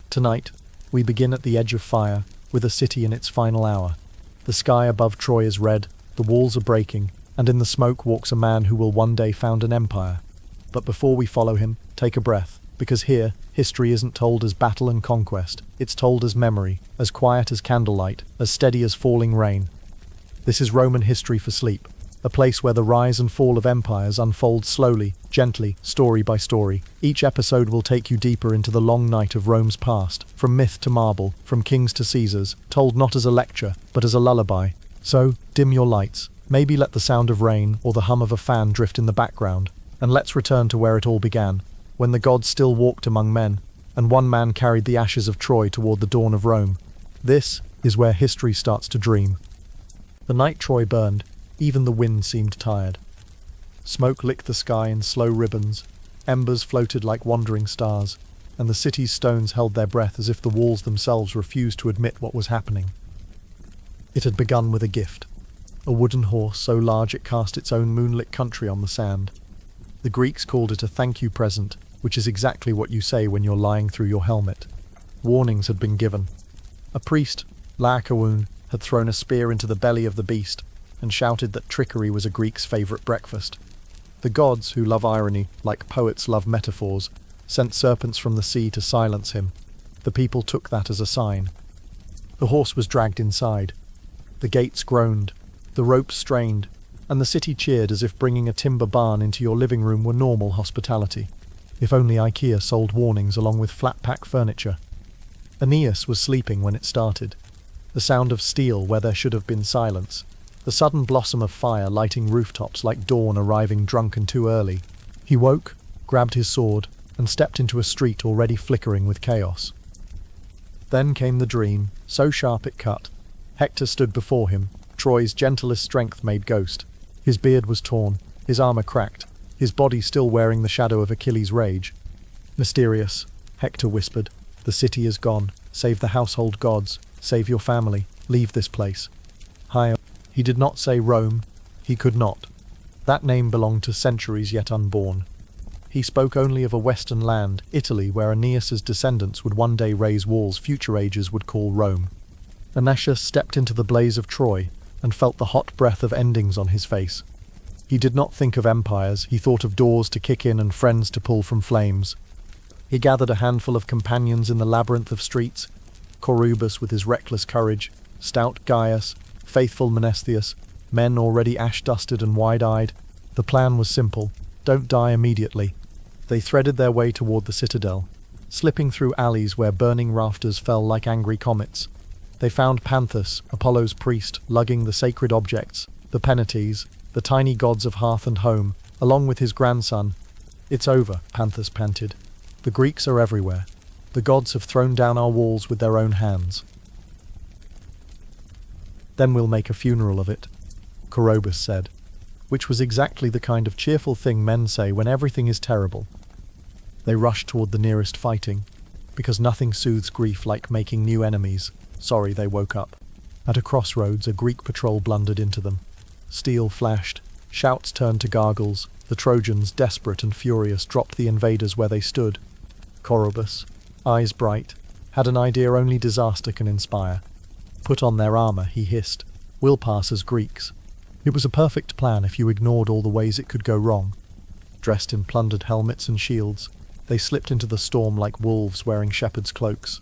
Tonight, we begin at the edge of fire, with a city in its final hour. The sky above Troy is red, the walls are breaking, and in the smoke walks a man who will one day found an empire. But before we follow him, take a breath, because here, history isn't told as battle and conquest, it's told as memory, as quiet as candlelight, as steady as falling rain. This is Roman history for sleep, a place where the rise and fall of empires unfold slowly, gently, story by story. Each episode will take you deeper into the long night of Rome's past, from myth to marble, from kings to Caesars, told not as a lecture, but as a lullaby. So, dim your lights, maybe let the sound of rain or the hum of a fan drift in the background, and let's return to where it all began, when the gods still walked among men, and one man carried the ashes of Troy toward the dawn of Rome. This is where history starts to dream. The night Troy burned, even the wind seemed tired. Smoke licked the sky in slow ribbons, embers floated like wandering stars, and the city's stones held their breath as if the walls themselves refused to admit what was happening. It had begun with a gift, a wooden horse so large it cast its own moonlit country on the sand. The Greeks called it a thank you present, which is exactly what you say when you're lying through your helmet. Warnings had been given. A priest, Laocoon, had thrown a spear into the belly of the beast, and shouted that trickery was a Greek's favourite breakfast. The gods, who love irony, like poets love metaphors, sent serpents from the sea to silence him. The people took that as a sign. The horse was dragged inside. The gates groaned, the ropes strained, and the city cheered as if bringing a timber barn into your living room were normal hospitality. If only IKEA sold warnings along with flat-pack furniture. Aeneas was sleeping when it started. The sound of steel where there should have been silence. The sudden blossom of fire lighting rooftops like dawn arriving drunk and too early. He woke, grabbed his sword, and stepped into a street already flickering with chaos. Then came the dream, so sharp it cut. Hector stood before him, Troy's gentlest strength made ghost. His beard was torn, his armor cracked, his body still wearing the shadow of Achilles' rage. Mysterious, Hector whispered, the city is gone, save the household gods, save your family, leave this place. Higher. He did not say Rome, he could not. That name belonged to centuries yet unborn. He spoke only of a western land, Italy, where Aeneas's descendants would one day raise walls future ages would call Rome. Aeneas stepped into the blaze of Troy, and felt the hot breath of endings on his face. He did not think of empires, he thought of doors to kick in and friends to pull from flames. He gathered a handful of companions in the labyrinth of streets, Corubus with his reckless courage, stout Gaius, faithful Menestheus, men already ash-dusted and wide-eyed. The plan was simple, don't die immediately. They threaded their way toward the citadel, slipping through alleys where burning rafters fell like angry comets. They found Panthus, Apollo's priest, lugging the sacred objects, the Penates, the tiny gods of hearth and home, along with his grandson. It's over, Panthus panted. The Greeks are everywhere. The gods have thrown down our walls with their own hands. Then we'll make a funeral of it, Corobus said, which was exactly the kind of cheerful thing men say when everything is terrible. They rushed toward the nearest fighting, because nothing soothes grief like making new enemies. Sorry, they woke up. At a crossroads, a Greek patrol blundered into them. Steel flashed, shouts turned to gargles. The Trojans, desperate and furious, dropped the invaders where they stood. Corobus, eyes bright, had an idea only disaster can inspire. Put on their armor, he hissed. We'll pass as Greeks. It was a perfect plan if you ignored all the ways it could go wrong. Dressed in plundered helmets and shields, they slipped into the storm like wolves wearing shepherd's cloaks.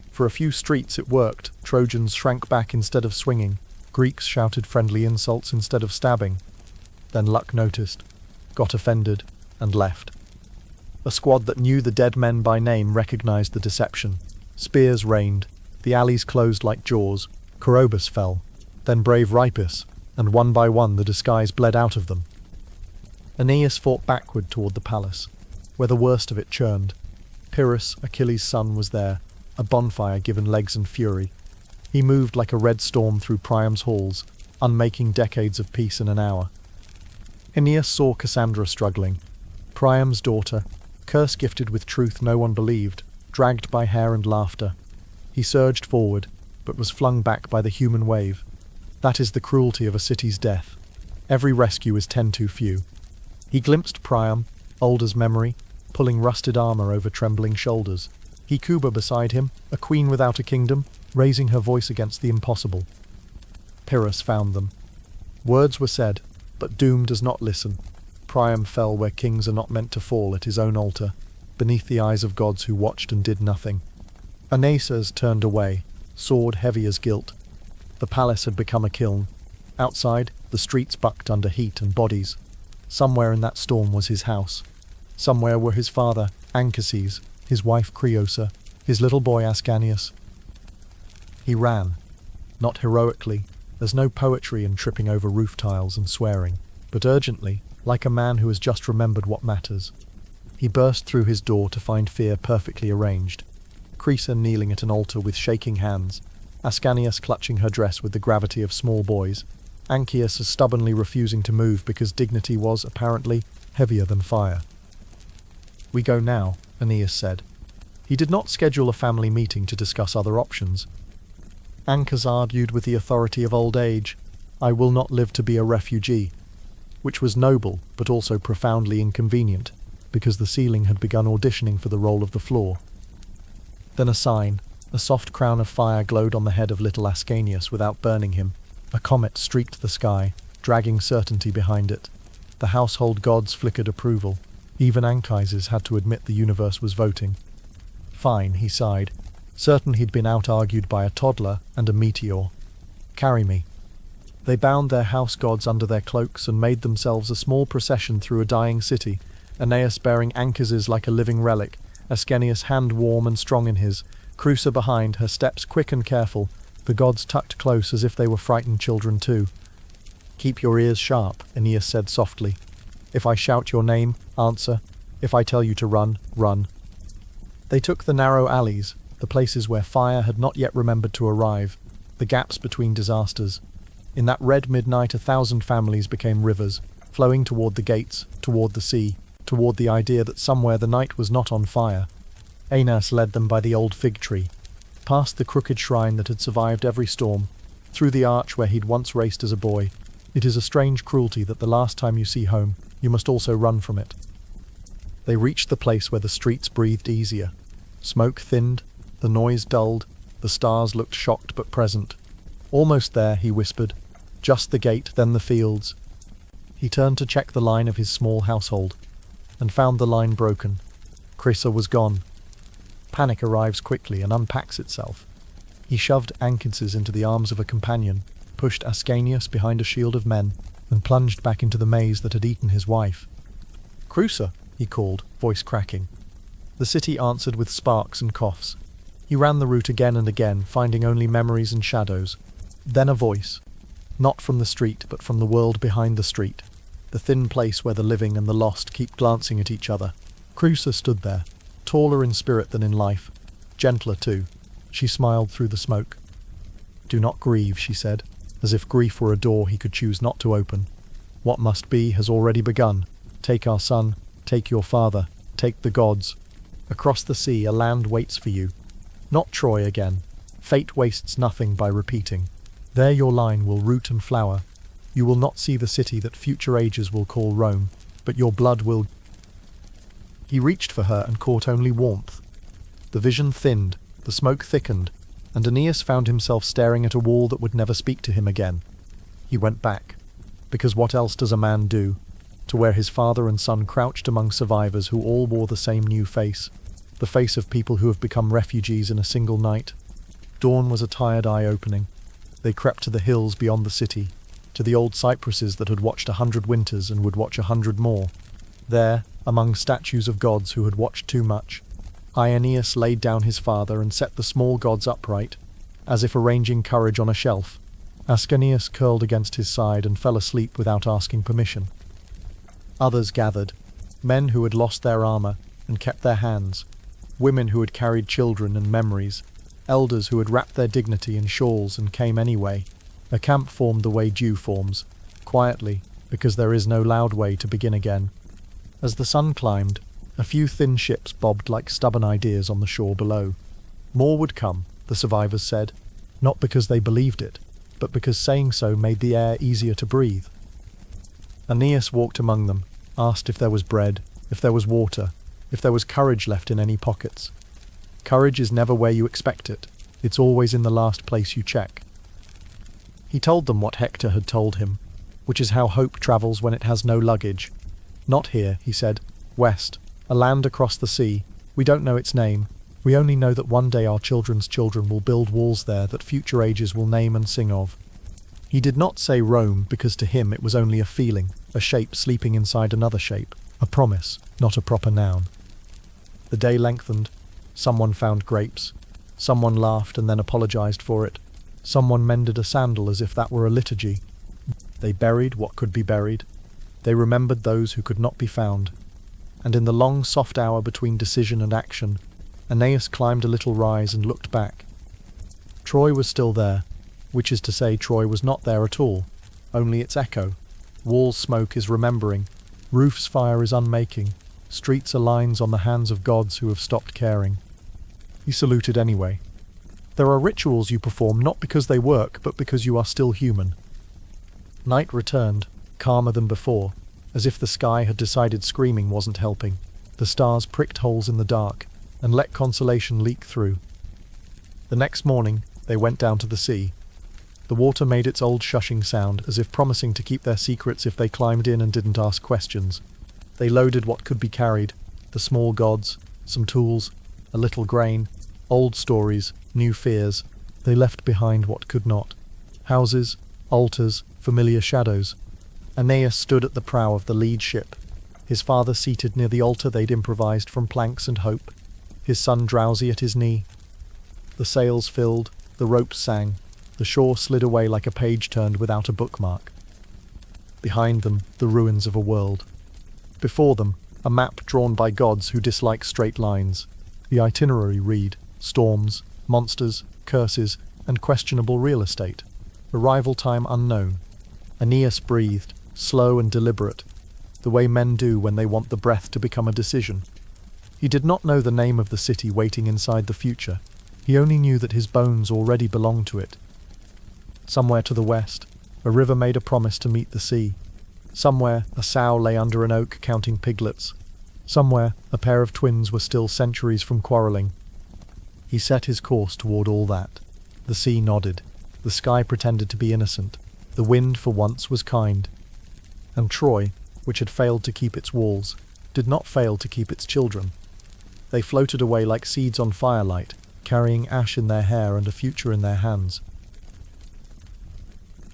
For a few streets it worked. Trojans shrank back instead of swinging. Greeks shouted friendly insults instead of stabbing. Then luck noticed, got offended, and left. A squad that knew the dead men by name recognized the deception. Spears rained, the alleys closed like jaws. Corobus fell, then brave Ripus, and one by one the disguise bled out of them. Aeneas fought backward toward the palace, where the worst of it churned. Pyrrhus, Achilles' son, was there, a bonfire given legs and fury. He moved like a red storm through Priam's halls, unmaking decades of peace in an hour. Aeneas saw Cassandra struggling. Priam's daughter, curse-gifted with truth no one believed, dragged by hair and laughter. He surged forward, but was flung back by the human wave. That is the cruelty of a city's death. Every rescue is 10 too few. He glimpsed Priam, old as memory, pulling rusted armor over trembling shoulders. Hecuba beside him, a queen without a kingdom, raising her voice against the impossible. Pyrrhus found them. Words were said, but doom does not listen. Priam fell where kings are not meant to fall, at his own altar, beneath the eyes of gods who watched and did nothing. Aeneas turned away, sword heavy as guilt. The palace had become a kiln. Outside, the streets bucked under heat and bodies. Somewhere in that storm was his house. Somewhere were his father, Anchises, his wife Creosa, his little boy Ascanius. He ran. Not heroically, there's no poetry in tripping over roof tiles and swearing, but urgently, like a man who has just remembered what matters. He burst through his door to find fear perfectly arranged. Creosa kneeling at an altar with shaking hands, Ascanius clutching her dress with the gravity of small boys, Anchises stubbornly refusing to move because dignity was, apparently, heavier than fire. "We go now," Aeneas said. He did not schedule a family meeting to discuss other options. Anchises argued with the authority of old age, "I will not live to be a refugee," which was noble but also profoundly inconvenient, because the ceiling had begun auditioning for the role of the floor. Then a sign, a soft crown of fire glowed on the head of little Ascanius without burning him. A comet streaked the sky, dragging certainty behind it. The household gods flickered approval. Even Anchises had to admit the universe was voting. "Fine," he sighed, certain he'd been out-argued by a toddler and a meteor. "Carry me." They bound their house gods under their cloaks and made themselves a small procession through a dying city, Aeneas bearing Anchises like a living relic, Ascanius hand warm and strong in his, Creosa behind, her steps quick and careful, the gods tucked close as if they were frightened children too. "Keep your ears sharp," Aeneas said softly. "If I shout your name, answer. If I tell you to run, run." They took the narrow alleys, the places where fire had not yet remembered to arrive, the gaps between disasters. In that red midnight 1,000 families became rivers, flowing toward the gates, toward the sea, toward the idea that somewhere the night was not on fire. Aeneas led them by the old fig tree, past the crooked shrine that had survived every storm, through the arch where he'd once raced as a boy. It is a strange cruelty that the last time you see home, you must also run from it. They reached the place where the streets breathed easier. Smoke thinned, the noise dulled, the stars looked shocked but present. "Almost there," he whispered. "Just the gate, then the fields." He turned to check the line of his small household, and found the line broken. Creosa was gone. Panic arrives quickly and unpacks itself. He shoved Anchises into the arms of a companion, pushed Ascanius behind a shield of men, and plunged back into the maze that had eaten his wife. "Creosa," he called, voice cracking. The city answered with sparks and coughs. He ran the route again and again, finding only memories and shadows. Then a voice. Not from the street, but from the world behind the street. The thin place where the living and the lost keep glancing at each other. Creosa stood there, taller in spirit than in life. Gentler, too. She smiled through the smoke. "Do not grieve," she said, as if grief were a door he could choose not to open. "What must be has already begun. Take our son, take your father, take the gods. Across the sea a land waits for you. Not Troy again. Fate wastes nothing by repeating. There your line will root and flower. You will not see the city that future ages will call Rome, but your blood will..." He reached for her and caught only warmth. The vision thinned, the smoke thickened, and Aeneas found himself staring at a wall that would never speak to him again. He went back, because what else does a man do, to where his father and son crouched among survivors who all wore the same new face, the face of people who have become refugees in a single night. Dawn was a tired eye-opening. They crept to the hills beyond the city, to the old cypresses that had watched 100 winters and would watch 100 more. There, among statues of gods who had watched too much, Aeneas laid down his father and set the small gods upright, as if arranging courage on a shelf. Ascanius curled against his side and fell asleep without asking permission. Others gathered, men who had lost their armor and kept their hands, women who had carried children and memories, elders who had wrapped their dignity in shawls and came anyway. A camp formed the way dew forms, quietly, because there is no loud way to begin again. As the sun climbed, a few thin ships bobbed like stubborn ideas on the shore below. More would come, the survivors said, not because they believed it, but because saying so made the air easier to breathe. Aeneas walked among them, asked if there was bread, if there was water, if there was courage left in any pockets. Courage is never where you expect it. It's always in the last place you check. He told them what Hector had told him, which is how hope travels when it has no luggage. Not here, he said. West, a land across the sea. We don't know its name. We only know that one day our children's children will build walls there that future ages will name and sing of. He did not say Rome because to him it was only a feeling, a shape sleeping inside another shape, a promise, not a proper noun. The day lengthened. Someone found grapes. Someone laughed and then apologized for it. Someone mended a sandal as if that were a liturgy. They buried what could be buried. They remembered those who could not be found. And in the long, soft hour between decision and action, Aeneas climbed a little rise and looked back. Troy was still there, which is to say Troy was not there at all, only its echo. Walls' smoke is remembering, roofs' fire is unmaking, streets are lines on the hands of gods who have stopped caring. He saluted anyway. There are rituals you perform not because they work, but because you are still human. Night returned, calmer than before, as if the sky had decided screaming wasn't helping. The stars pricked holes in the dark, and let consolation leak through. The next morning, they went down to the sea. The water made its old shushing sound, as if promising to keep their secrets if they climbed in and didn't ask questions. They loaded what could be carried, the small gods, some tools, a little grain, old stories, new fears. They left behind what could not. Houses, altars, familiar shadows. Aeneas stood at the prow of the lead ship, his father seated near the altar they'd improvised from planks and hope, his son drowsy at his knee. The sails filled, the ropes sang, the shore slid away like a page turned without a bookmark. Behind them, the ruins of a world. Before them, a map drawn by gods who dislike straight lines. The itinerary read: storms, monsters, curses, and questionable real estate. Arrival time unknown. Aeneas breathed, slow and deliberate, the way men do when they want the breath to become a decision. He did not know the name of the city waiting inside the future. He only knew that his bones already belonged to it. Somewhere to the west, a river made a promise to meet the sea. Somewhere, a sow lay under an oak counting piglets. Somewhere, a pair of twins were still centuries from quarrelling. He set his course toward all that. The sea nodded. The sky pretended to be innocent. The wind, for once, was kind. And Troy, which had failed to keep its walls, did not fail to keep its children. They floated away like seeds on firelight, carrying ash in their hair and a future in their hands.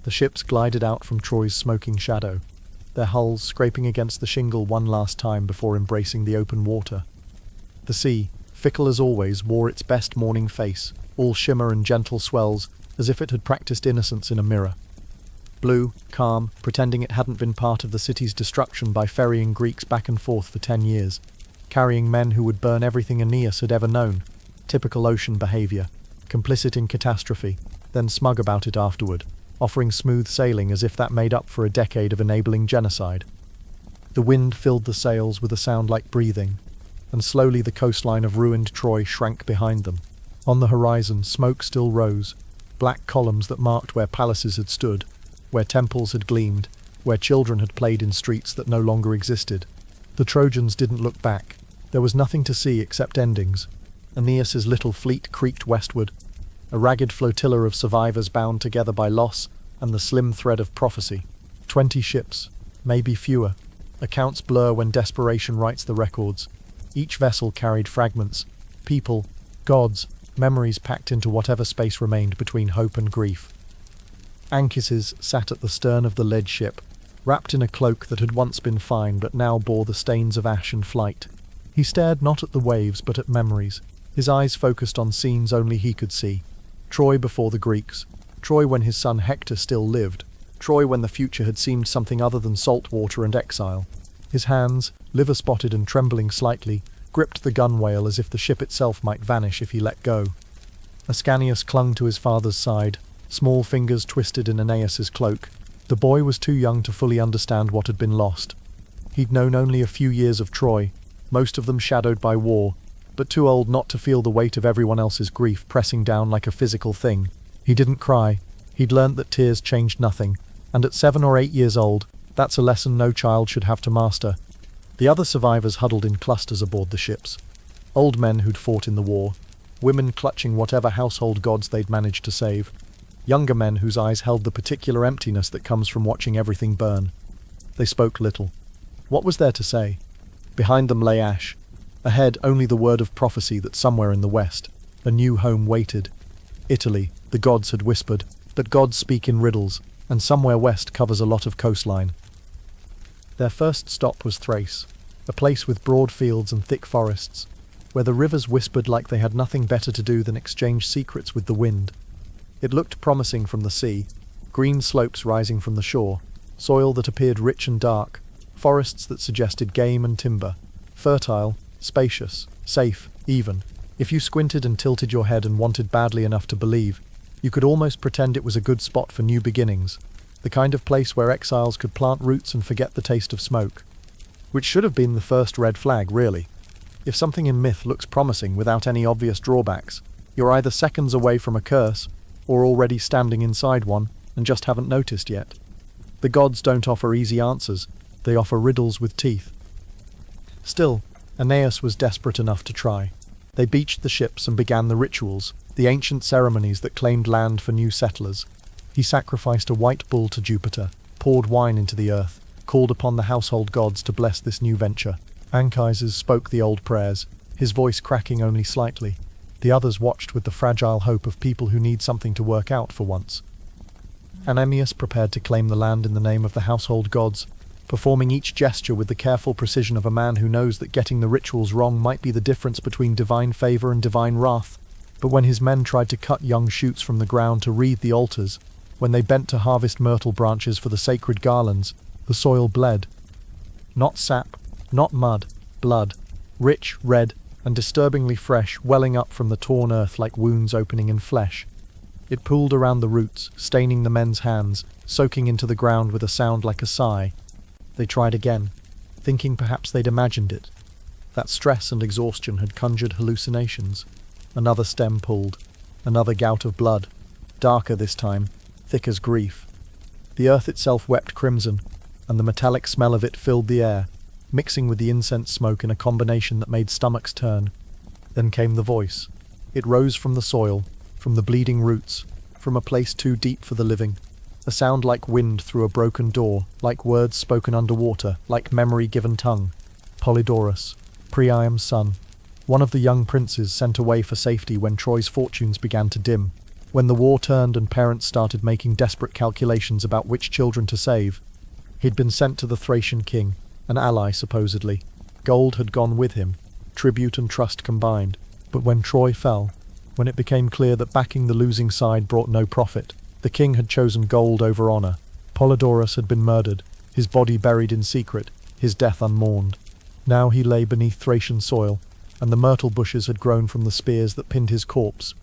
The ships glided out from Troy's smoking shadow, their hulls scraping against the shingle one last time before embracing the open water. The sea, fickle as always, wore its best morning face, all shimmer and gentle swells, as if it had practiced innocence in a mirror. Blue, calm, pretending it hadn't been part of the city's destruction by ferrying Greeks back and forth for 10 years, carrying men who would burn everything Aeneas had ever known. Typical ocean behaviour, complicit in catastrophe, then smug about it afterward, offering smooth sailing as if that made up for a decade of enabling genocide. The wind filled the sails with a sound like breathing, and slowly the coastline of ruined Troy shrank behind them. On the horizon, smoke still rose, black columns that marked where palaces had stood, where temples had gleamed, where children had played in streets that no longer existed. The Trojans didn't look back. There was nothing to see except endings. Aeneas's little fleet creaked westward, a ragged flotilla of survivors bound together by loss and the slim thread of prophecy. 20 ships, maybe fewer. Accounts blur when desperation writes the records. Each vessel carried fragments, people, gods, memories packed into whatever space remained between hope and grief. Anchises sat at the stern of the lead ship, wrapped in a cloak that had once been fine but now bore the stains of ash and flight. He stared not at the waves but at memories, his eyes focused on scenes only he could see. Troy before the Greeks, Troy when his son Hector still lived, Troy when the future had seemed something other than salt water and exile. His hands, liver-spotted and trembling slightly, gripped the gunwale as if the ship itself might vanish if he let go. Ascanius clung to his father's side, small fingers twisted in Aeneas's cloak. The boy was too young to fully understand what had been lost. He'd known only a few years of Troy, most of them shadowed by war, but too old not to feel the weight of everyone else's grief pressing down like a physical thing. He didn't cry. He'd learnt that tears changed nothing, and at 7 or 8 years old, that's a lesson no child should have to master. The other survivors huddled in clusters aboard the ships. Old men who'd fought in the war, women clutching whatever household gods they'd managed to save, younger men whose eyes held the particular emptiness that comes from watching everything burn. They spoke little. What was there to say? Behind them lay ash. Ahead only the word of prophecy that somewhere in the west, a new home waited. Italy, the gods had whispered, but gods speak in riddles, and somewhere west covers a lot of coastline. Their first stop was Thrace, a place with broad fields and thick forests, where the rivers whispered like they had nothing better to do than exchange secrets with the wind. It looked promising from the sea, green slopes rising from the shore, soil that appeared rich and dark, forests that suggested game and timber, fertile, spacious, safe, even. If you squinted and tilted your head and wanted badly enough to believe, you could almost pretend it was a good spot for new beginnings, the kind of place where exiles could plant roots and forget the taste of smoke. Which should have been the first red flag, really. If something in myth looks promising without any obvious drawbacks, you're either seconds away from a curse, or already standing inside one and just haven't noticed yet. The gods don't offer easy answers, they offer riddles with teeth. Still, Aeneas was desperate enough to try. They beached the ships and began the rituals, the ancient ceremonies that claimed land for new settlers. He sacrificed a white bull to Jupiter, poured wine into the earth, called upon the household gods to bless this new venture. Anchises spoke the old prayers, his voice cracking only slightly. The others watched with the fragile hope of people who need something to work out for once. Aeneas prepared to claim the land in the name of the household gods, performing each gesture with the careful precision of a man who knows that getting the rituals wrong might be the difference between divine favor and divine wrath. But when his men tried to cut young shoots from the ground to wreathe the altars, when they bent to harvest myrtle branches for the sacred garlands, the soil bled. Not sap, not mud, blood, rich, red, and disturbingly fresh, welling up from the torn earth like wounds opening in flesh. It pooled around the roots, staining the men's hands, soaking into the ground with a sound like a sigh. They tried again, thinking perhaps they'd imagined it. That stress and exhaustion had conjured hallucinations. Another stem pulled, another gout of blood, darker this time, thick as grief. The earth itself wept crimson, and the metallic smell of it filled the air, mixing with the incense smoke in a combination that made stomachs turn. Then came the voice. It rose from the soil, from the bleeding roots, from a place too deep for the living. A sound like wind through a broken door, like words spoken underwater, like memory given tongue. Polydorus, Priam's son, one of the young princes sent away for safety when Troy's fortunes began to dim, when the war turned and parents started making desperate calculations about which children to save. He'd been sent to the Thracian king, an ally supposedly. Gold had gone with him, tribute and trust combined. But when Troy fell, when it became clear that backing the losing side brought no profit, the king had chosen gold over honor. Polydorus had been murdered, his body buried in secret, his death unmourned. Now he lay beneath Thracian soil, and the myrtle bushes had grown from the spears that pinned his corpse.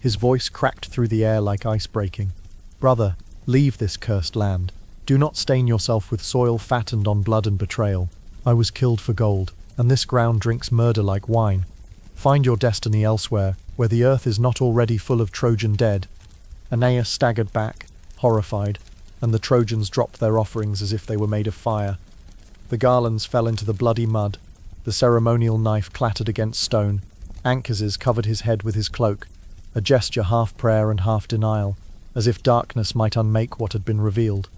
His voice cracked through the air like ice breaking. Brother, leave this cursed land. Do not stain yourself with soil fattened on blood and betrayal. I was killed for gold, and this ground drinks murder like wine. Find your destiny elsewhere, where the earth is not already full of Trojan dead. Aeneas staggered back, horrified, and the Trojans dropped their offerings as if they were made of fire. The garlands fell into the bloody mud, the ceremonial knife clattered against stone, Anchises covered his head with his cloak, a gesture half prayer and half denial, as if darkness might unmake what had been revealed.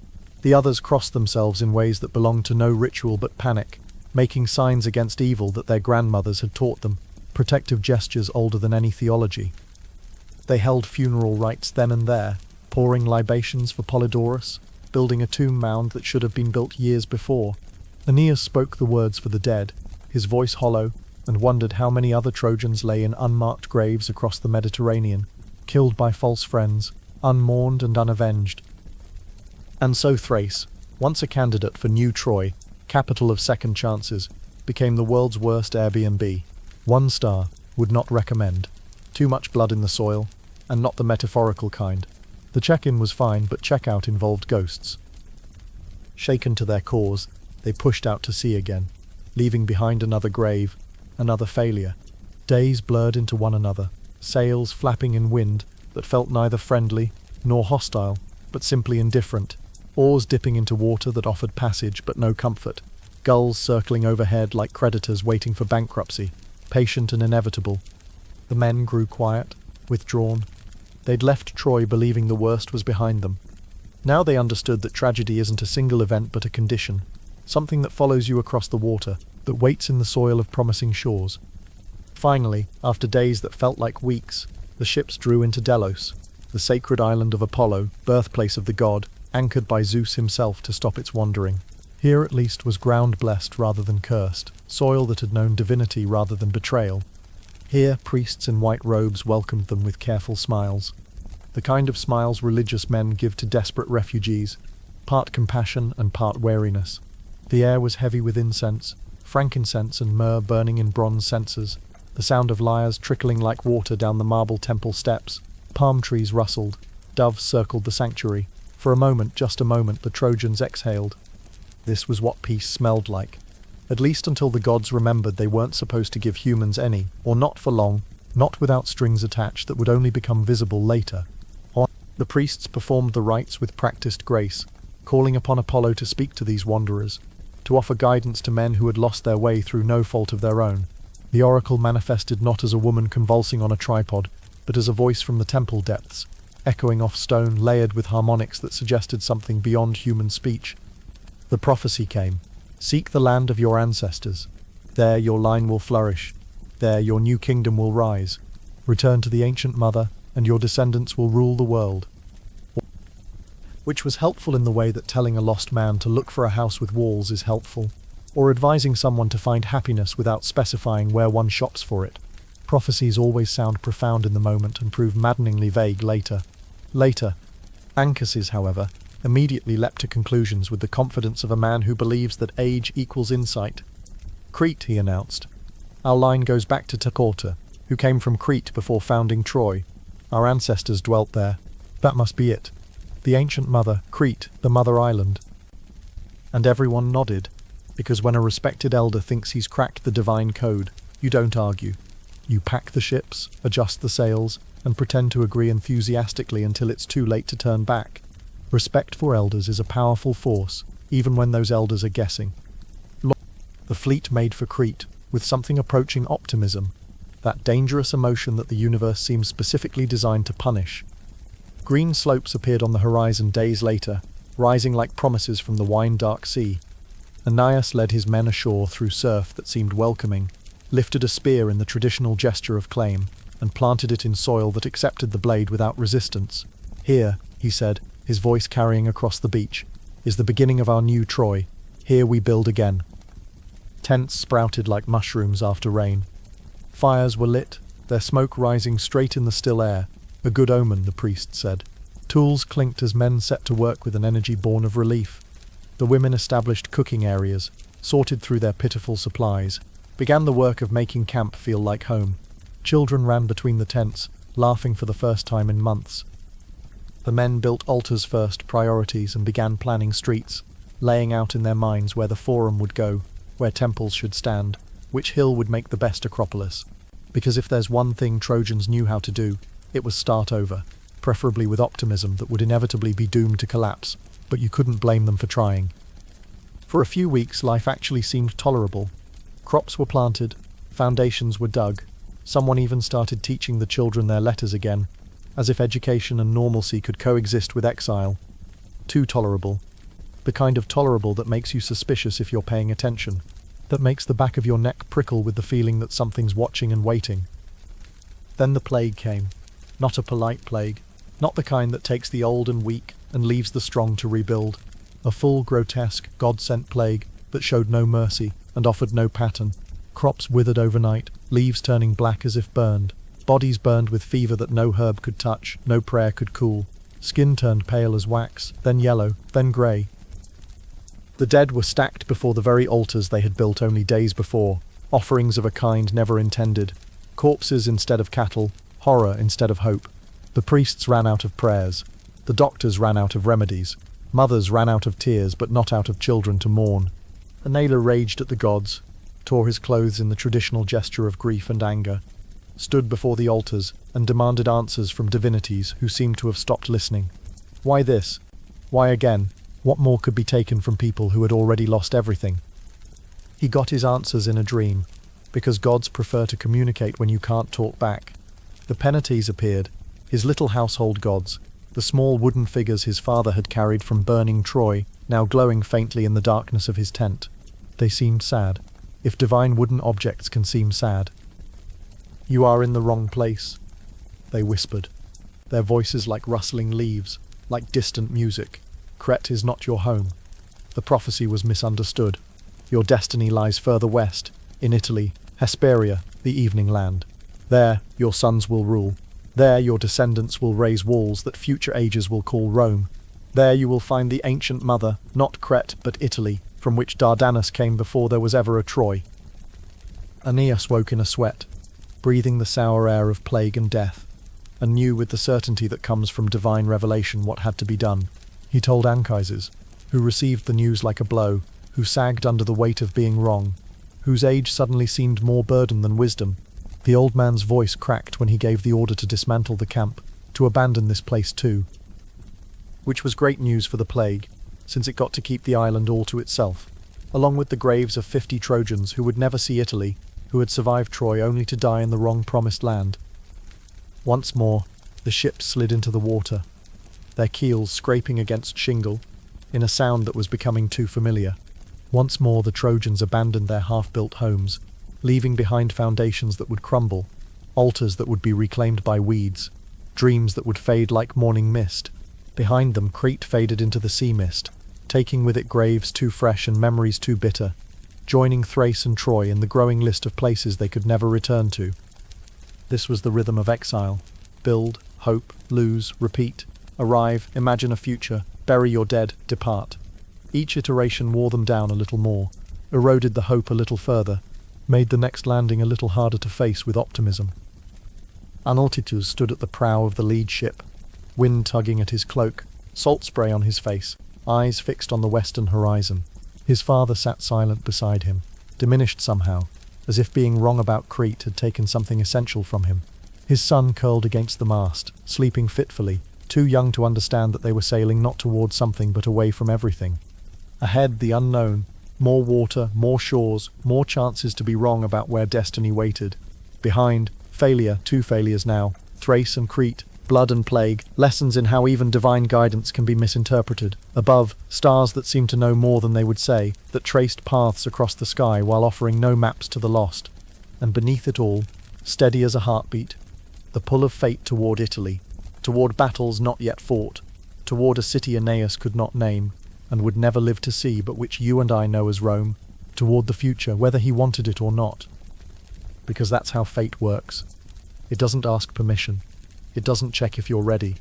The others crossed themselves in ways that belonged to no ritual but panic, making signs against evil that their grandmothers had taught them, protective gestures older than any theology. They held funeral rites then and there, pouring libations for Polydorus, building a tomb mound that should have been built years before. Aeneas spoke the words for the dead, his voice hollow, and wondered how many other Trojans lay in unmarked graves across the Mediterranean, killed by false friends, unmourned and unavenged. And so Thrace, once a candidate for New Troy, capital of second chances, became the world's worst Airbnb. 1 star, would not recommend. Too much blood in the soil, and not the metaphorical kind. The check-in was fine, but check-out involved ghosts. Shaken to their cores, they pushed out to sea again, leaving behind another grave, another failure. Days blurred into one another, sails flapping in wind that felt neither friendly nor hostile, but simply indifferent. Oars dipping into water that offered passage but no comfort. Gulls circling overhead like creditors waiting for bankruptcy, patient and inevitable. The men grew quiet, withdrawn. They'd left Troy believing the worst was behind them. Now they understood that tragedy isn't a single event but a condition, something that follows you across the water, that waits in the soil of promising shores. Finally, after days that felt like weeks, the ships drew into Delos, the sacred island of Apollo, birthplace of the god, anchored by Zeus himself to stop its wandering. Here at least was ground blessed rather than cursed, soil that had known divinity rather than betrayal. Here, priests in white robes welcomed them with careful smiles. The kind of smiles religious men give to desperate refugees, part compassion and part wariness. The air was heavy with incense, frankincense and myrrh burning in bronze censers, the sound of lyres trickling like water down the marble temple steps. Palm trees rustled, doves circled the sanctuary. For a moment, just a moment, the Trojans exhaled. This was what peace smelled like. At least until the gods remembered they weren't supposed to give humans any, or not for long, not without strings attached that would only become visible later. The priests performed the rites with practiced grace, calling upon Apollo to speak to these wanderers, to offer guidance to men who had lost their way through no fault of their own. The oracle manifested not as a woman convulsing on a tripod, but as a voice from the temple depths, echoing off stone layered with harmonics that suggested something beyond human speech. The prophecy came. Seek the land of your ancestors. There your line will flourish. There your new kingdom will rise. Return to the ancient mother, and your descendants will rule the world. Which was helpful in the way that telling a lost man to look for a house with walls is helpful, or advising someone to find happiness without specifying where one shops for it. Prophecies always sound profound in the moment and prove maddeningly vague later. Anchises, however, immediately leapt to conclusions with the confidence of a man who believes that age equals insight. Crete, he announced. Our line goes back to Tacauta, who came from Crete before founding Troy. Our ancestors dwelt there. That must be it. The ancient mother, Crete, the mother island. And everyone nodded, because when a respected elder thinks he's cracked the divine code, you don't argue. You pack the ships, adjust the sails, and pretend to agree enthusiastically until it's too late to turn back. Respect for elders is a powerful force, even when those elders are guessing. The fleet made for Crete, with something approaching optimism, that dangerous emotion that the universe seems specifically designed to punish. Green slopes appeared on the horizon days later, rising like promises from the wine-dark sea. Aeneas led his men ashore through surf that seemed welcoming, lifted a spear in the traditional gesture of claim, and planted it in soil that accepted the blade without resistance. Here, he said, his voice carrying across the beach, is the beginning of our new Troy. Here we build again. Tents sprouted like mushrooms after rain. Fires were lit, their smoke rising straight in the still air. A good omen, the priest said. Tools clinked as men set to work with an energy born of relief. The women established cooking areas, sorted through their pitiful supplies, began the work of making camp feel like home. Children ran between the tents, laughing for the first time in months. The men built altars first, priorities, and began planning streets, laying out in their minds where the forum would go, where temples should stand, which hill would make the best acropolis. Because if there's one thing Trojans knew how to do, it was start over, preferably with optimism that would inevitably be doomed to collapse, but you couldn't blame them for trying. For a few weeks, life actually seemed tolerable. Crops were planted, foundations were dug, someone even started teaching the children their letters again, as if education and normalcy could coexist with exile. Too tolerable. The kind of tolerable that makes you suspicious if you're paying attention, that makes the back of your neck prickle with the feeling that something's watching and waiting. Then the plague came. Not a polite plague, not the kind that takes the old and weak and leaves the strong to rebuild. A full, grotesque, God-sent plague that showed no mercy and offered no pattern. Crops withered overnight, leaves turning black as if burned, bodies burned with fever that no herb could touch, no prayer could cool. Skin turned pale as wax, then yellow, then grey. The dead were stacked before the very altars they had built only days before, offerings of a kind never intended. Corpses instead of cattle, horror instead of hope. The priests ran out of prayers. The doctors ran out of remedies. Mothers ran out of tears, but not out of children to mourn. Aeneas raged at the gods, tore his clothes in the traditional gesture of grief and anger, stood before the altars, and demanded answers from divinities who seemed to have stopped listening. Why this? Why again? What more could be taken from people who had already lost everything? He got his answers in a dream, because gods prefer to communicate when you can't talk back. The Penates appeared, his little household gods, the small wooden figures his father had carried from burning Troy, now glowing faintly in the darkness of his tent. They seemed sad, if divine wooden objects can seem sad. "You are in the wrong place," they whispered, their voices like rustling leaves, like distant music. "Crete is not your home. The prophecy was misunderstood. Your destiny lies further west, in Italy, Hesperia, the evening land. There your sons will rule. There your descendants will raise walls that future ages will call Rome. There you will find the ancient mother, not Crete but Italy, from which Dardanus came before there was ever a Troy." Aeneas woke in a sweat, breathing the sour air of plague and death, and knew with the certainty that comes from divine revelation what had to be done. He told Anchises, who received the news like a blow, who sagged under the weight of being wrong, whose age suddenly seemed more burden than wisdom. The old man's voice cracked when he gave the order to dismantle the camp, to abandon this place too. Which was great news for the plague, since it got to keep the island all to itself, along with the graves of 50 Trojans who would never see Italy, who had survived Troy only to die in the wrong promised land. Once more, the ships slid into the water, their keels scraping against shingle, in a sound that was becoming too familiar. Once more the Trojans abandoned their half-built homes, leaving behind foundations that would crumble, altars that would be reclaimed by weeds, dreams that would fade like morning mist. Behind them Crete faded into the sea mist, taking with it graves too fresh and memories too bitter, joining Thrace and Troy in the growing list of places they could never return to. This was the rhythm of exile. Build, hope, lose, repeat, arrive, imagine a future, bury your dead, depart. Each iteration wore them down a little more, eroded the hope a little further, made the next landing a little harder to face with optimism. Analtitus stood at the prow of the lead ship, wind tugging at his cloak, salt spray on his face, eyes fixed on the western horizon. His father sat silent beside him, diminished somehow, as if being wrong about Crete had taken something essential from him. His son curled against the mast, sleeping fitfully, too young to understand that they were sailing not towards something but away from everything. Ahead, the unknown, more water, more shores, more chances to be wrong about where destiny waited. Behind, failure, 2 failures now, Thrace and Crete, blood and plague, lessons in how even divine guidance can be misinterpreted. Above, stars that seemed to know more than they would say, that traced paths across the sky while offering no maps to the lost. And beneath it all, steady as a heartbeat, the pull of fate toward Italy, toward battles not yet fought, toward a city Aeneas could not name, and would never live to see, but which you and I know as Rome, toward the future, whether he wanted it or not. Because that's how fate works. It doesn't ask permission. It doesn't check if you're ready.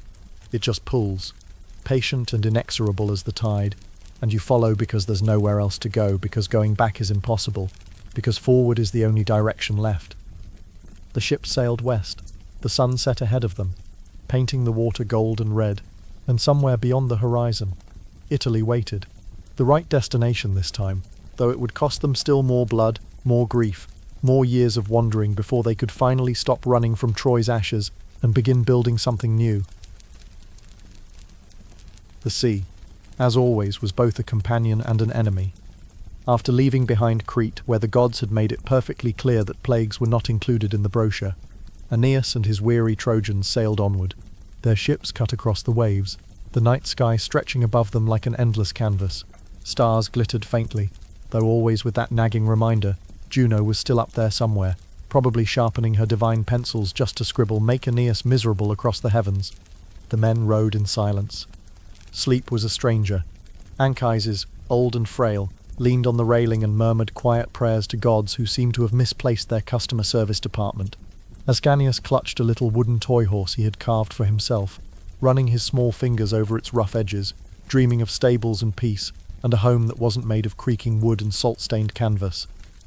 It just pulls, patient and inexorable as the tide, and you follow because there's nowhere else to go, because going back is impossible, because forward is the only direction left. The ship sailed west, the sun set ahead of them, painting the water gold and red, and somewhere beyond the horizon, Italy waited. The right destination this time, though it would cost them still more blood, more grief, more years of wandering before they could finally stop running from Troy's ashes and begin building something new. The sea, as always, was both a companion and an enemy. After leaving behind Crete, where the gods had made it perfectly clear that plagues were not included in the brochure, Aeneas and his weary Trojans sailed onward. Their ships cut across the waves, the night sky stretching above them like an endless canvas. Stars glittered faintly, though always with that nagging reminder, Juno was still up there somewhere, probably sharpening her divine pencils just to scribble "Make Aeneas miserable" across the heavens. The men rowed in silence. Sleep was a stranger. Anchises, old and frail, leaned on the railing and murmured quiet prayers to gods who seemed to have misplaced their customer service department. Ascanius clutched a little wooden toy horse he had carved for himself, running his small fingers over its rough edges, dreaming of stables and peace, and a home that wasn't made of creaking wood and salt-stained canvas.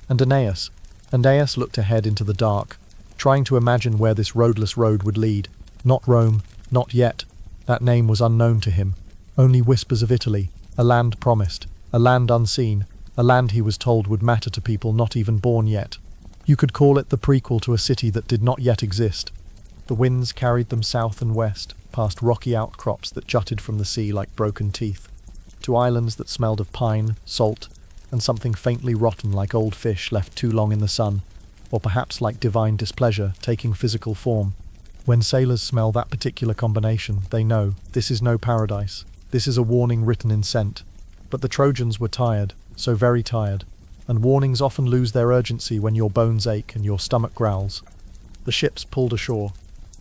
And Aeneas looked ahead into the dark, trying to imagine where this roadless road would lead. Not Rome, not yet. That name was unknown to him. Only whispers of Italy, a land promised, a land unseen, a land he was told would matter to people not even born yet. You could call it the prequel to a city that did not yet exist. The winds carried them south and west, past rocky outcrops that jutted from the sea like broken teeth, to islands that smelled of pine, salt, and something faintly rotten like old fish left too long in the sun, or perhaps like divine displeasure taking physical form. When sailors smell that particular combination, they know this is no paradise. This is a warning written in scent. But the Trojans were tired, so very tired, and warnings often lose their urgency when your bones ache and your stomach growls. The ships pulled ashore,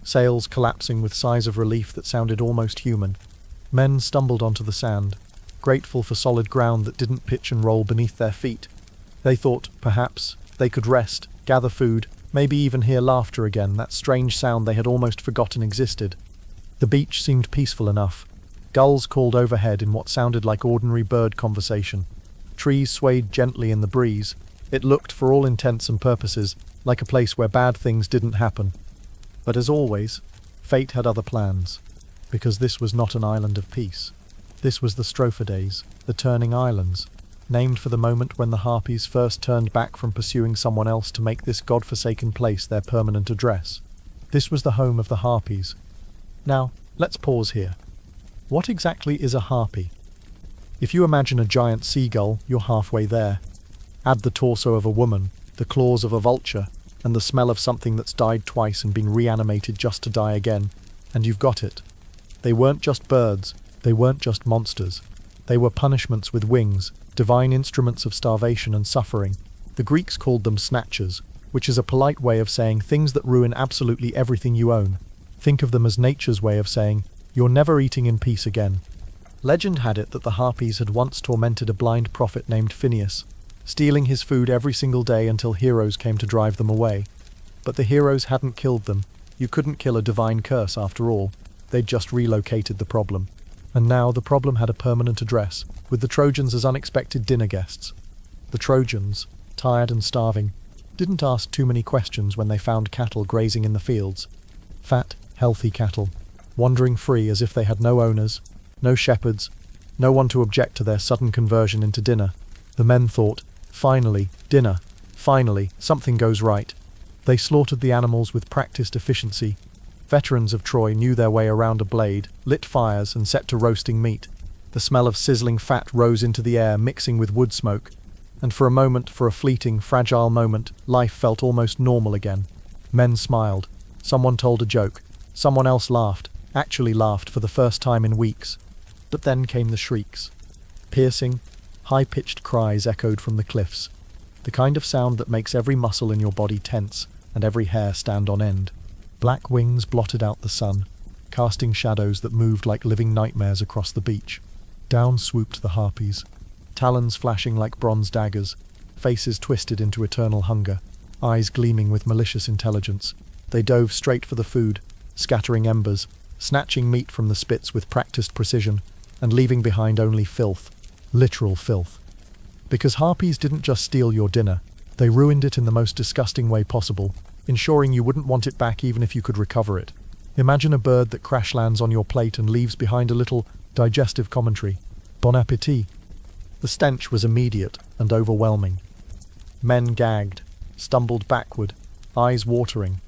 sails collapsing with sighs of relief that sounded almost human. Men stumbled onto the sand, grateful for solid ground that didn't pitch and roll beneath their feet. They thought, perhaps, they could rest, gather food, maybe even hear laughter again, that strange sound they had almost forgotten existed. The beach seemed peaceful enough. Gulls called overhead in what sounded like ordinary bird conversation. Trees swayed gently in the breeze. It looked, for all intents and purposes, like a place where bad things didn't happen. But as always, fate had other plans, because this was not an island of peace. This was the Strophades, the Turning Islands, named for the moment when the Harpies first turned back from pursuing someone else to make this god-forsaken place their permanent address. This was the home of the Harpies. Now, let's pause here. What exactly is a harpy? If you imagine a giant seagull, you're halfway there. Add the torso of a woman, the claws of a vulture, and the smell of something that's died twice and been reanimated just to die again, and you've got it. They weren't just birds, they weren't just monsters. They were punishments with wings, divine instruments of starvation and suffering. The Greeks called them snatchers, which is a polite way of saying things that ruin absolutely everything you own. Think of them as nature's way of saying, you're never eating in peace again. Legend had it that the Harpies had once tormented a blind prophet named Aeneas, stealing his food every single day until heroes came to drive them away. But the heroes hadn't killed them. You couldn't kill a divine curse after all. They'd just relocated the problem. And now the problem had a permanent address, with the Trojans as unexpected dinner guests. The Trojans, tired and starving, didn't ask too many questions when they found cattle grazing in the fields. Fat, healthy cattle, wandering free as if they had no owners, no shepherds, no one to object to their sudden conversion into dinner. The men thought, finally, dinner, finally, something goes right. They slaughtered the animals with practiced efficiency. Veterans of Troy knew their way around a blade, lit fires, and set to roasting meat. The smell of sizzling fat rose into the air, mixing with wood smoke. And for a moment, for a fleeting, fragile moment, life felt almost normal again. Men smiled. Someone told a joke. Someone else laughed, actually laughed for the first time in weeks. But then came the shrieks. Piercing, high-pitched cries echoed from the cliffs. The kind of sound that makes every muscle in your body tense and every hair stand on end. Black wings blotted out the sun, casting shadows that moved like living nightmares across the beach. Down swooped the Harpies, talons flashing like bronze daggers, faces twisted into eternal hunger, eyes gleaming with malicious intelligence. They dove straight for the food, scattering embers, snatching meat from the spits with practiced precision, and leaving behind only filth, literal filth. Because Harpies didn't just steal your dinner, they ruined it in the most disgusting way possible, ensuring you wouldn't want it back even if you could recover it. Imagine a bird that crash lands on your plate and leaves behind a little digestive commentary. Bon appétit. The stench was immediate and overwhelming. Men gagged, stumbled backward, eyes watering.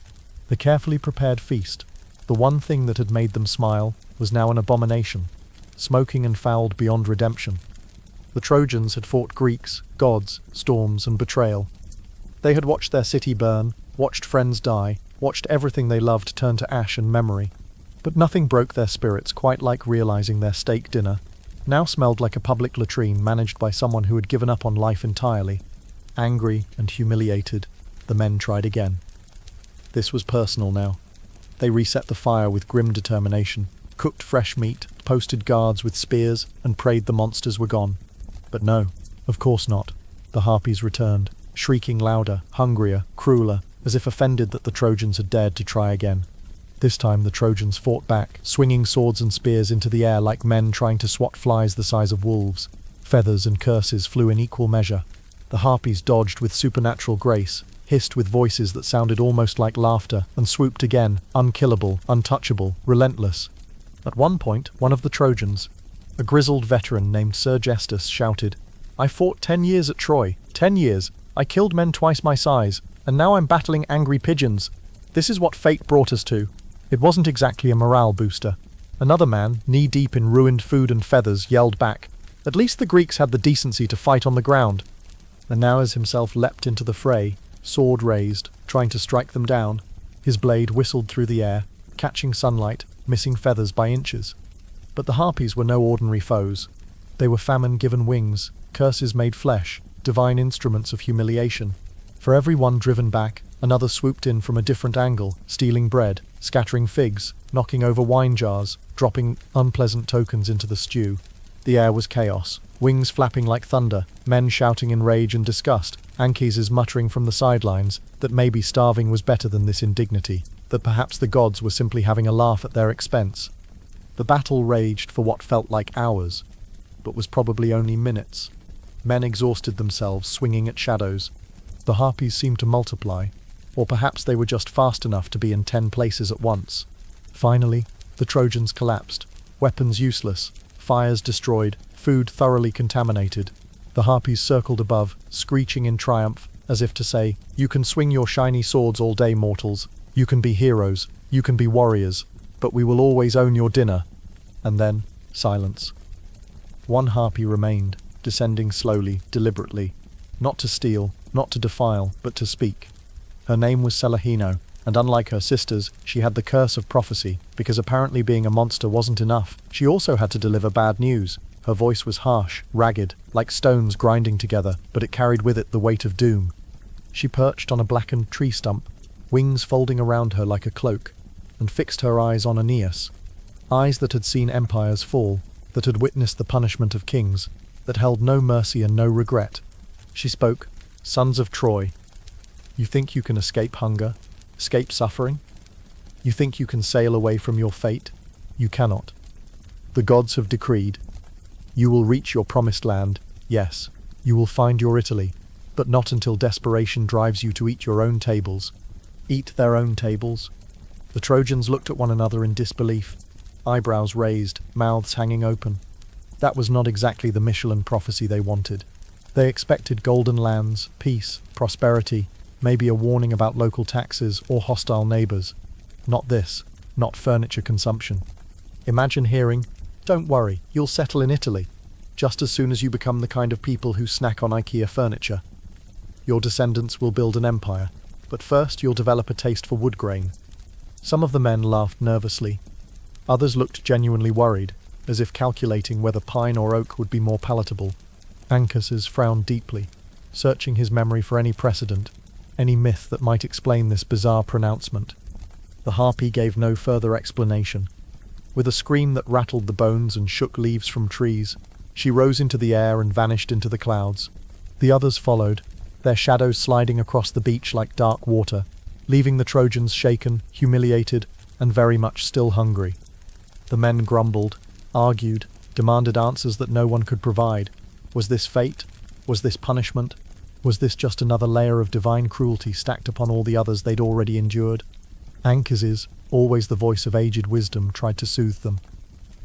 The carefully prepared feast, the one thing that had made them smile, was now an abomination, smoking and fouled beyond redemption. The Trojans had fought Greeks, gods, storms, and betrayal. They had watched their city burn, watched friends die, watched everything they loved turn to ash and memory. But nothing broke their spirits quite like realizing their steak dinner now smelled like a public latrine managed by someone who had given up on life entirely. Angry and humiliated, the men tried again. This was personal now. They reset the fire with grim determination, cooked fresh meat, posted guards with spears, and prayed the monsters were gone. But no, of course not. The Harpies returned, shrieking louder, hungrier, crueler, as if offended that the Trojans had dared to try again. This time the Trojans fought back, swinging swords and spears into the air like men trying to swat flies the size of wolves. Feathers and curses flew in equal measure. The Harpies dodged with supernatural grace, hissed with voices that sounded almost like laughter, and swooped again, unkillable, untouchable, relentless. At one point, one of the Trojans, a grizzled veteran named Sergestus, shouted, "I fought 10 years at Troy. 10 years. I killed men twice my size, and now I'm battling angry pigeons. This is what fate brought us to." It wasn't exactly a morale booster. Another man, knee-deep in ruined food and feathers, yelled back, "At least the Greeks had the decency to fight on the ground." Aeneas himself leapt into the fray, sword raised, trying to strike them down. His blade whistled through the air, catching sunlight, missing feathers by inches. But the harpies were no ordinary foes. They were famine given wings, curses made flesh, divine instruments of humiliation. For every one driven back, another swooped in from a different angle, stealing bread, scattering figs, knocking over wine jars, dropping unpleasant tokens into the stew. The air was chaos, wings flapping like thunder, men shouting in rage and disgust, Anchises muttering from the sidelines that maybe starving was better than this indignity, that perhaps the gods were simply having a laugh at their expense. The battle raged for what felt like hours, but was probably only minutes. Men exhausted themselves swinging at shadows. The harpies seemed to multiply, or perhaps they were just fast enough to be in 10 places at once. Finally, the Trojans collapsed, weapons useless, fires destroyed, food thoroughly contaminated. The harpies circled above, screeching in triumph, as if to say, "You can swing your shiny swords all day, mortals. You can be heroes, you can be warriors, but we will always own your dinner." And then, silence. One harpy remained, descending slowly, deliberately, not to steal, not to defile, but to speak. Her name was Selahino, and unlike her sisters, she had the curse of prophecy, because apparently being a monster wasn't enough. She also had to deliver bad news. Her voice was harsh, ragged, like stones grinding together, but it carried with it the weight of doom. She perched on a blackened tree stump, wings folding around her like a cloak, and fixed her eyes on Aeneas. Eyes that had seen empires fall, that had witnessed the punishment of kings, that held no mercy and no regret. She spoke, "Sons of Troy, you think you can escape hunger, escape suffering? You think you can sail away from your fate? You cannot. The gods have decreed. You will reach your promised land, yes, you will find your Italy, but not until desperation drives you to eat your own tables." Eat their own tables? The Trojans looked at one another in disbelief, eyebrows raised, mouths hanging open. That was not exactly the Michelin prophecy they wanted. They expected golden lands, peace, prosperity, maybe a warning about local taxes or hostile neighbors. Not this, not furniture consumption. Imagine hearing, "Don't worry, you'll settle in Italy, just as soon as you become the kind of people who snack on IKEA furniture. Your descendants will build an empire, but first you'll develop a taste for wood grain." Some of the men laughed nervously. Others looked genuinely worried, as if calculating whether pine or oak would be more palatable. Anchises frowned deeply, searching his memory for any precedent, any myth that might explain this bizarre pronouncement. The harpy gave no further explanation. With a scream that rattled the bones and shook leaves from trees, she rose into the air and vanished into the clouds. The others followed, their shadows sliding across the beach like dark water, leaving the Trojans shaken, humiliated, and very much still hungry. The men grumbled, argued, demanded answers that no one could provide. Was this fate? Was this punishment? Was this just another layer of divine cruelty stacked upon all the others they'd already endured? Anchises, always the voice of aged wisdom, tried to soothe them.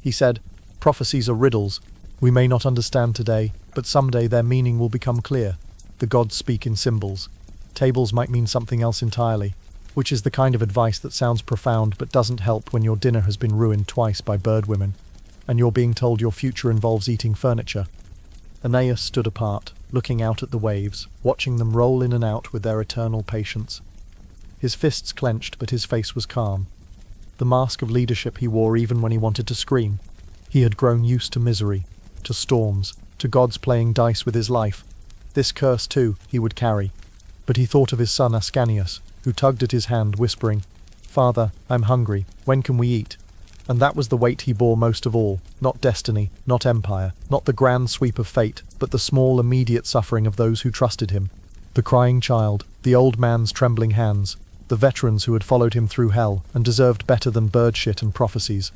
He said, "Prophecies are riddles. We may not understand today, but someday their meaning will become clear. The gods speak in symbols. Tables might mean something else entirely," which is the kind of advice that sounds profound but doesn't help when your dinner has been ruined twice by bird women, and you're being told your future involves eating furniture. Aeneas stood apart, looking out at the waves, watching them roll in and out with their eternal patience. His fists clenched, but his face was calm. The mask of leadership he wore even when he wanted to scream. He had grown used to misery, to storms, to gods playing dice with his life. This curse, too, he would carry. But he thought of his son Ascanius, who tugged at his hand, whispering, "Father, I'm hungry. When can we eat?" And that was the weight he bore most of all, not destiny, not empire, not the grand sweep of fate, but the small immediate suffering of those who trusted him. The crying child, the old man's trembling hands, the veterans who had followed him through hell and deserved better than bird shit and prophecies.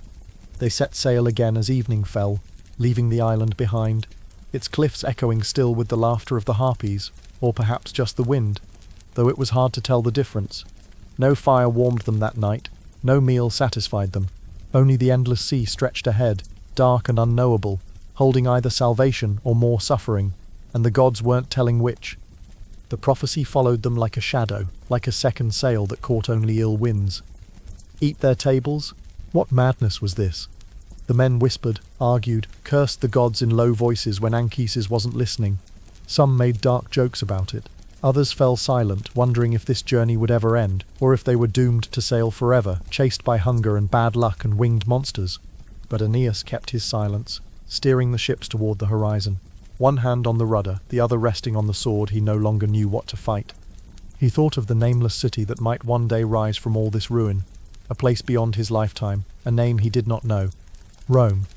They set sail again as evening fell, leaving the island behind, its cliffs echoing still with the laughter of the harpies, or perhaps just the wind, though it was hard to tell the difference. No fire warmed them that night, no meal satisfied them. Only the endless sea stretched ahead, dark and unknowable, holding either salvation or more suffering, and the gods weren't telling which. The prophecy followed them like a shadow, like a second sail that caught only ill winds. Eat their tables? What madness was this? The men whispered, argued, cursed the gods in low voices when Anchises wasn't listening. Some made dark jokes about it. Others fell silent, wondering if this journey would ever end, or if they were doomed to sail forever, chased by hunger and bad luck and winged monsters. But Aeneas kept his silence, steering the ships toward the horizon. One hand on the rudder, the other resting on the sword he no longer knew what to fight. He thought of the nameless city that might one day rise from all this ruin, a place beyond his lifetime, a name he did not know. Rome.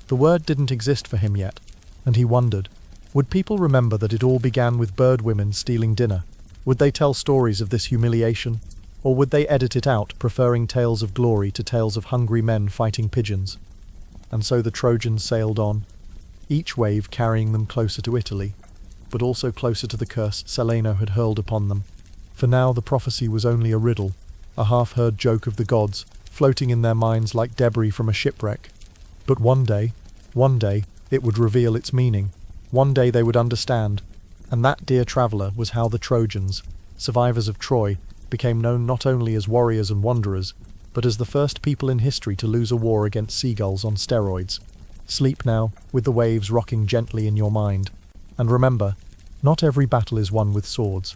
The word didn't exist for him yet, and he wondered, would people remember that it all began with bird women stealing dinner? Would they tell stories of this humiliation? Or would they edit it out, preferring tales of glory to tales of hungry men fighting pigeons? And so the Trojans sailed on, each wave carrying them closer to Italy, but also closer to the curse Celaeno had hurled upon them. For now the prophecy was only a riddle, a half-heard joke of the gods, floating in their minds like debris from a shipwreck. But one day, it would reveal its meaning. One day they would understand. And that, dear traveller, was how the Trojans, survivors of Troy, became known not only as warriors and wanderers, but as the first people in history to lose a war against seagulls on steroids. Sleep now, with the waves rocking gently in your mind. And remember, not every battle is won with swords.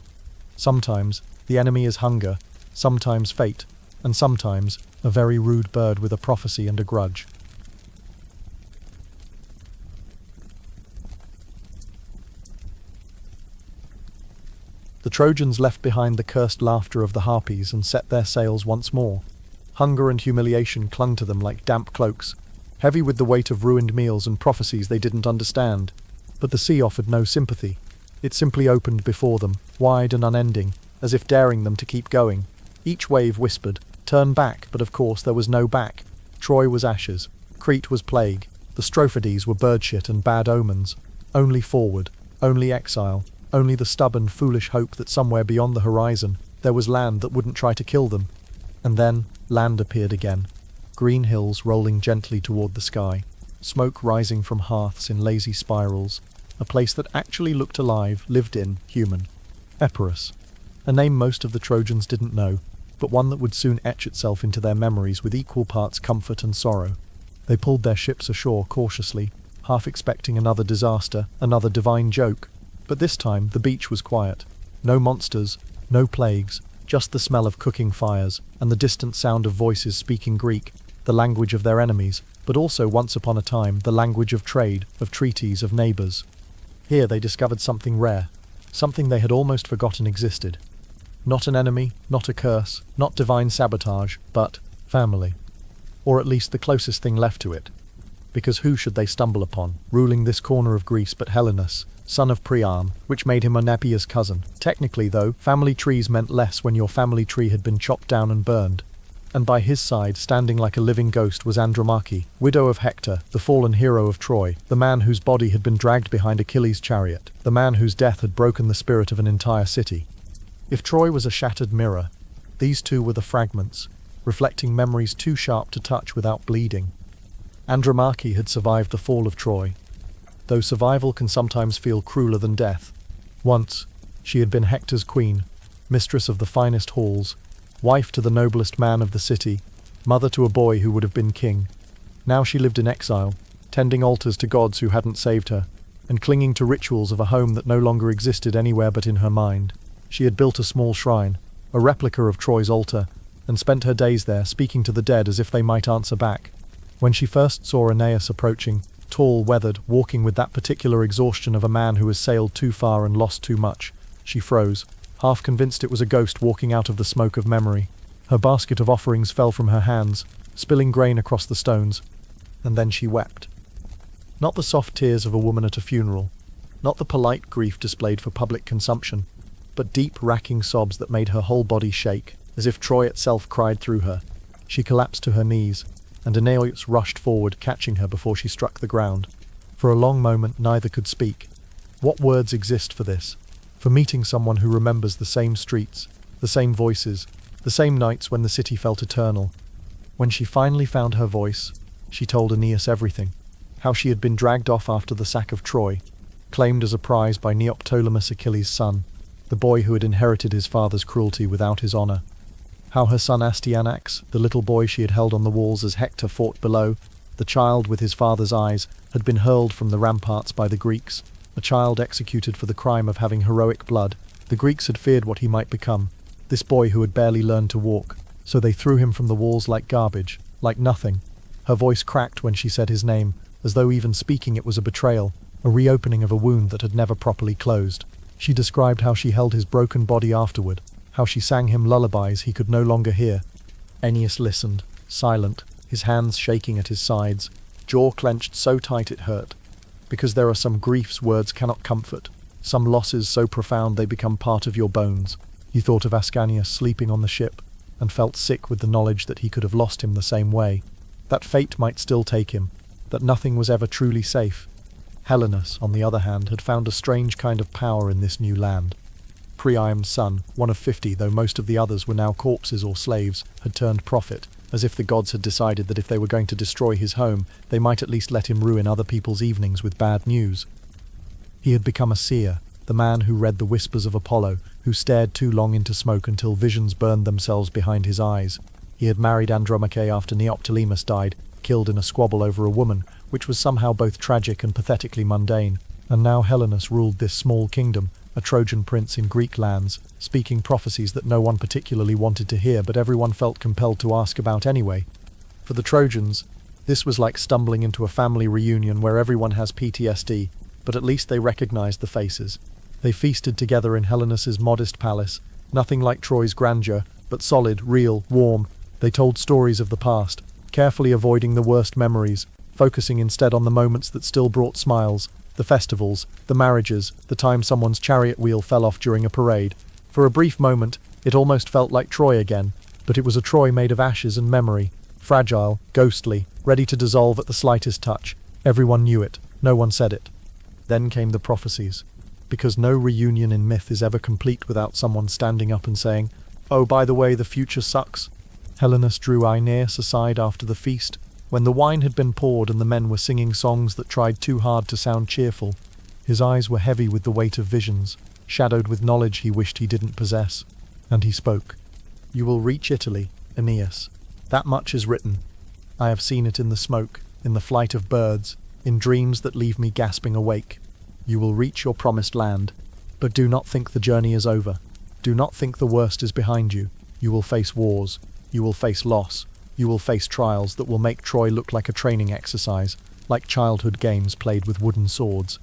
Sometimes the enemy is hunger, sometimes fate, and sometimes a very rude bird with a prophecy and a grudge. The Trojans left behind the cursed laughter of the Harpies and set their sails once more. Hunger and humiliation clung to them like damp cloaks, heavy with the weight of ruined meals and prophecies they didn't understand. But the sea offered no sympathy. It simply opened before them, wide and unending, as if daring them to keep going. Each wave whispered, "Turn back," but of course there was no back. Troy was ashes, Crete was plague, the Strophades were birdshit and bad omens. Only forward, only exile, only the stubborn, foolish hope that somewhere beyond the horizon there was land that wouldn't try to kill them. And then land appeared again. Green hills rolling gently toward the sky, smoke rising from hearths in lazy spirals, a place that actually looked alive, lived in, human. Epirus. A name most of the Trojans didn't know, but one that would soon etch itself into their memories with equal parts comfort and sorrow. They pulled their ships ashore cautiously, half expecting another disaster, another divine joke. But this time the beach was quiet. No monsters, no plagues, just the smell of cooking fires and the distant sound of voices speaking Greek, the language of their enemies, but also once upon a time the language of trade, of treaties, of neighbours. Here they discovered something rare, something they had almost forgotten existed. Not an enemy, not a curse, not divine sabotage, but family. Or at least the closest thing left to it. Because who should they stumble upon, ruling this corner of Greece but Helenus, son of Priam, which made him Onepia's cousin. Technically, though, family trees meant less when your family tree had been chopped down and burned. And by his side, standing like a living ghost, was Andromache, widow of Hector, the fallen hero of Troy, the man whose body had been dragged behind Achilles' chariot, the man whose death had broken the spirit of an entire city. If Troy was a shattered mirror, these two were the fragments, reflecting memories too sharp to touch without bleeding. Andromache had survived the fall of Troy, though survival can sometimes feel crueler than death. Once, she had been Hector's queen, mistress of the finest halls, wife to the noblest man of the city, mother to a boy who would have been king. Now she lived in exile, tending altars to gods who hadn't saved her, and clinging to rituals of a home that no longer existed anywhere but in her mind. She had built a small shrine, a replica of Troy's altar, and spent her days there speaking to the dead as if they might answer back. When she first saw Aeneas approaching, tall, weathered, walking with that particular exhaustion of a man who has sailed too far and lost too much, she froze, half convinced it was a ghost walking out of the smoke of memory. Her basket of offerings fell from her hands, spilling grain across the stones, and then she wept. Not the soft tears of a woman at a funeral, not the polite grief displayed for public consumption, but deep, racking sobs that made her whole body shake, as if Troy itself cried through her. She collapsed to her knees, and Aeneas rushed forward, catching her before she struck the ground. For a long moment neither could speak. What words exist for this? For meeting someone who remembers the same streets, the same voices, the same nights when the city felt eternal. When she finally found her voice, she told Aeneas everything. How she had been dragged off after the sack of Troy, claimed as a prize by Neoptolemus, Achilles' son, the boy who had inherited his father's cruelty without his honour. How her son Astyanax, the little boy she had held on the walls as Hector fought below, the child with his father's eyes, had been hurled from the ramparts by the Greeks, a child executed for the crime of having heroic blood, The Greeks had feared what he might become, this boy who had barely learned to walk, so they threw him from the walls like garbage, like nothing. Her voice cracked when she said his name, as though even speaking it was a betrayal, a reopening of a wound that had never properly closed. She described how she held his broken body afterward, how she sang him lullabies he could no longer hear. Aeneas listened, silent, his hands shaking at his sides, jaw clenched so tight it hurt. Because there are some griefs words cannot comfort, some losses so profound they become part of your bones. He thought of Ascanius sleeping on the ship, and felt sick with the knowledge that he could have lost him the same way, that fate might still take him, that nothing was ever truly safe. Helenus, on the other hand, had found a strange kind of power in this new land. Priam's son, one of 50, though most of the others were now corpses or slaves, had turned prophet, as if the gods had decided that if they were going to destroy his home, they might at least let him ruin other people's evenings with bad news. He had become a seer, the man who read the whispers of Apollo, who stared too long into smoke until visions burned themselves behind his eyes. He had married Andromache after Neoptolemus died, killed in a squabble over a woman, which was somehow both tragic and pathetically mundane, and now Helenus ruled this small kingdom, a Trojan prince in Greek lands, speaking prophecies that no one particularly wanted to hear but everyone felt compelled to ask about anyway. For the Trojans, this was like stumbling into a family reunion where everyone has PTSD, but at least they recognized the faces. They feasted together in Helenus's modest palace, nothing like Troy's grandeur, but solid, real, warm. They told stories of the past, carefully avoiding the worst memories, focusing instead on the moments that still brought smiles, the festivals, the marriages, the time someone's chariot wheel fell off during a parade. For a brief moment, it almost felt like Troy again, but it was a Troy made of ashes and memory, fragile, ghostly, ready to dissolve at the slightest touch. Everyone knew it, no one said it. Then came the prophecies. Because no reunion in myth is ever complete without someone standing up and saying, "Oh, by the way, the future sucks." Helenus drew Aeneas aside after the feast, when the wine had been poured and the men were singing songs that tried too hard to sound cheerful. His eyes were heavy with the weight of visions, shadowed with knowledge he wished he didn't possess. And he spoke. "You will reach Italy, Aeneas. That much is written. I have seen it in the smoke, in the flight of birds, in dreams that leave me gasping awake. You will reach your promised land. But do not think the journey is over. Do not think the worst is behind you. You will face wars. You will face loss. You will face trials that will make Troy look like a training exercise, like childhood games played with wooden swords.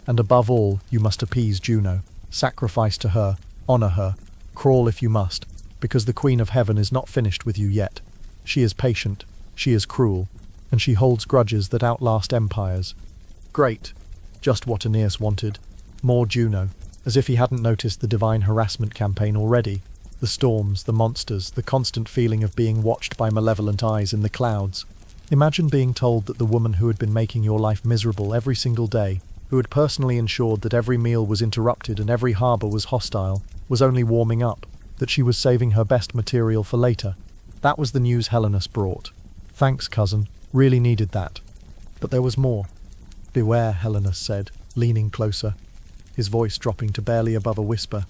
And above all, you must appease Juno, sacrifice to her, honor her, crawl if you must, because the Queen of Heaven is not finished with you yet. She is patient, she is cruel, and she holds grudges that outlast empires." Great. Just what Aeneas wanted. More Juno, as if he hadn't noticed the divine harassment campaign already. The storms, the monsters, the constant feeling of being watched by malevolent eyes in the clouds. Imagine being told that the woman who had been making your life miserable every single day, who had personally ensured that every meal was interrupted and every harbour was hostile, was only warming up, that she was saving her best material for later. That was the news Helenus brought. "Thanks, cousin. Really needed that." But there was more. "Beware," Helenus said, leaning closer, his voice dropping to barely above a whisper.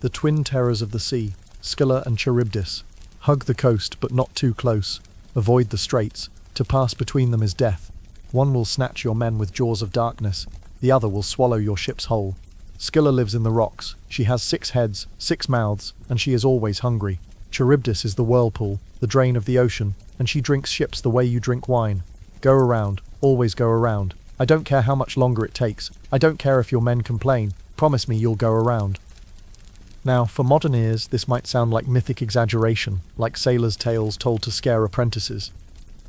"The twin terrors of the sea, Scylla and Charybdis. Hug the coast, but not too close. Avoid the straits. To pass between them is death. One will snatch your men with jaws of darkness. The other will swallow your ships whole. Scylla lives in the rocks. She has 6 heads, 6 mouths, and she is always hungry. Charybdis is the whirlpool, the drain of the ocean, and she drinks ships the way you drink wine. Go around, always go around. I don't care how much longer it takes. I don't care if your men complain. Promise me you'll go around." Now, for modern ears, this might sound like mythic exaggeration, like sailors' tales told to scare apprentices.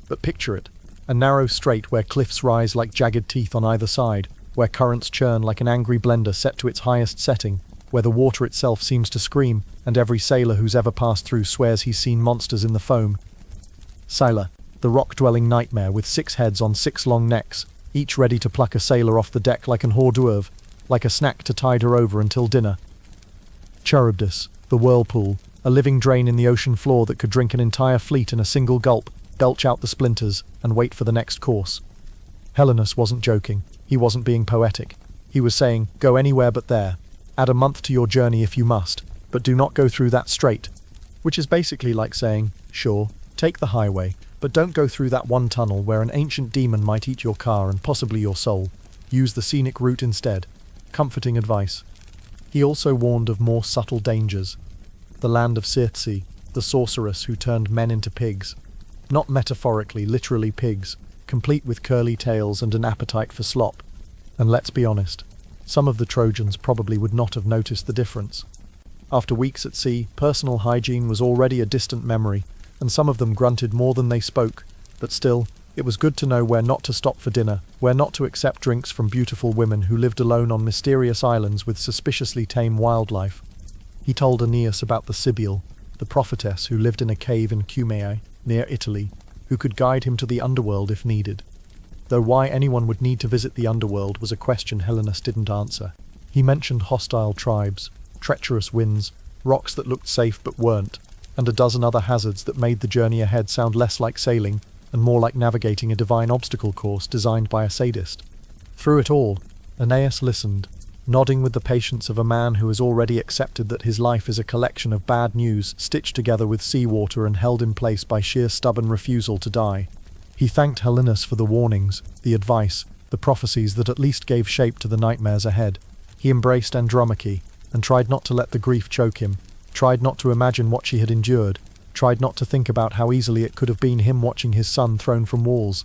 But picture it, a narrow strait where cliffs rise like jagged teeth on either side, where currents churn like an angry blender set to its highest setting, where the water itself seems to scream, and every sailor who's ever passed through swears he's seen monsters in the foam. Scylla, the rock-dwelling nightmare with 6 heads on 6 long necks, each ready to pluck a sailor off the deck like an hors d'oeuvre, like a snack to tide her over until dinner. Charybdis, the whirlpool, a living drain in the ocean floor that could drink an entire fleet in a single gulp, belch out the splinters, and wait for the next course. Helenus wasn't joking. He wasn't being poetic. He was saying, go anywhere but there. Add a month to your journey if you must, but do not go through that strait. Which is basically like saying, sure, take the highway, but don't go through that one tunnel where an ancient demon might eat your car and possibly your soul. Use the scenic route instead. Comforting advice. He also warned of more subtle dangers. The land of Circe, the sorceress who turned men into pigs. Not metaphorically, literally pigs, complete with curly tails and an appetite for slop. And let's be honest, some of the Trojans probably would not have noticed the difference. After weeks at sea, personal hygiene was already a distant memory, and some of them grunted more than they spoke, but still, it was good to know where not to stop for dinner, where not to accept drinks from beautiful women who lived alone on mysterious islands with suspiciously tame wildlife. He told Aeneas about the Sibyl, the prophetess who lived in a cave in Cumae, near Italy, who could guide him to the underworld if needed. Though why anyone would need to visit the underworld was a question Helenus didn't answer. He mentioned hostile tribes, treacherous winds, rocks that looked safe but weren't, and a dozen other hazards that made the journey ahead sound less like sailing and more like navigating a divine obstacle course designed by a sadist. Through it all, Aeneas listened, nodding with the patience of a man who has already accepted that his life is a collection of bad news stitched together with seawater and held in place by sheer stubborn refusal to die. He thanked Helenus for the warnings, the advice, the prophecies that at least gave shape to the nightmares ahead. He embraced Andromache, and tried not to let the grief choke him, tried not to imagine what she had endured, tried not to think about how easily it could have been him watching his son thrown from walls.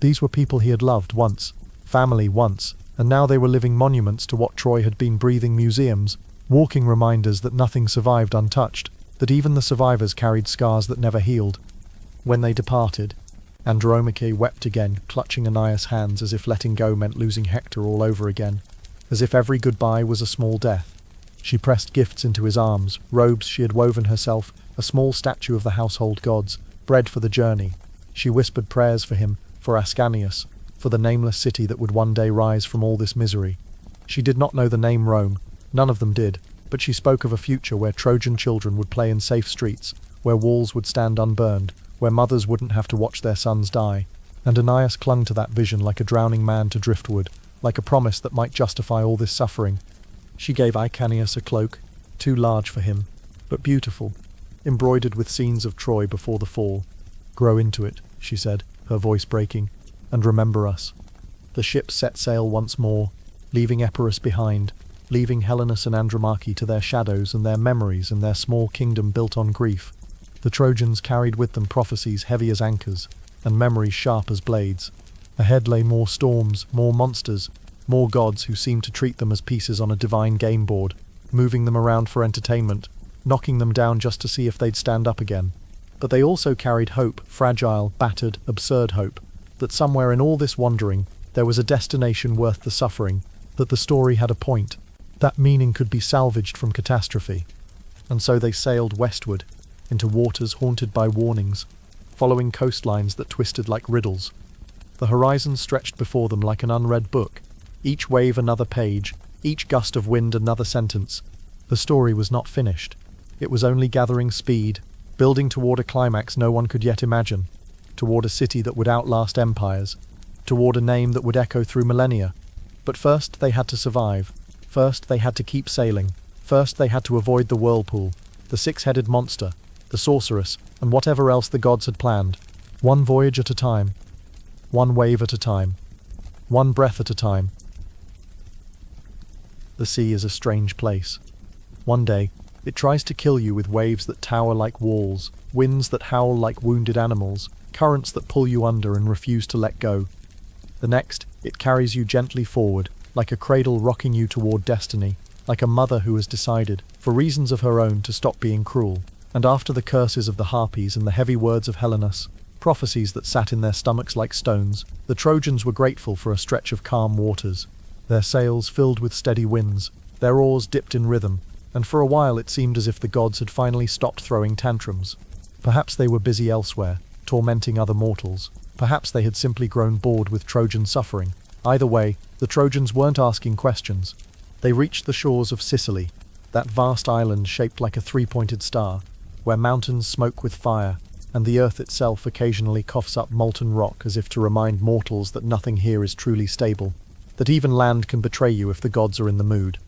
These were people he had loved once, family once, and now they were living monuments to what Troy had been breathing museums, walking reminders that nothing survived untouched, that even the survivors carried scars that never healed. When they departed, Andromache wept again, clutching Aeneas' hands as if letting go meant losing Hector all over again, as if every goodbye was a small death. She pressed gifts into his arms, robes she had woven herself, a small statue of the household gods, bread for the journey. She whispered prayers for him, for Ascanius, for the nameless city that would one day rise from all this misery. She did not know the name Rome, none of them did, but she spoke of a future where Trojan children would play in safe streets, where walls would stand unburned, where mothers wouldn't have to watch their sons die. And Aeneas clung to that vision like a drowning man to driftwood, like a promise that might justify all this suffering. She gave Aeneas a cloak, too large for him, but beautiful, embroidered with scenes of Troy before the fall. "Grow into it," she said, her voice breaking, "and remember us." The ship set sail once more, leaving Epirus behind, leaving Helenus and Andromache to their shadows and their memories and their small kingdom built on grief. The Trojans carried with them prophecies heavy as anchors, and memories sharp as blades. Ahead lay more storms, more monsters, more gods who seemed to treat them as pieces on a divine game board, moving them around for entertainment, knocking them down just to see if they'd stand up again. But they also carried hope, fragile, battered, absurd hope, that somewhere in all this wandering there was a destination worth the suffering, that the story had a point, that meaning could be salvaged from catastrophe. And so they sailed westward, into waters haunted by warnings, following coastlines that twisted like riddles. The horizon stretched before them like an unread book, each wave another page, each gust of wind another sentence. The story was not finished. It was only gathering speed, building toward a climax no one could yet imagine, toward a city that would outlast empires, toward a name that would echo through millennia. But first they had to survive. First they had to keep sailing. First they had to avoid the whirlpool, the six-headed monster, the sorceress, and whatever else the gods had planned. One voyage at a time. One wave at a time. One breath at a time. The sea is a strange place. One day, it tries to kill you with waves that tower like walls, winds that howl like wounded animals, currents that pull you under and refuse to let go. The next, it carries you gently forward, like a cradle rocking you toward destiny, like a mother who has decided, for reasons of her own, to stop being cruel. And after the curses of the Harpies and the heavy words of Helenus, prophecies that sat in their stomachs like stones, the Trojans were grateful for a stretch of calm waters. Their sails filled with steady winds, their oars dipped in rhythm, and for a while it seemed as if the gods had finally stopped throwing tantrums. Perhaps they were busy elsewhere, tormenting other mortals. Perhaps they had simply grown bored with Trojan suffering. Either way, the Trojans weren't asking questions. They reached the shores of Sicily, that vast island shaped like a three-pointed star, where mountains smoke with fire, and the earth itself occasionally coughs up molten rock as if to remind mortals that nothing here is truly stable, that even land can betray you if the gods are in the mood.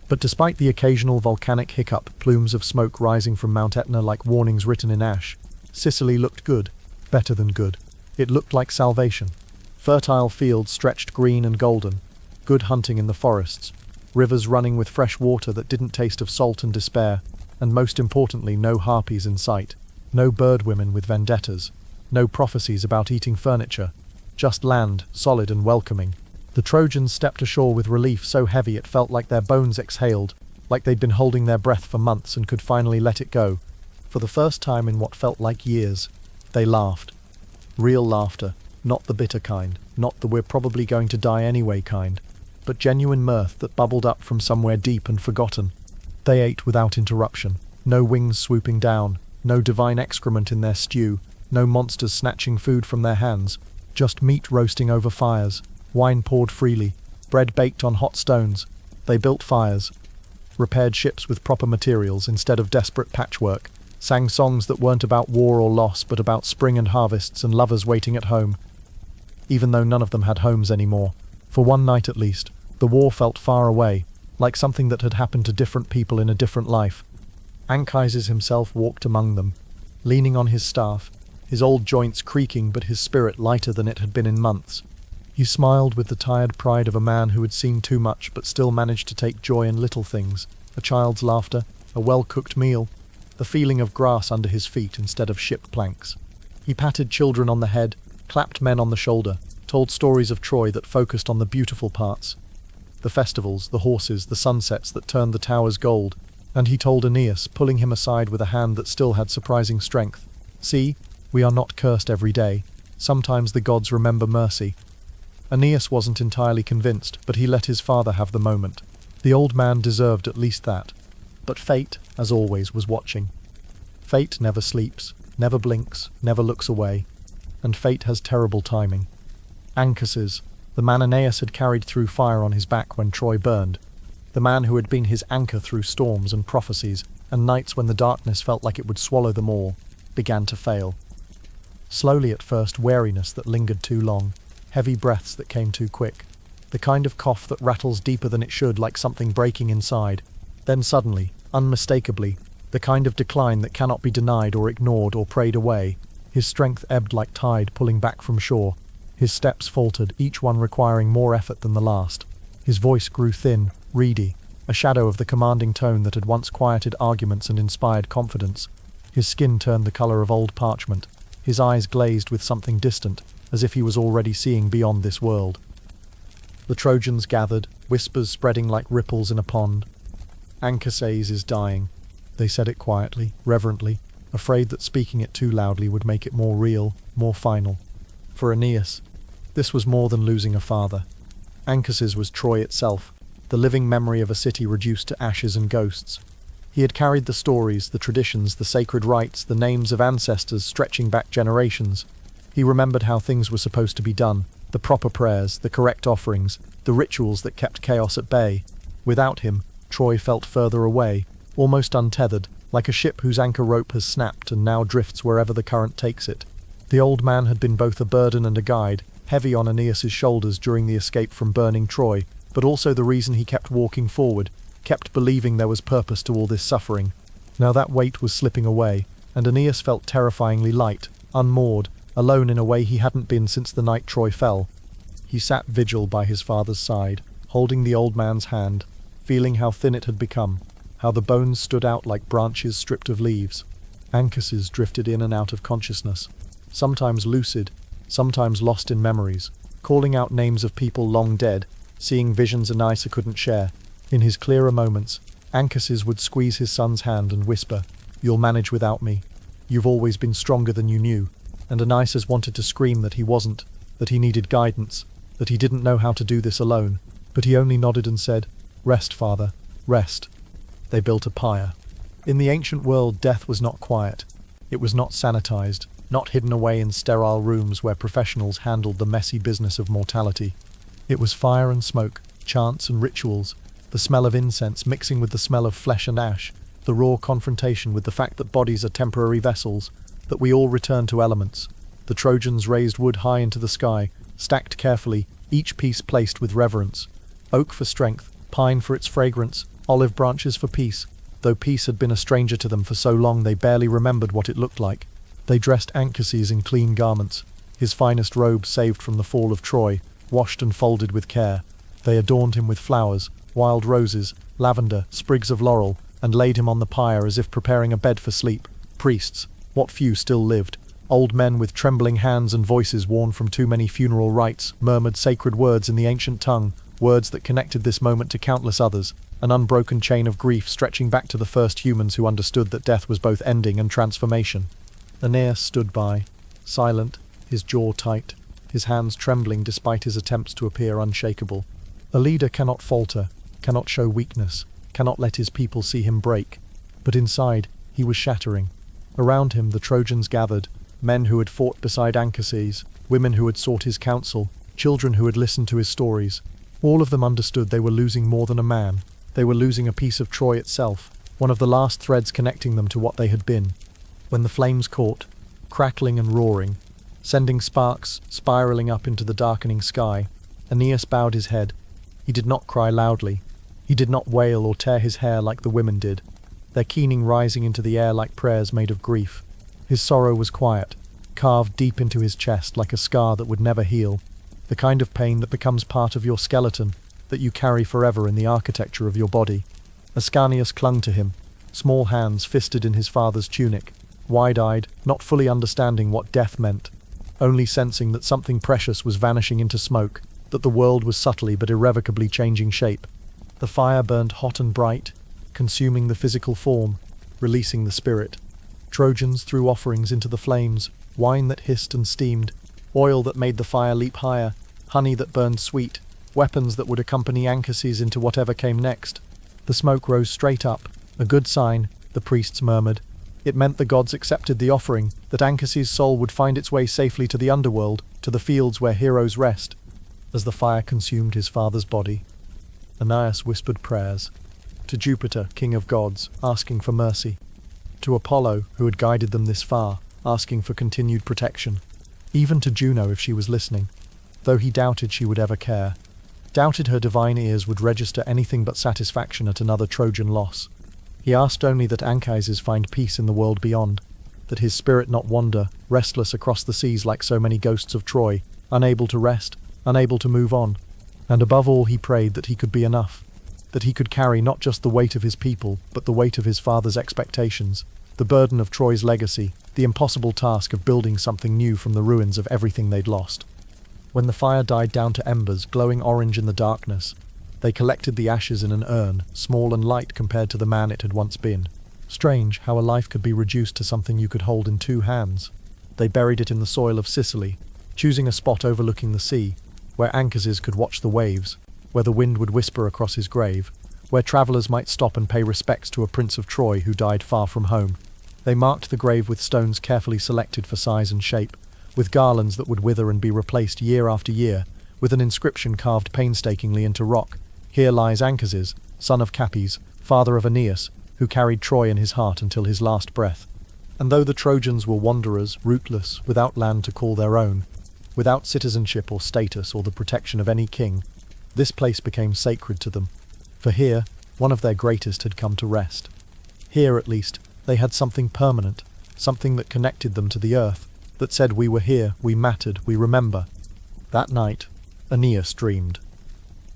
But despite the occasional volcanic hiccup, plumes of smoke rising from Mount Etna like warnings written in ash, Sicily looked good, better than good. It looked like salvation. Fertile fields stretched green and golden, good hunting in the forests, rivers running with fresh water that didn't taste of salt and despair, and most importantly, no harpies in sight, no bird women with vendettas, no prophecies about eating furniture, just land, solid and welcoming. The Trojans stepped ashore with relief so heavy it felt like their bones exhaled, like they'd been holding their breath for months and could finally let it go. For the first time in what felt like years, they laughed. Real laughter, not the bitter kind, not the we're probably going to die anyway kind, but genuine mirth that bubbled up from somewhere deep and forgotten. They ate without interruption, no wings swooping down, no divine excrement in their stew, no monsters snatching food from their hands, just meat roasting over fires, wine poured freely, bread baked on hot stones. They built fires, repaired ships with proper materials instead of desperate patchwork, sang songs that weren't about war or loss but about spring and harvests and lovers waiting at home. Even though none of them had homes anymore, for one night at least, the war felt far away, like something that had happened to different people in a different life. Anchises himself walked among them, leaning on his staff, his old joints creaking but his spirit lighter than it had been in months. He smiled with the tired pride of a man who had seen too much but still managed to take joy in little things, a child's laughter, a well-cooked meal, the feeling of grass under his feet instead of ship planks. He patted children on the head, clapped men on the shoulder, told stories of Troy that focused on the beautiful parts, the festivals, the horses, the sunsets that turned the towers gold, and he told Aeneas, pulling him aside with a hand that still had surprising strength, "See, we are not cursed every day. Sometimes the gods remember mercy." Aeneas wasn't entirely convinced, but he let his father have the moment. The old man deserved at least that. But fate, as always, was watching. Fate never sleeps, never blinks, never looks away. And fate has terrible timing. Anchises, the man Aeneas had carried through fire on his back when Troy burned, the man who had been his anchor through storms and prophecies and nights when the darkness felt like it would swallow them all, began to fail. Slowly at first, weariness that lingered too long, heavy breaths that came too quick, the kind of cough that rattles deeper than it should like something breaking inside. Then suddenly, unmistakably, the kind of decline that cannot be denied or ignored or prayed away. His strength ebbed like tide pulling back from shore. His steps faltered, each one requiring more effort than the last. His voice grew thin, reedy, a shadow of the commanding tone that had once quieted arguments and inspired confidence. His skin turned the color of old parchment, his eyes glazed with something distant, as if he was already seeing beyond this world. The Trojans gathered, whispers spreading like ripples in a pond. "Anchises is dying," they said it quietly, reverently, afraid that speaking it too loudly would make it more real, more final. For Aeneas, this was more than losing a father. Anchises was Troy itself, the living memory of a city reduced to ashes and ghosts. He had carried the stories, the traditions, the sacred rites, the names of ancestors stretching back generations. He remembered how things were supposed to be done, the proper prayers, the correct offerings, the rituals that kept chaos at bay. Without him, Troy felt further away, almost untethered, like a ship whose anchor rope has snapped and now drifts wherever the current takes it. The old man had been both a burden and a guide, heavy on Aeneas's shoulders during the escape from burning Troy, but also the reason he kept walking forward, kept believing there was purpose to all this suffering. Now that weight was slipping away, and Aeneas felt terrifyingly light, unmoored, alone in a way he hadn't been since the night Troy fell. He sat vigil by his father's side, holding the old man's hand, feeling how thin it had become, how the bones stood out like branches stripped of leaves. Anchises drifted in and out of consciousness, sometimes lucid, sometimes lost in memories, calling out names of people long dead, seeing visions Aeneas couldn't share. In his clearer moments, Anchises would squeeze his son's hand and whisper, "You'll manage without me. You've always been stronger than you knew." And Aeneas wanted to scream that he wasn't, that he needed guidance, that he didn't know how to do this alone, but he only nodded and said, "Rest, father, rest." They built a pyre. In the ancient world, death was not quiet. It was not sanitized, not hidden away in sterile rooms where professionals handled the messy business of mortality. It was fire and smoke, chants and rituals, the smell of incense mixing with the smell of flesh and ash, the raw confrontation with the fact that bodies are temporary vessels, that we all return to elements. The Trojans raised wood high into the sky, stacked carefully, each piece placed with reverence. Oak for strength, pine for its fragrance, olive branches for peace. Though peace had been a stranger to them for so long they barely remembered what it looked like. They dressed Anchises in clean garments, his finest robe saved from the fall of Troy, washed and folded with care. They adorned him with flowers, wild roses, lavender, sprigs of laurel, and laid him on the pyre as if preparing a bed for sleep. Priests, what few still lived, old men with trembling hands and voices worn from too many funeral rites, murmured sacred words in the ancient tongue, words that connected this moment to countless others, an unbroken chain of grief stretching back to the first humans who understood that death was both ending and transformation. Aeneas stood by, silent, his jaw tight, his hands trembling despite his attempts to appear unshakable. A leader cannot falter, cannot show weakness, cannot let his people see him break. But inside, he was shattering. Around him the Trojans gathered, men who had fought beside Anchises, women who had sought his counsel, children who had listened to his stories. All of them understood they were losing more than a man. They were losing a piece of Troy itself, one of the last threads connecting them to what they had been. When the flames caught, crackling and roaring, sending sparks spiraling up into the darkening sky, Aeneas bowed his head. He did not cry loudly. He did not wail or tear his hair like the women did, their keening rising into the air like prayers made of grief. His sorrow was quiet, carved deep into his chest like a scar that would never heal, the kind of pain that becomes part of your skeleton, that you carry forever in the architecture of your body. Ascanius clung to him, small hands fisted in his father's tunic, wide-eyed, not fully understanding what death meant, only sensing that something precious was vanishing into smoke, that the world was subtly but irrevocably changing shape. The fire burned hot and bright, consuming the physical form, releasing the spirit. Trojans threw offerings into the flames, wine that hissed and steamed, oil that made the fire leap higher, honey that burned sweet, weapons that would accompany Anchises into whatever came next. The smoke rose straight up, a good sign, the priests murmured. It meant the gods accepted the offering, that Anchises' soul would find its way safely to the underworld, to the fields where heroes rest. As the fire consumed his father's body, Aeneas whispered prayers. To Jupiter, king of gods, asking for mercy. To Apollo, who had guided them this far, asking for continued protection. Even to Juno if she was listening, though he doubted she would ever care. Doubted her divine ears would register anything but satisfaction at another Trojan loss. He asked only that Anchises find peace in the world beyond, that his spirit not wander, restless across the seas like so many ghosts of Troy, unable to rest, unable to move on. And above all he prayed that he could be enough, that he could carry not just the weight of his people, but the weight of his father's expectations, the burden of Troy's legacy, the impossible task of building something new from the ruins of everything they'd lost. When the fire died down to embers, glowing orange in the darkness, they collected the ashes in an urn, small and light compared to the man it had once been. Strange how a life could be reduced to something you could hold in 2 hands. They buried it in the soil of Sicily, choosing a spot overlooking the sea, where Anchises could watch the waves, where the wind would whisper across his grave, where travellers might stop and pay respects to a prince of Troy who died far from home. They marked the grave with stones carefully selected for size and shape, with garlands that would wither and be replaced year after year, with an inscription carved painstakingly into rock. Here lies Anchises, son of Capys, father of Aeneas, who carried Troy in his heart until his last breath. And though the Trojans were wanderers, rootless, without land to call their own, without citizenship or status or the protection of any king, this place became sacred to them. For here, one of their greatest had come to rest. Here, at least, they had something permanent, something that connected them to the earth, that said we were here, we mattered, we remember. That night, Aeneas dreamed.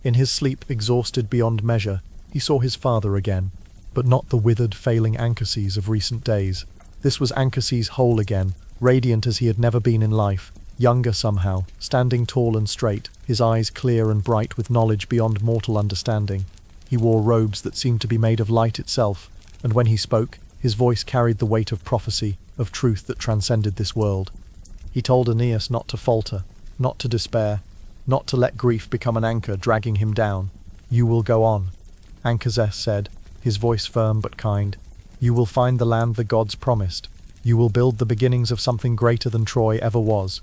In his sleep, exhausted beyond measure, he saw his father again, but not the withered, failing Anchises of recent days. This was Anchises whole again, radiant as he had never been in life, younger somehow, standing tall and straight, his eyes clear and bright with knowledge beyond mortal understanding. He wore robes that seemed to be made of light itself, and when he spoke, his voice carried the weight of prophecy, of truth that transcended this world. He told Aeneas not to falter, not to despair, not to let grief become an anchor dragging him down. You will go on, Anchises said, his voice firm but kind. You will find the land the gods promised. You will build the beginnings of something greater than Troy ever was.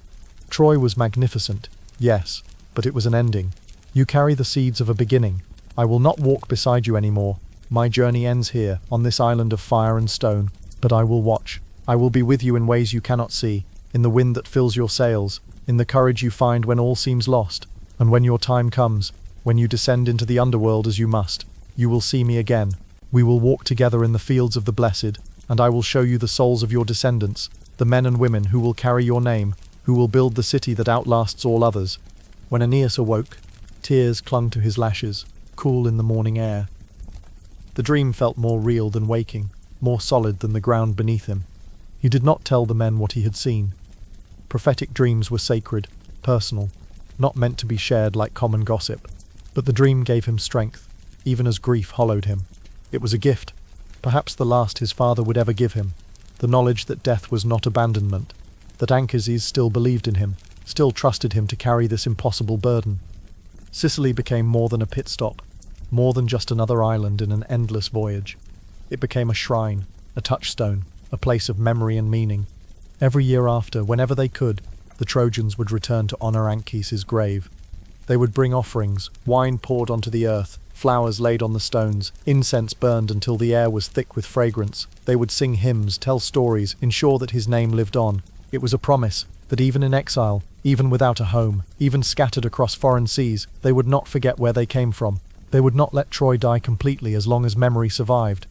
Troy was magnificent, yes, but it was an ending. You carry the seeds of a beginning. I will not walk beside you anymore. My journey ends here, on this island of fire and stone, but I will watch. I will be with you in ways you cannot see, in the wind that fills your sails, in the courage you find when all seems lost, and when your time comes, when you descend into the underworld as you must, you will see me again. We will walk together in the fields of the blessed, and I will show you the souls of your descendants, the men and women who will carry your name, who will build the city that outlasts all others. When Aeneas awoke, tears clung to his lashes, cool in the morning air. The dream felt more real than waking, more solid than the ground beneath him. He did not tell the men what he had seen. Prophetic dreams were sacred, personal, not meant to be shared like common gossip. But the dream gave him strength, even as grief hollowed him. It was a gift, perhaps the last his father would ever give him, the knowledge that death was not abandonment, that Anchises still believed in him, still trusted him to carry this impossible burden. Sicily became more than a pit stop, more than just another island in an endless voyage. It became a shrine, a touchstone, a place of memory and meaning. Every year after, whenever they could, the Trojans would return to honor Anchises' grave. They would bring offerings, wine poured onto the earth, flowers laid on the stones, incense burned until the air was thick with fragrance. They would sing hymns, tell stories, ensure that his name lived on. It was a promise that even in exile, even without a home, even scattered across foreign seas, they would not forget where they came from. They would not let Troy die completely as long as memory survived.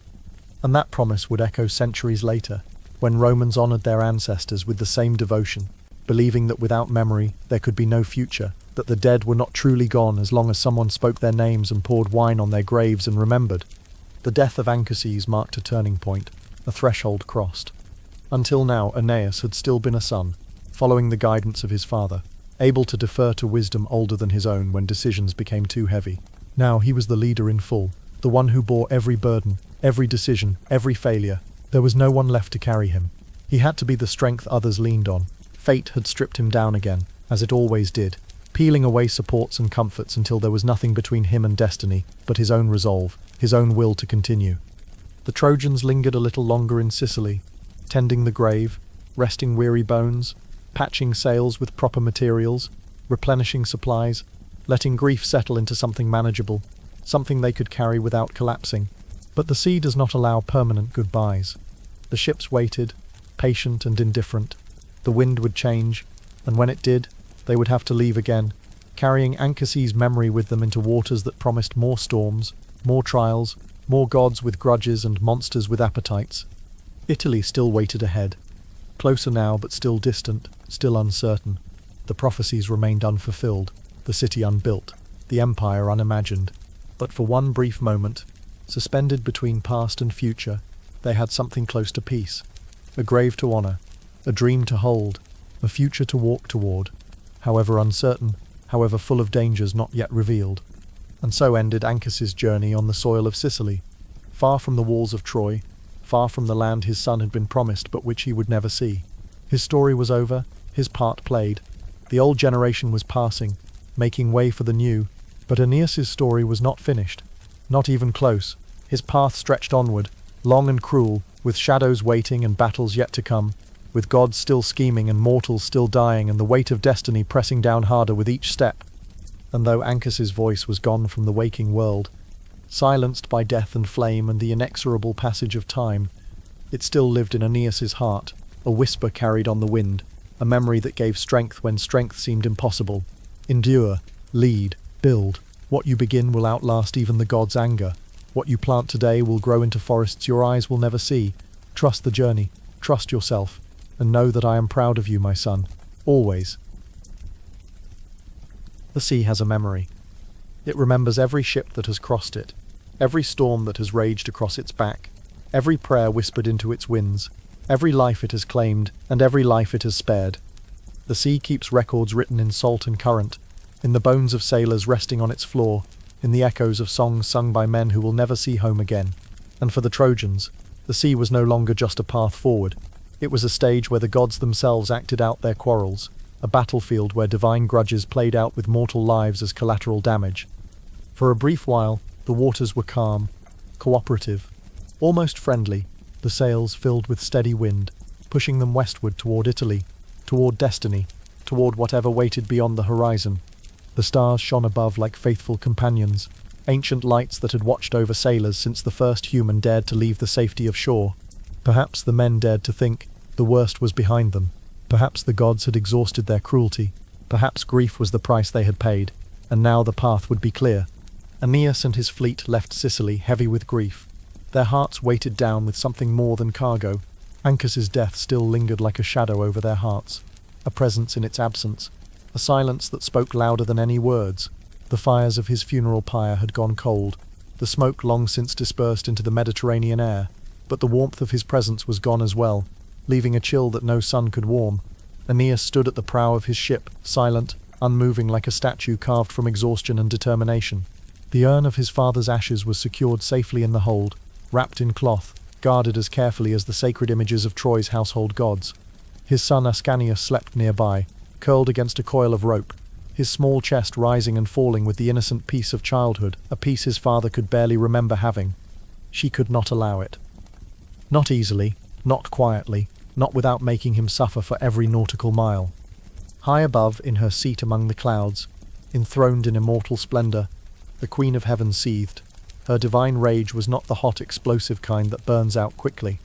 And that promise would echo centuries later, when Romans honored their ancestors with the same devotion, believing that without memory there could be no future, that the dead were not truly gone as long as someone spoke their names and poured wine on their graves and remembered. The death of Anchises marked a turning point, a threshold crossed. Until now, Aeneas had still been a son, following the guidance of his father, able to defer to wisdom older than his own when decisions became too heavy. Now he was the leader in full, the one who bore every burden, every decision, every failure. There was no one left to carry him. He had to be the strength others leaned on. Fate had stripped him down again, as it always did, peeling away supports and comforts until there was nothing between him and destiny but his own resolve, his own will to continue. The Trojans lingered a little longer in Sicily, tending the grave, resting weary bones, patching sails with proper materials, replenishing supplies, letting grief settle into something manageable, something they could carry without collapsing. But the sea does not allow permanent goodbyes. The ships waited, patient and indifferent. The wind would change, and when it did, they would have to leave again, carrying Anchises' memory with them into waters that promised more storms, more trials, more gods with grudges and monsters with appetites. Italy still waited ahead, closer now but still distant, still uncertain. The prophecies remained unfulfilled, the city unbuilt, the empire unimagined. But for one brief moment, suspended between past and future, they had something close to peace, a grave to honor, a dream to hold, a future to walk toward, however uncertain, however full of dangers not yet revealed. And so ended Anchises' journey on the soil of Sicily, far from the walls of Troy, far from the land his son had been promised but which he would never see. His story was over, his part played. The old generation was passing, making way for the new, but Aeneas' story was not finished, not even close. His path stretched onward, long and cruel, with shadows waiting and battles yet to come, with gods still scheming and mortals still dying and the weight of destiny pressing down harder with each step. And though Anchises' voice was gone from the waking world, silenced by death and flame and the inexorable passage of time, it still lived in Aeneas' heart, a whisper carried on the wind, a memory that gave strength when strength seemed impossible. Endure, lead, build. What you begin will outlast even the gods' anger. What you plant today will grow into forests your eyes will never see. Trust the journey, trust yourself, and know that I am proud of you, my son, always. The sea has a memory. It remembers every ship that has crossed it, every storm that has raged across its back, every prayer whispered into its winds, every life it has claimed, and every life it has spared. The sea keeps records written in salt and current, in the bones of sailors resting on its floor, in the echoes of songs sung by men who will never see home again. And for the Trojans, the sea was no longer just a path forward. It was a stage where the gods themselves acted out their quarrels, a battlefield where divine grudges played out with mortal lives as collateral damage. For a brief while, the waters were calm, cooperative, almost friendly, the sails filled with steady wind, pushing them westward toward Italy, toward destiny, toward whatever waited beyond the horizon. The stars shone above like faithful companions, ancient lights that had watched over sailors since the first human dared to leave the safety of shore. Perhaps the men dared to think the worst was behind them. Perhaps the gods had exhausted their cruelty. Perhaps grief was the price they had paid, and now the path would be clear. Aeneas and his fleet left Sicily heavy with grief, their hearts weighted down with something more than cargo. Anchises' death still lingered like a shadow over their hearts, a presence in its absence, a silence that spoke louder than any words. The fires of his funeral pyre had gone cold, the smoke long since dispersed into the Mediterranean air, but the warmth of his presence was gone as well, leaving a chill that no sun could warm. Aeneas stood at the prow of his ship, silent, unmoving like a statue carved from exhaustion and determination. The urn of his father's ashes was secured safely in the hold, wrapped in cloth, guarded as carefully as the sacred images of Troy's household gods. His son Aeneas slept nearby, curled against a coil of rope, his small chest rising and falling with the innocent peace of childhood, a peace his father could barely remember having. She could not allow it. Not easily, not quietly, not without making him suffer for every nautical mile. High above, in her seat among the clouds, enthroned in immortal splendor, the Queen of Heaven seethed. Her divine rage was not the hot, explosive kind that burns out quickly.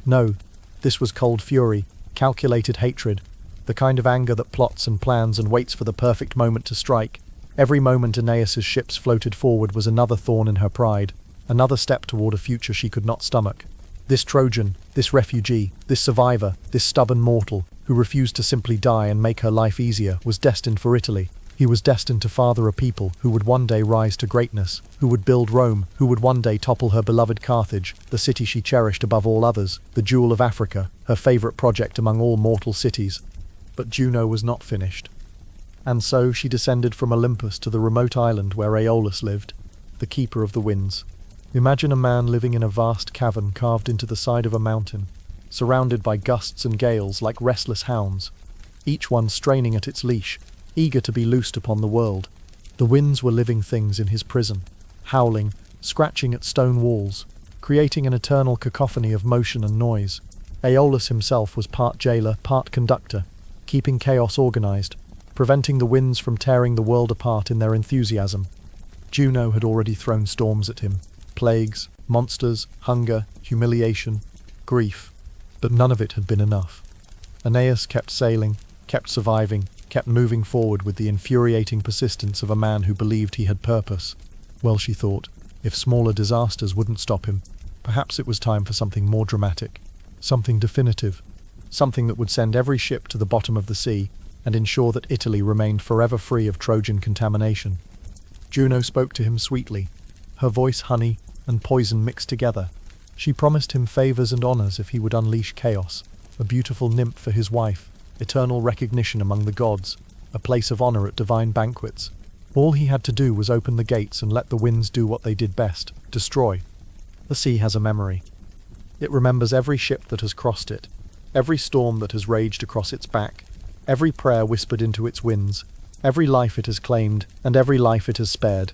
No, this was cold fury, calculated hatred, the kind of anger that plots and plans and waits for the perfect moment to strike. Every moment Aeneas's ships floated forward was another thorn in her pride, another step toward a future she could not stomach. This Trojan, this refugee, this survivor, this stubborn mortal, who refused to simply die and make her life easier, was destined for Italy. He was destined to father a people who would one day rise to greatness, who would build Rome, who would one day topple her beloved Carthage, the city she cherished above all others, the jewel of Africa, her favorite project among all mortal cities. But Juno was not finished. And so she descended from Olympus to the remote island where Aeolus lived, the keeper of the winds. Imagine a man living in a vast cavern carved into the side of a mountain, surrounded by gusts and gales like restless hounds, each one straining at its leash, eager to be loosed upon the world. The winds were living things in his prison, howling, scratching at stone walls, creating an eternal cacophony of motion and noise. Aeolus himself was part jailer, part conductor, keeping chaos organized, preventing the winds from tearing the world apart in their enthusiasm. Juno had already thrown storms at him, plagues, monsters, hunger, humiliation, grief, but none of it had been enough. Aeneas kept sailing, kept surviving, kept moving forward with the infuriating persistence of a man who believed he had purpose. Well, she thought, if smaller disasters wouldn't stop him, perhaps it was time for something more dramatic, something definitive, something that would send every ship to the bottom of the sea and ensure that Italy remained forever free of Trojan contamination. Juno spoke to him sweetly, her voice honey and poison mixed together. She promised him favors and honors if he would unleash chaos, a beautiful nymph for his wife, eternal recognition among the gods, a place of honor at divine banquets. All he had to do was open the gates and let the winds do what they did best, destroy. The sea has a memory. It remembers every ship that has crossed it, every storm that has raged across its back, every prayer whispered into its winds, every life it has claimed, and every life it has spared.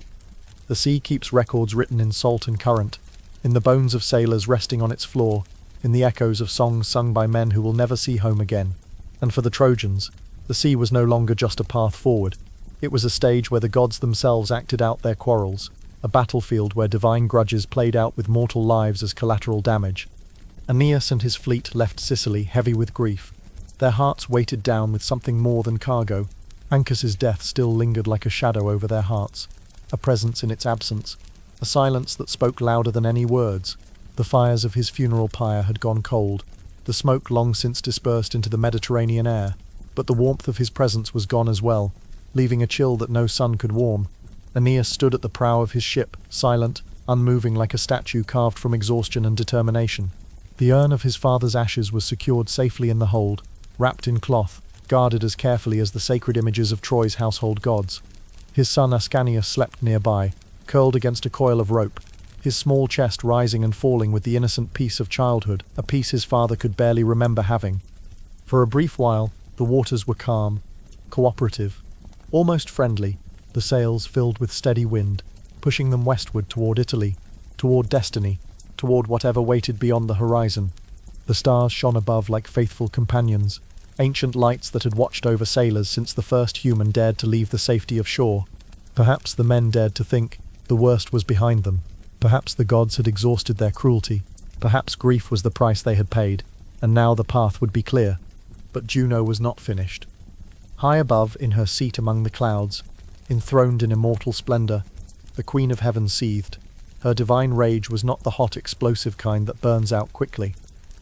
The sea keeps records written in salt and current, in the bones of sailors resting on its floor, in the echoes of songs sung by men who will never see home again. And for the Trojans, the sea was no longer just a path forward. It was a stage where the gods themselves acted out their quarrels, a battlefield where divine grudges played out with mortal lives as collateral damage. Aeneas and his fleet left Sicily heavy with grief, their hearts weighted down with something more than cargo. Ancus's death still lingered like a shadow over their hearts, a presence in its absence, a silence that spoke louder than any words. The fires of his funeral pyre had gone cold, the smoke long since dispersed into the Mediterranean air, but the warmth of his presence was gone as well, leaving a chill that no sun could warm. Aeneas stood at the prow of his ship, silent, unmoving like a statue carved from exhaustion and determination. The urn of his father's ashes was secured safely in the hold, wrapped in cloth, guarded as carefully as the sacred images of Troy's household gods. His son Aeneas slept nearby, curled against a coil of rope, his small chest rising and falling with the innocent peace of childhood, a peace his father could barely remember having. For a brief while, the waters were calm, cooperative, almost friendly, the sails filled with steady wind, pushing them westward toward Italy, toward destiny, toward whatever waited beyond the horizon. The stars shone above like faithful companions, ancient lights that had watched over sailors since the first human dared to leave the safety of shore. Perhaps the men dared to think the worst was behind them. Perhaps the gods had exhausted their cruelty. Perhaps grief was the price they had paid, and now the path would be clear. But Juno was not finished. High above, in her seat among the clouds, enthroned in immortal splendor, the Queen of Heaven seethed. Her divine rage was not the hot, explosive kind that burns out quickly.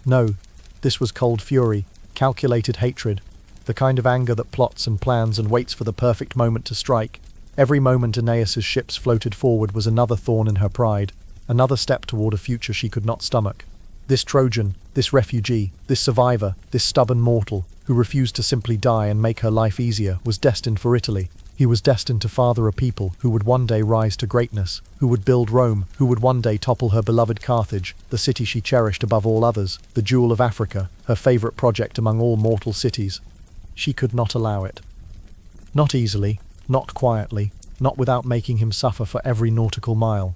No, this was cold fury, calculated hatred, the kind of anger that plots and plans and waits for the perfect moment to strike. Every moment Aeneas's ships floated forward was another thorn in her pride, another step toward a future she could not stomach. This Trojan, this refugee, this survivor, this stubborn mortal, who refused to simply die and make her life easier, was destined for Italy. He was destined to father a people who would one day rise to greatness, who would build Rome, who would one day topple her beloved Carthage, the city she cherished above all others, the jewel of Africa, her favorite project among all mortal cities. She could not allow it. Not easily, not quietly, not without making him suffer for every nautical mile.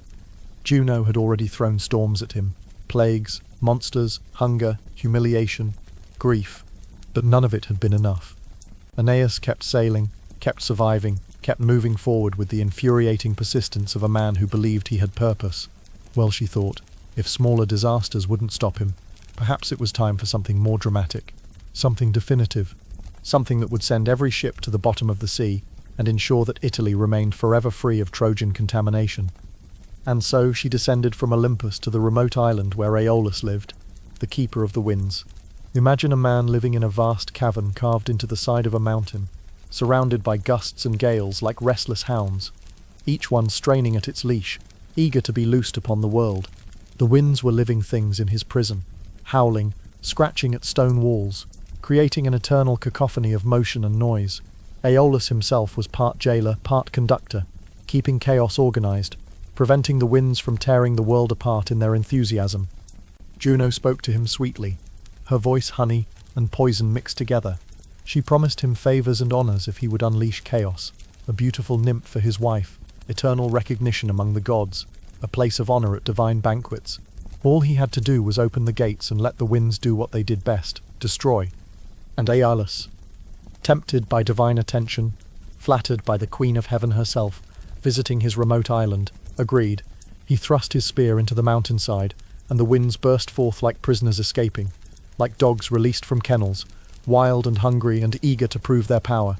Juno had already thrown storms at him, plagues, monsters, hunger, humiliation, grief, but none of it had been enough. Aeneas kept sailing, kept surviving, kept moving forward with the infuriating persistence of a man who believed he had purpose. Well, she thought, if smaller disasters wouldn't stop him, perhaps it was time for something more dramatic, something definitive, something that would send every ship to the bottom of the sea and ensure that Italy remained forever free of Trojan contamination. And so she descended from Olympus to the remote island where Aeolus lived, the keeper of the winds. Imagine a man living in a vast cavern carved into the side of a mountain, surrounded by gusts and gales like restless hounds, each one straining at its leash, eager to be loosed upon the world. The winds were living things in his prison, howling, scratching at stone walls, creating an eternal cacophony of motion and noise. Aeolus himself was part jailer, part conductor, keeping chaos organized, preventing the winds from tearing the world apart in their enthusiasm. Juno spoke to him sweetly, her voice honey and poison mixed together. She promised him favors and honors if he would unleash chaos, a beautiful nymph for his wife, eternal recognition among the gods, a place of honor at divine banquets. All he had to do was open the gates and let the winds do what they did best, destroy. And Aeolus, tempted by divine attention, flattered by the Queen of Heaven herself, visiting his remote island, agreed. He thrust his spear into the mountainside, and the winds burst forth like prisoners escaping, like dogs released from kennels, wild and hungry and eager to prove their power.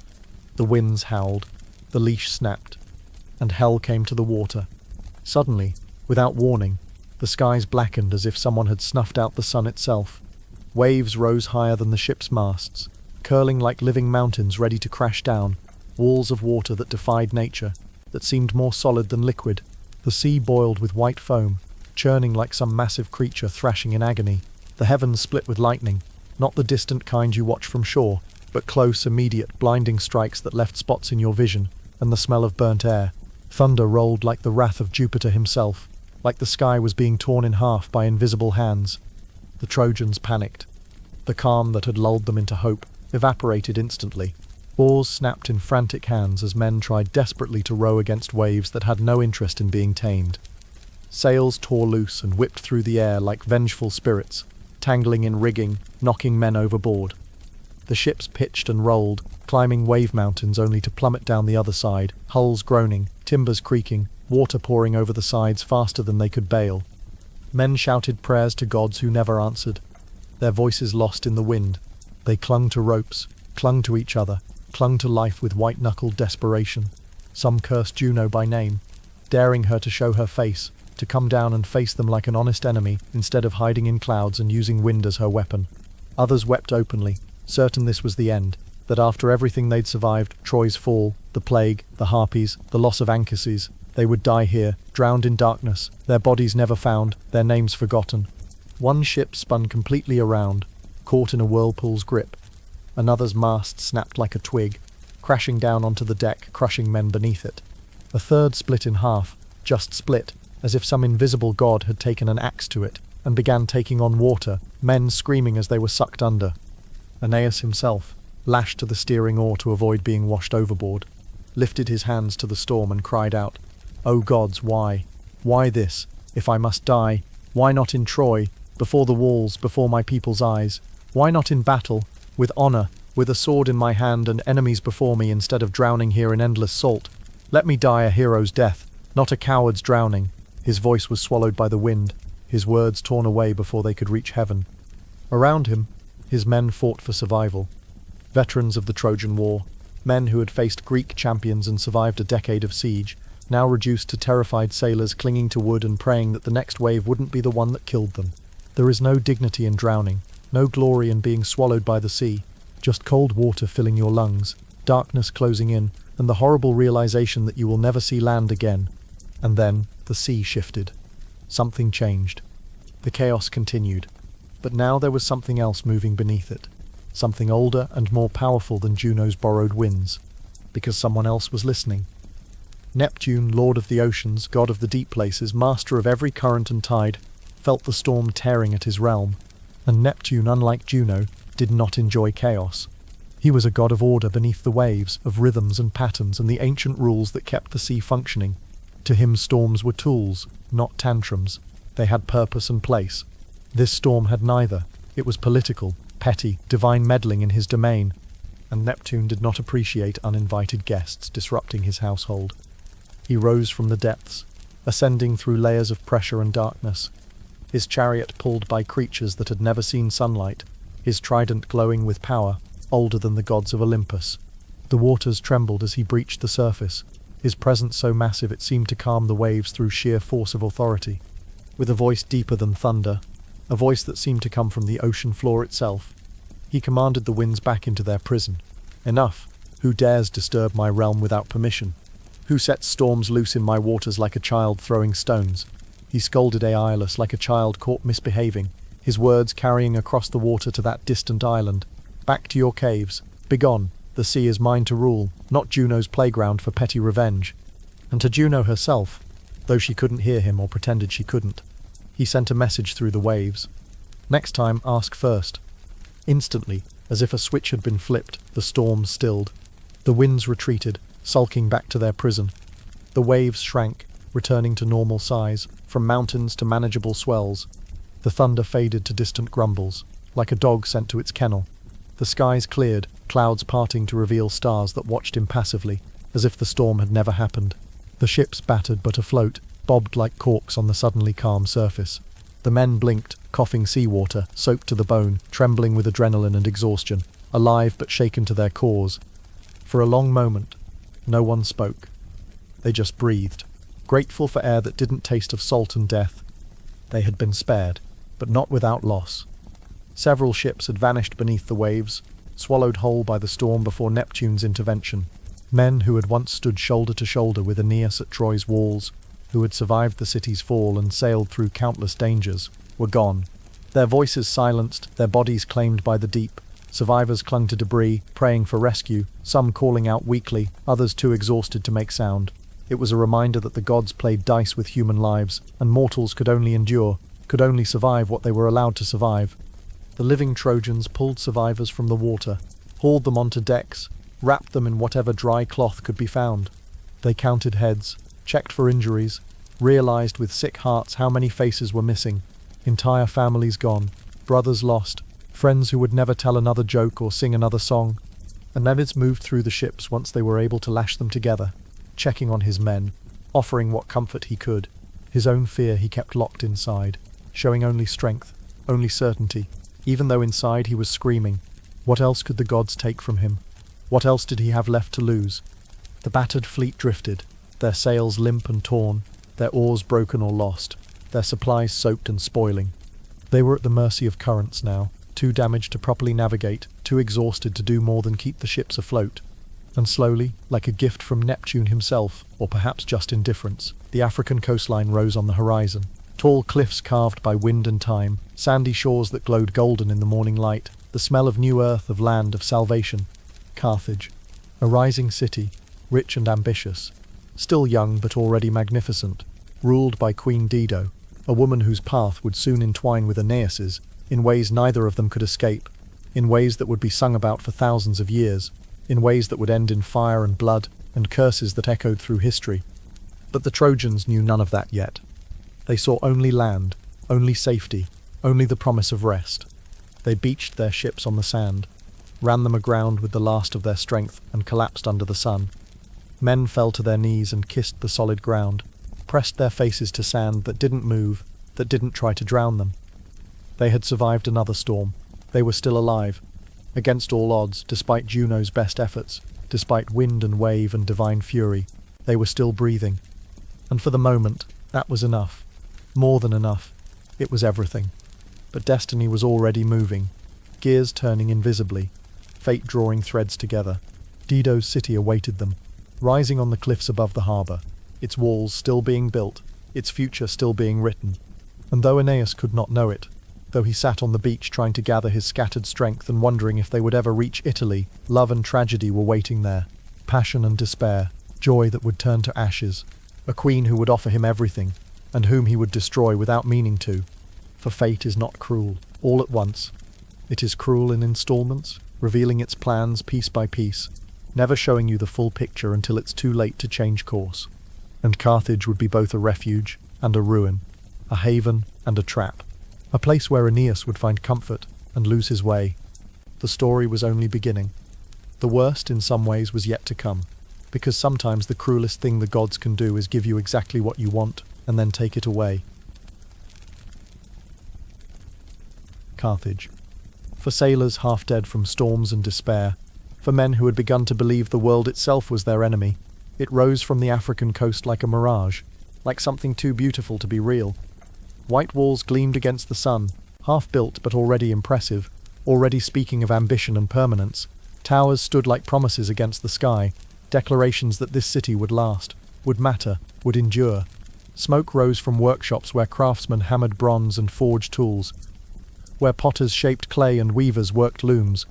The winds howled, the leash snapped, and hell came to the water. Suddenly, without warning, the skies blackened as if someone had snuffed out the sun itself. Waves rose higher than the ship's masts, curling like living mountains ready to crash down, walls of water that defied nature, that seemed more solid than liquid. The sea boiled with white foam, churning like some massive creature thrashing in agony. The heavens split with lightning, not the distant kind you watch from shore, but close, immediate, blinding strikes that left spots in your vision, and the smell of burnt air. Thunder rolled like the wrath of Jupiter himself, like the sky was being torn in half by invisible hands. The Trojans panicked. The calm that had lulled them into hope evaporated instantly. Oars snapped in frantic hands as men tried desperately to row against waves that had no interest in being tamed. Sails tore loose and whipped through the air like vengeful spirits, tangling in rigging, knocking men overboard. The ships pitched and rolled, climbing wave mountains only to plummet down the other side, hulls groaning, timbers creaking, water pouring over the sides faster than they could bail. Men shouted prayers to gods who never answered, their voices lost in the wind. They clung to ropes, clung to each other, clung to life with white-knuckled desperation. Some cursed Juno by name, daring her to show her face, to come down and face them like an honest enemy instead of hiding in clouds and using wind as her weapon. Others wept openly, certain this was the end, that after everything they'd survived, Troy's fall, the plague, the harpies, the loss of Anchises, they would die here, drowned in darkness, their bodies never found, their names forgotten. One ship spun completely around, caught in a whirlpool's grip. Another's mast snapped like a twig, crashing down onto the deck, crushing men beneath it. A third split in half, just split, as if some invisible god had taken an axe to it, and began taking on water, men screaming as they were sucked under. Aeneas himself, lashed to the steering oar to avoid being washed overboard, lifted his hands to the storm and cried out, "O gods, why? Why this? If I must die, why not in Troy, before the walls, before my people's eyes? Why not in battle, with honor, with a sword in my hand and enemies before me instead of drowning here in endless salt? Let me die a hero's death, not a coward's drowning." His voice was swallowed by the wind, his words torn away before they could reach heaven. Around him, his men fought for survival. Veterans of the Trojan War, men who had faced Greek champions and survived a decade of siege, now reduced to terrified sailors clinging to wood and praying that the next wave wouldn't be the one that killed them. There is no dignity in drowning, no glory in being swallowed by the sea, just cold water filling your lungs, darkness closing in, and the horrible realization that you will never see land again. And then, the sea shifted. Something changed. The chaos continued. But now there was something else moving beneath it. Something older and more powerful than Juno's borrowed winds. Because someone else was listening. Neptune, lord of the oceans, god of the deep places, master of every current and tide, felt the storm tearing at his realm. And Neptune, unlike Juno, did not enjoy chaos. He was a god of order beneath the waves, of rhythms and patterns and the ancient rules that kept the sea functioning. To him storms were tools, not tantrums. They had purpose and place. This storm had neither. It was political, petty, divine meddling in his domain, and Neptune did not appreciate uninvited guests disrupting his household. He rose from the depths, ascending through layers of pressure and darkness, his chariot pulled by creatures that had never seen sunlight, his trident glowing with power, older than the gods of Olympus. The waters trembled as he breached the surface, his presence so massive it seemed to calm the waves through sheer force of authority. With a voice deeper than thunder, a voice that seemed to come from the ocean floor itself, he commanded the winds back into their prison. Enough! Who dares disturb my realm without permission? Who sets storms loose in my waters like a child throwing stones? He scolded Aeneas like a child caught misbehaving, his words carrying across the water to that distant island. Back to your caves. Begone. The sea is mine to rule, not Juno's playground for petty revenge. And to Juno herself, though she couldn't hear him or pretended she couldn't, he sent a message through the waves. Next time, ask first. Instantly, as if a switch had been flipped, the storm stilled. The winds retreated, sulking back to their prison. The waves shrank, returning to normal size, from mountains to manageable swells. The thunder faded to distant grumbles, like a dog sent to its kennel. The skies cleared, clouds parting to reveal stars that watched impassively, as if the storm had never happened. The ships, battered but afloat, bobbed like corks on the suddenly calm surface. The men blinked, coughing seawater, soaked to the bone, trembling with adrenaline and exhaustion, alive but shaken to their cores. For a long moment, no one spoke. They just breathed, grateful for air that didn't taste of salt and death. They had been spared, but not without loss. Several ships had vanished beneath the waves, swallowed whole by the storm before Neptune's intervention. Men who had once stood shoulder to shoulder with Aeneas at Troy's walls, who had survived the city's fall and sailed through countless dangers, were gone. Their voices silenced, their bodies claimed by the deep. Survivors clung to debris, praying for rescue, some calling out weakly, others too exhausted to make sound. It was a reminder that the gods played dice with human lives, and mortals could only endure, could only survive what they were allowed to survive. The living Trojans pulled survivors from the water, hauled them onto decks, wrapped them in whatever dry cloth could be found. They counted heads, checked for injuries, realized with sick hearts how many faces were missing, entire families gone, brothers lost, friends who would never tell another joke or sing another song. Aeneas moved through the ships once they were able to lash them together, checking on his men, offering what comfort he could. His own fear he kept locked inside, showing only strength, only certainty, even though inside he was screaming. What else could the gods take from him? What else did he have left to lose? The battered fleet drifted, their sails limp and torn, their oars broken or lost, their supplies soaked and spoiling. They were at the mercy of currents now, too damaged to properly navigate, too exhausted to do more than keep the ships afloat. And slowly, like a gift from Neptune himself, or perhaps just indifference, the African coastline rose on the horizon. Tall cliffs carved by wind and time, sandy shores that glowed golden in the morning light, the smell of new earth, of land, of salvation. Carthage, a rising city, rich and ambitious, still young but already magnificent, ruled by Queen Dido, a woman whose path would soon entwine with Aeneas's, in ways neither of them could escape, in ways that would be sung about for thousands of years, in ways that would end in fire and blood, and curses that echoed through history. But the Trojans knew none of that yet. They saw only land, only safety, only the promise of rest. They beached their ships on the sand, ran them aground with the last of their strength, and collapsed under the sun. Men fell to their knees and kissed the solid ground, pressed their faces to sand that didn't move, that didn't try to drown them. They had survived another storm. They were still alive. Against all odds, despite Juno's best efforts, despite wind and wave and divine fury, they were still breathing. And for the moment, that was enough. More than enough. It was everything. But destiny was already moving, gears turning invisibly, fate drawing threads together. Dido's city awaited them. rising on the cliffs above the harbour, its walls still being built, its future still being written. And though Aeneas could not know it, though he sat on the beach trying to gather his scattered strength and wondering if they would ever reach Italy, love and tragedy were waiting there, passion and despair, joy that would turn to ashes, a queen who would offer him everything, and whom he would destroy without meaning to. For fate is not cruel, all at once. It is cruel in installments, revealing its plans piece by piece, never showing you the full picture until it's too late to change course. And Carthage would be both a refuge and a ruin, a haven and a trap, a place where Aeneas would find comfort and lose his way. The story was only beginning. The worst in some ways was yet to come, because sometimes the cruelest thing the gods can do is give you exactly what you want and then take it away. Carthage. For sailors half dead from storms and despair, for men who had begun to believe the world itself was their enemy, it rose from the African coast like a mirage, like something too beautiful to be real. White walls gleamed against the sun, half-built but already impressive, already speaking of ambition and permanence. Towers stood like promises against the sky, declarations that this city would last, would matter, would endure. Smoke rose from workshops where craftsmen hammered bronze and forged tools, where potters shaped clay and weavers worked looms.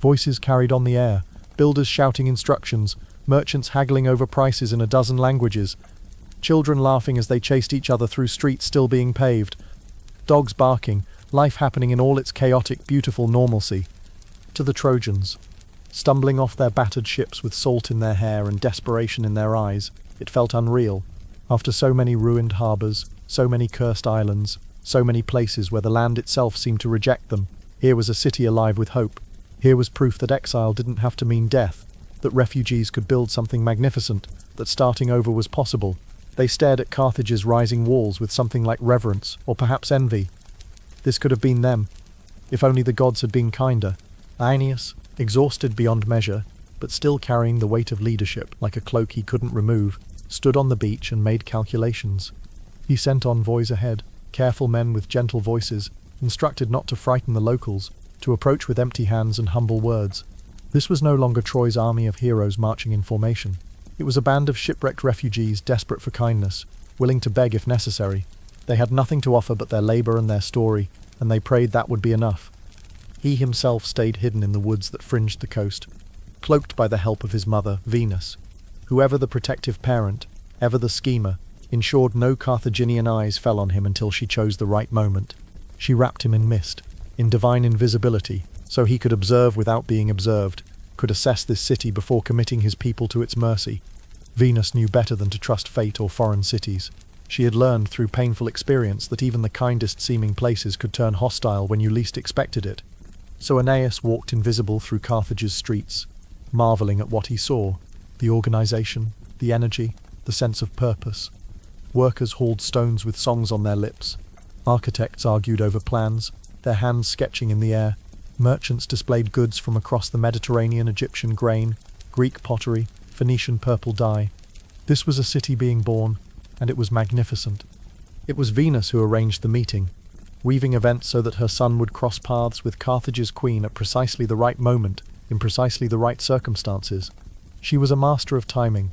Voices carried on the air, builders shouting instructions, merchants haggling over prices in a dozen languages, children laughing as they chased each other through streets still being paved, dogs barking, life happening in all its chaotic, beautiful normalcy. To the Trojans, stumbling off their battered ships with salt in their hair and desperation in their eyes, it felt unreal. After so many ruined harbours, so many cursed islands, so many places where the land itself seemed to reject them, here was a city alive with hope. Here was proof that exile didn't have to mean death, that refugees could build something magnificent, that starting over was possible. They stared at Carthage's rising walls with something like reverence, or perhaps envy. This could have been them, if only the gods had been kinder. Aeneas, exhausted beyond measure, but still carrying the weight of leadership like a cloak he couldn't remove, stood on the beach and made calculations. He sent envoys ahead, careful men with gentle voices, instructed not to frighten the locals, to approach with empty hands and humble words. This was no longer Troy's army of heroes marching in formation. It was a band of shipwrecked refugees desperate for kindness, willing to beg if necessary. They had nothing to offer but their labour and their story, and they prayed that would be enough. He himself stayed hidden in the woods that fringed the coast, cloaked by the help of his mother, Venus. Whoever the protective parent, ever the schemer, ensured no Carthaginian eyes fell on him until she chose the right moment. She wrapped him in mist, in divine invisibility, so he could observe without being observed, could assess this city before committing his people to its mercy. Venus knew better than to trust fate or foreign cities. She had learned through painful experience that even the kindest seeming places could turn hostile when you least expected it. So Aeneas walked invisible through Carthage's streets, marvelling at what he saw, the organization, the energy, the sense of purpose. Workers hauled stones with songs on their lips. Architects argued over plans, their hands sketching in the air. Merchants displayed goods from across the Mediterranean, Egyptian grain, Greek pottery, Phoenician purple dye. This was a city being born, and it was magnificent. It was Venus who arranged the meeting, weaving events so that her son would cross paths with Carthage's queen at precisely the right moment, in precisely the right circumstances. She was a master of timing,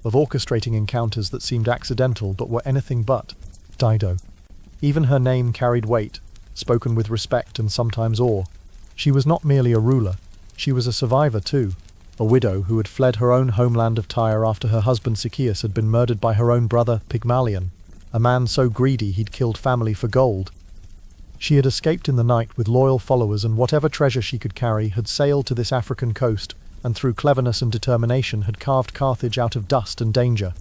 of orchestrating encounters that seemed accidental but were anything but. Dido. Even her name carried weight, spoken with respect and sometimes awe. She was not merely a ruler, she was a survivor too, a widow who had fled her own homeland of Tyre after her husband Sychaeus had been murdered by her own brother Pygmalion, a man so greedy he'd killed family for gold. She had escaped in the night with loyal followers, and whatever treasure she could carry had sailed to this African coast, and through cleverness and determination had carved Carthage out of dust and danger.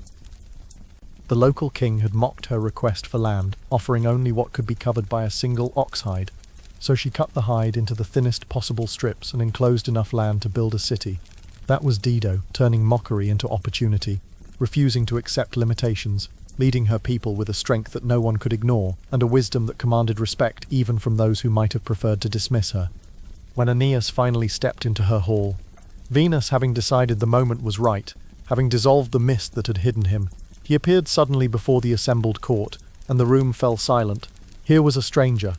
The local king had mocked her request for land, offering only what could be covered by a single ox hide. So she cut the hide into the thinnest possible strips and enclosed enough land to build a city. That was Dido, turning mockery into opportunity, refusing to accept limitations, leading her people with a strength that no one could ignore, and a wisdom that commanded respect even from those who might have preferred to dismiss her. When Aeneas finally stepped into her hall, Venus, having decided the moment was right, having dissolved the mist that had hidden him, he appeared suddenly before the assembled court, and the room fell silent. Here was a stranger,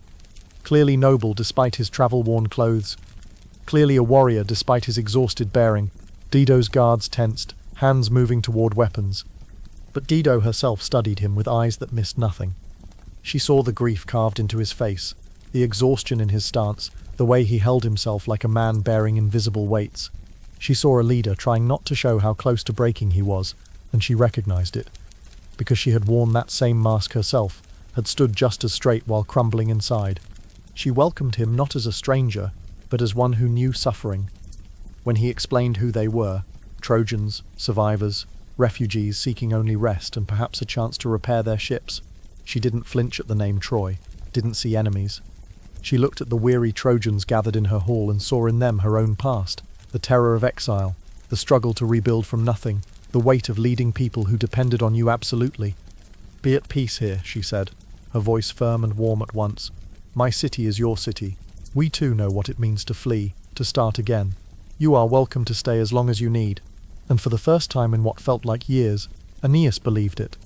clearly noble despite his travel-worn clothes, clearly a warrior despite his exhausted bearing. Dido's guards tensed, hands moving toward weapons. But Dido herself studied him with eyes that missed nothing. She saw the grief carved into his face, the exhaustion in his stance, the way he held himself like a man bearing invisible weights. She saw a leader trying not to show how close to breaking he was, and she recognized it. Because she had worn that same mask herself, had stood just as straight while crumbling inside. She welcomed him not as a stranger, but as one who knew suffering. When he explained who they were, Trojans, survivors, refugees seeking only rest and perhaps a chance to repair their ships, she didn't flinch at the name Troy, didn't see enemies. She looked at the weary Trojans gathered in her hall and saw in them her own past, the terror of exile, the struggle to rebuild from nothing, the weight of leading people who depended on you absolutely. "Be at peace here," she said, her voice firm and warm at once. "My city is your city. We too know what it means to flee, to start again. You are welcome to stay as long as you need." And for the first time in what felt like years, Aeneas believed it.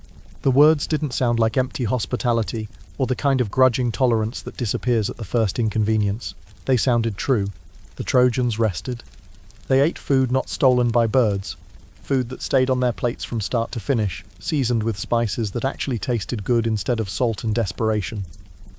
The words didn't sound like empty hospitality or the kind of grudging tolerance that disappears at the first inconvenience. They sounded true. The Trojans rested. They ate food not stolen by birds, food that stayed on their plates from start to finish, seasoned with spices that actually tasted good instead of salt and desperation.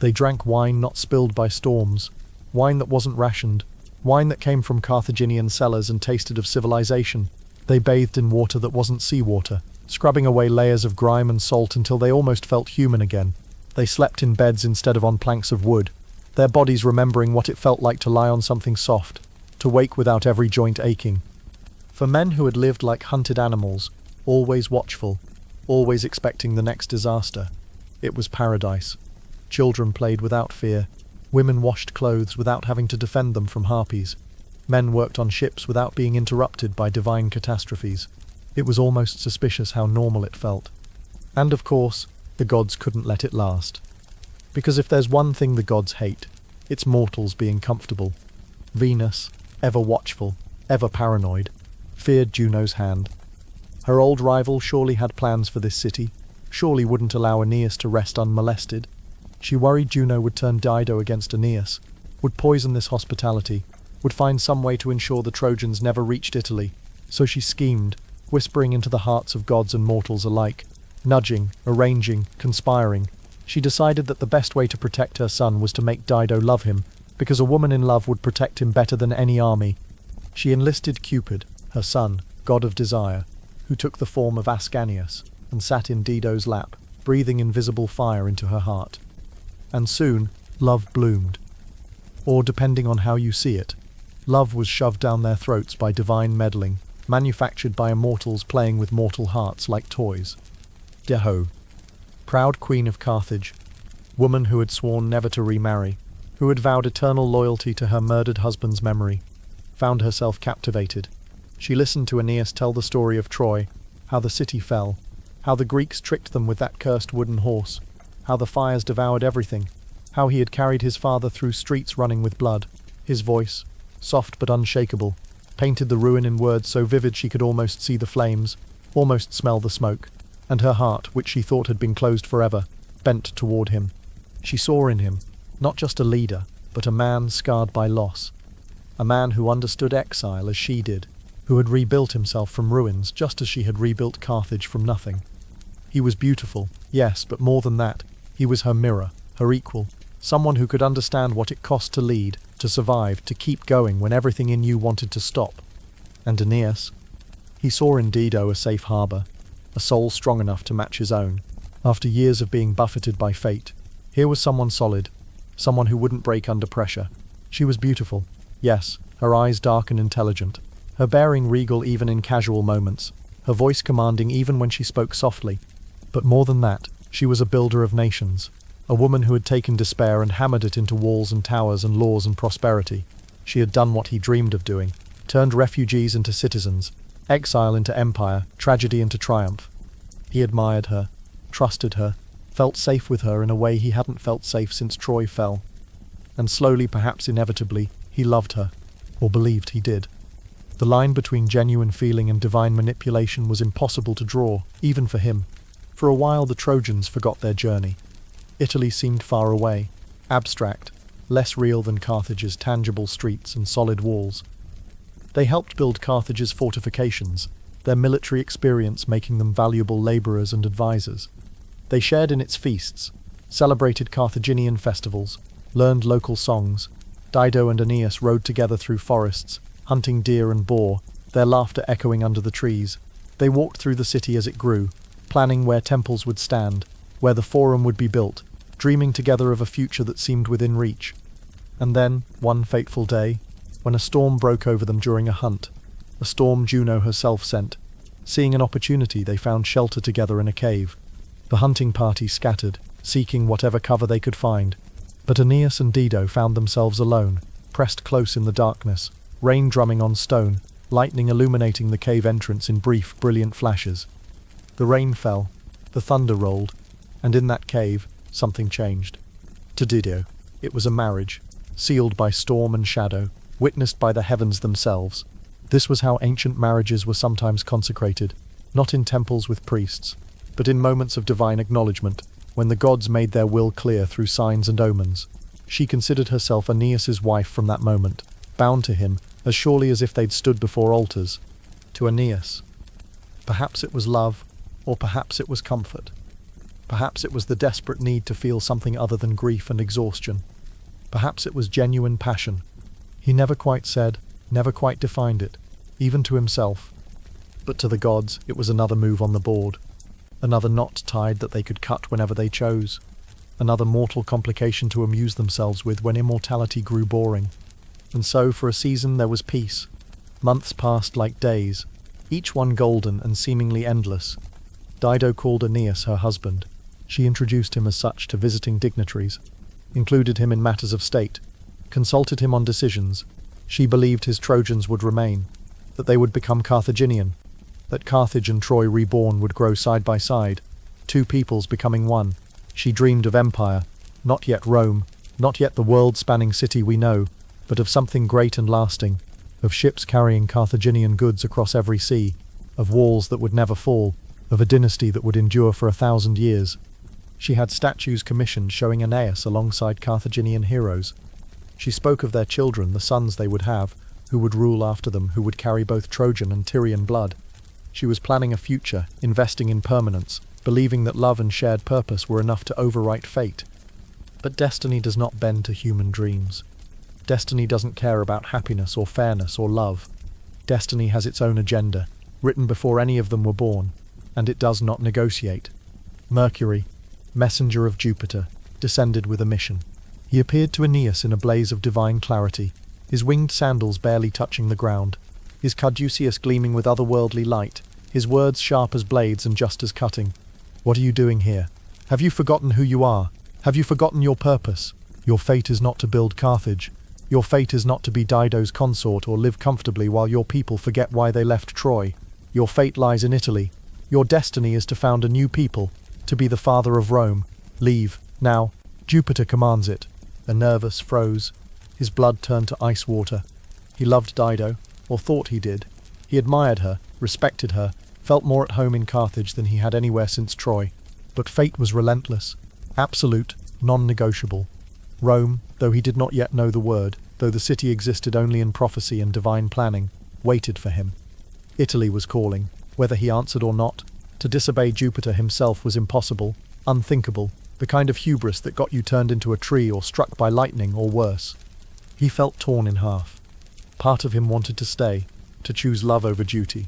They drank wine not spilled by storms, wine that wasn't rationed, wine that came from Carthaginian cellars and tasted of civilization. They bathed in water that wasn't seawater, scrubbing away layers of grime and salt until they almost felt human again. They slept in beds instead of on planks of wood, their bodies remembering what it felt like to lie on something soft, to wake without every joint aching. For men who had lived like hunted animals, always watchful, always expecting the next disaster, it was paradise. Children played without fear. Women washed clothes without having to defend them from harpies. Men worked on ships without being interrupted by divine catastrophes. It was almost suspicious how normal it felt. And of course, the gods couldn't let it last. Because if there's one thing the gods hate, it's mortals being comfortable. Venus, ever watchful, ever paranoid, feared Juno's hand. Her old rival surely had plans for this city, surely wouldn't allow Aeneas to rest unmolested. She worried Juno would turn Dido against Aeneas, would poison this hospitality, would find some way to ensure the Trojans never reached Italy. So she schemed, whispering into the hearts of gods and mortals alike, nudging, arranging, conspiring. She decided that the best way to protect her son was to make Dido love him, because a woman in love would protect him better than any army. She enlisted Cupid, her son, god of desire, who took the form of Aeneas, and sat in Dido's lap, breathing invisible fire into her heart. And soon, love bloomed. Or, depending on how you see it, love was shoved down their throats by divine meddling, manufactured by immortals playing with mortal hearts like toys. Deho, proud queen of Carthage, woman who had sworn never to remarry, who had vowed eternal loyalty to her murdered husband's memory, found herself captivated. She listened to Aeneas tell the story of Troy, how the city fell, how the Greeks tricked them with that cursed wooden horse, how the fires devoured everything, how he had carried his father through streets running with blood. His voice, soft but unshakable, painted the ruin in words so vivid she could almost see the flames, almost smell the smoke, and her heart, which she thought had been closed forever, bent toward him. She saw in him, not just a leader, but a man scarred by loss, a man who understood exile as she did, who had rebuilt himself from ruins just as she had rebuilt Carthage from nothing. He was beautiful, yes, but more than that, he was her mirror, her equal, someone who could understand what it cost to lead, to survive, to keep going when everything in you wanted to stop. And Aeneas? He saw in Dido a safe harbour, a soul strong enough to match his own. After years of being buffeted by fate, here was someone solid, someone who wouldn't break under pressure. She was beautiful, yes, her eyes dark and intelligent, her bearing regal even in casual moments, her voice commanding even when she spoke softly. But more than that, she was a builder of nations, a woman who had taken despair and hammered it into walls and towers and laws and prosperity. She had done what he dreamed of doing, turned refugees into citizens, exile into empire, tragedy into triumph. He admired her, trusted her, felt safe with her in a way he hadn't felt safe since Troy fell. And slowly, perhaps inevitably, he loved her, or believed he did. The line between genuine feeling and divine manipulation was impossible to draw, even for him. For a while the Trojans forgot their journey. Italy seemed far away, abstract, less real than Carthage's tangible streets and solid walls. They helped build Carthage's fortifications, their military experience making them valuable laborers and advisors. They shared in its feasts, celebrated Carthaginian festivals, learned local songs. Dido and Aeneas rode together through forests, hunting deer and boar, their laughter echoing under the trees. They walked through the city as it grew, planning where temples would stand, where the forum would be built, dreaming together of a future that seemed within reach. And then, one fateful day, when a storm broke over them during a hunt, a storm Juno herself sent. Seeing an opportunity, they found shelter together in a cave. The hunting party scattered, seeking whatever cover they could find. But Aeneas and Dido found themselves alone, pressed close in the darkness, rain drumming on stone, lightning illuminating the cave entrance in brief, brilliant flashes. The rain fell, the thunder rolled, and in that cave, something changed. To Dido, it was a marriage, sealed by storm and shadow, witnessed by the heavens themselves. This was how ancient marriages were sometimes consecrated, not in temples with priests, but in moments of divine acknowledgement, when the gods made their will clear through signs and omens. She considered herself Aeneas's wife from that moment, bound to him as surely as if they'd stood before altars. To Aeneas, perhaps it was love, or perhaps it was comfort. Perhaps it was the desperate need to feel something other than grief and exhaustion. Perhaps it was genuine passion. He never quite said, never quite defined it, even to himself. But to the gods, it was another move on the board. Another knot tied that they could cut whenever they chose. Another mortal complication to amuse themselves with when immortality grew boring. And so, for a season, there was peace. Months passed like days, each one golden and seemingly endless. Dido called Aeneas her husband. She introduced him as such to visiting dignitaries, included him in matters of state, consulted him on decisions. She believed his Trojans would remain, that they would become Carthaginian, that Carthage and Troy reborn would grow side by side, two peoples becoming one. She dreamed of empire, not yet Rome, not yet the world-spanning city we know, but of something great and lasting, of ships carrying Carthaginian goods across every sea, of walls that would never fall, of a dynasty that would endure for 1,000 years. She had statues commissioned showing Aeneas alongside Carthaginian heroes. She spoke of their children, the sons they would have, who would rule after them, who would carry both Trojan and Tyrian blood. She was planning a future, investing in permanence, believing that love and shared purpose were enough to overwrite fate. But destiny does not bend to human dreams. Destiny doesn't care about happiness or fairness or love. Destiny has its own agenda, written before any of them were born, and it does not negotiate. Mercury, messenger of Jupiter, descended with a mission. He appeared to Aeneas in a blaze of divine clarity, his winged sandals barely touching the ground, his caduceus gleaming with otherworldly light, his words sharp as blades and just as cutting. "What are you doing here? Have you forgotten who you are? Have you forgotten your purpose? Your fate is not to build Carthage. Your fate is not to be Dido's consort or live comfortably while your people forget why they left Troy. Your fate lies in Italy. Your destiny is to found a new people, to be the father of Rome. Leave, now. Jupiter commands it." Nervous froze. His blood turned to ice water. He loved Dido, or thought he did. He admired her, respected her, felt more at home in Carthage than he had anywhere since Troy. But fate was relentless, absolute, non-negotiable. Rome, though he did not yet know the word, though the city existed only in prophecy and divine planning, waited for him. Italy was calling, whether he answered or not. To disobey Jupiter himself was impossible, unthinkable, the kind of hubris that got you turned into a tree or struck by lightning or worse. He felt torn in half. Part of him wanted to stay, to choose love over duty,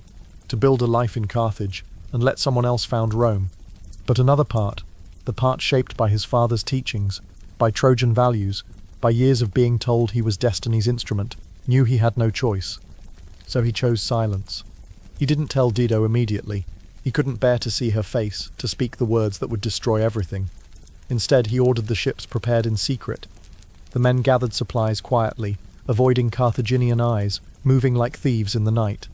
to build a life in Carthage and let someone else found Rome. But another part, the part shaped by his father's teachings, by Trojan values, by years of being told he was destiny's instrument, knew he had no choice. So he chose silence. He didn't tell Dido immediately. He couldn't bear to see her face, to speak the words that would destroy everything. Instead, he ordered the ships prepared in secret. The men gathered supplies quietly, avoiding Carthaginian eyes, moving like thieves in the night.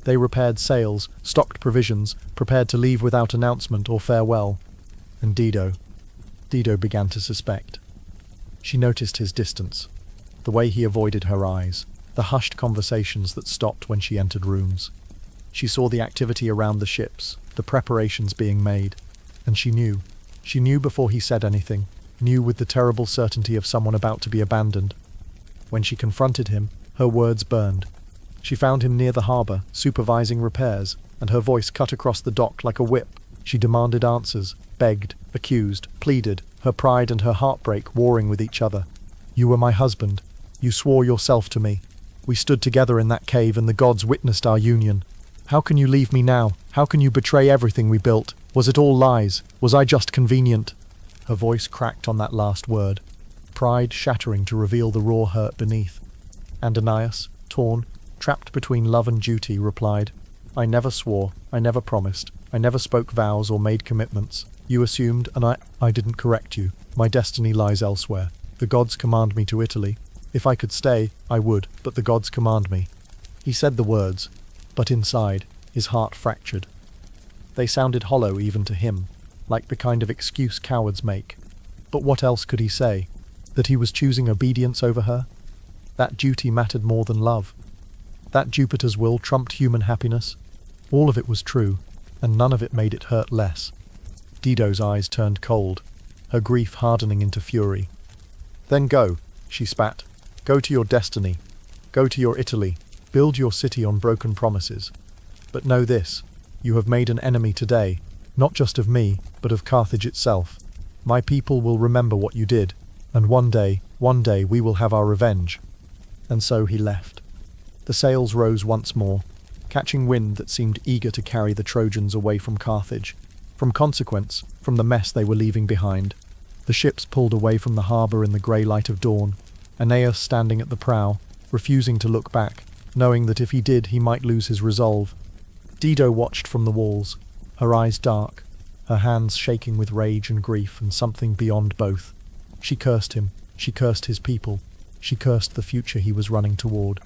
They repaired sails, stocked provisions, prepared to leave without announcement or farewell. And Dido began to suspect. She noticed his distance, the way he avoided her eyes, the hushed conversations that stopped when she entered rooms. She saw the activity around the ships, the preparations being made, and she knew. She knew before he said anything, knew with the terrible certainty of someone about to be abandoned. When she confronted him, her words burned. She found him near the harbour, supervising repairs, and her voice cut across the dock like a whip. She demanded answers, begged, accused, pleaded, her pride and her heartbreak warring with each other. "You were my husband. You swore yourself to me. We stood together in that cave and the gods witnessed our union. How can you leave me now? How can you betray everything we built? Was it all lies? Was I just convenient?" Her voice cracked on that last word, pride shattering to reveal the raw hurt beneath. And Aeneas, torn, trapped between love and duty, replied, "I never swore, I never promised, I never spoke vows or made commitments. You assumed, and I didn't correct you. My destiny lies elsewhere. The gods command me to Italy. If I could stay, I would, but the gods command me." He said the words, but inside, his heart fractured. They sounded hollow even to him, like the kind of excuse cowards make. But what else could he say? That he was choosing obedience over her? That duty mattered more than love? That Jupiter's will trumped human happiness? All of it was true, and none of it made it hurt less. Dido's eyes turned cold, her grief hardening into fury. "Then go," she spat. "Go to your destiny. Go to your Italy. Build your city on broken promises. But know this, you have made an enemy today, not just of me, but of Carthage itself. My people will remember what you did, and one day we will have our revenge." And so he left. The sails rose once more, catching wind that seemed eager to carry the Trojans away from Carthage, from consequence, from the mess they were leaving behind. The ships pulled away from the harbour in the grey light of dawn, Aeneas standing at the prow, refusing to look back, knowing that if he did he might lose his resolve. Dido watched from the walls, her eyes dark, her hands shaking with rage and grief and something beyond both. She cursed him, she cursed his people, she cursed the future he was running toward.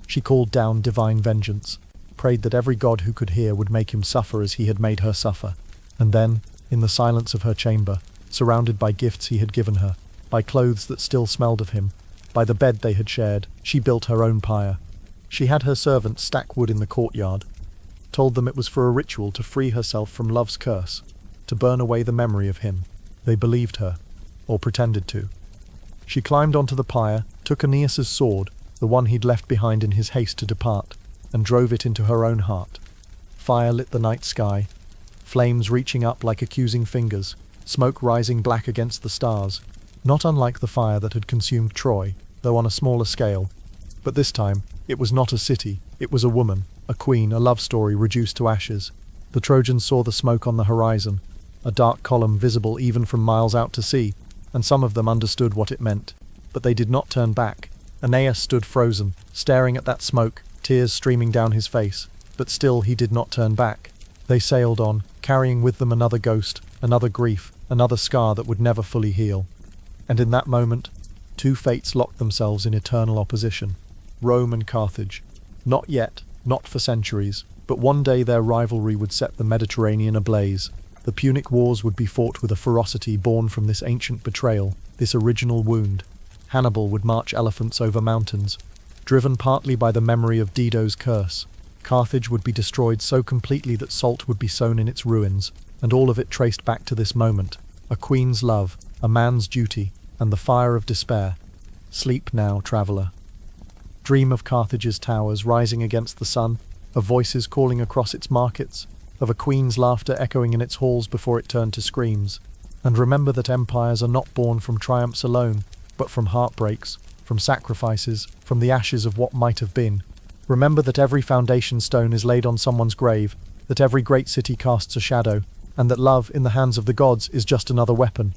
She called down divine vengeance, prayed that every god who could hear would make him suffer as he had made her suffer. And then, in the silence of her chamber, surrounded by gifts he had given her, by clothes that still smelled of him, by the bed they had shared, she built her own pyre. She had her servants stack wood in the courtyard, told them it was for a ritual to free herself from love's curse, to burn away the memory of him. They believed her, or pretended to. She climbed onto the pyre, took Aeneas's sword, the one he'd left behind in his haste to depart, and drove it into her own heart. Fire lit the night sky, flames reaching up like accusing fingers, smoke rising black against the stars, not unlike the fire that had consumed Troy, though on a smaller scale. But this time, it was not a city, it was a woman, a queen, a love story reduced to ashes. The Trojans saw the smoke on the horizon, a dark column visible even from miles out to sea, and some of them understood what it meant. But they did not turn back. Aeneas stood frozen, staring at that smoke, tears streaming down his face, but still he did not turn back. They sailed on, carrying with them another ghost, another grief, another scar that would never fully heal. And in that moment, two fates locked themselves in eternal opposition. Rome and Carthage. Not yet, not for centuries, but one day their rivalry would set the Mediterranean ablaze. The Punic Wars would be fought with a ferocity born from this ancient betrayal, this original wound. Hannibal would march elephants over mountains, driven partly by the memory of Dido's curse. Carthage would be destroyed so completely that salt would be sown in its ruins, and all of it traced back to this moment, a queen's love, a man's duty, and the fire of despair. Sleep now, traveller. Dream of Carthage's towers rising against the sun, of voices calling across its markets, of a queen's laughter echoing in its halls before it turned to screams. And remember that empires are not born from triumphs alone, but from heartbreaks, from sacrifices, from the ashes of what might have been. Remember that every foundation stone is laid on someone's grave, that every great city casts a shadow, and that love in the hands of the gods is just another weapon.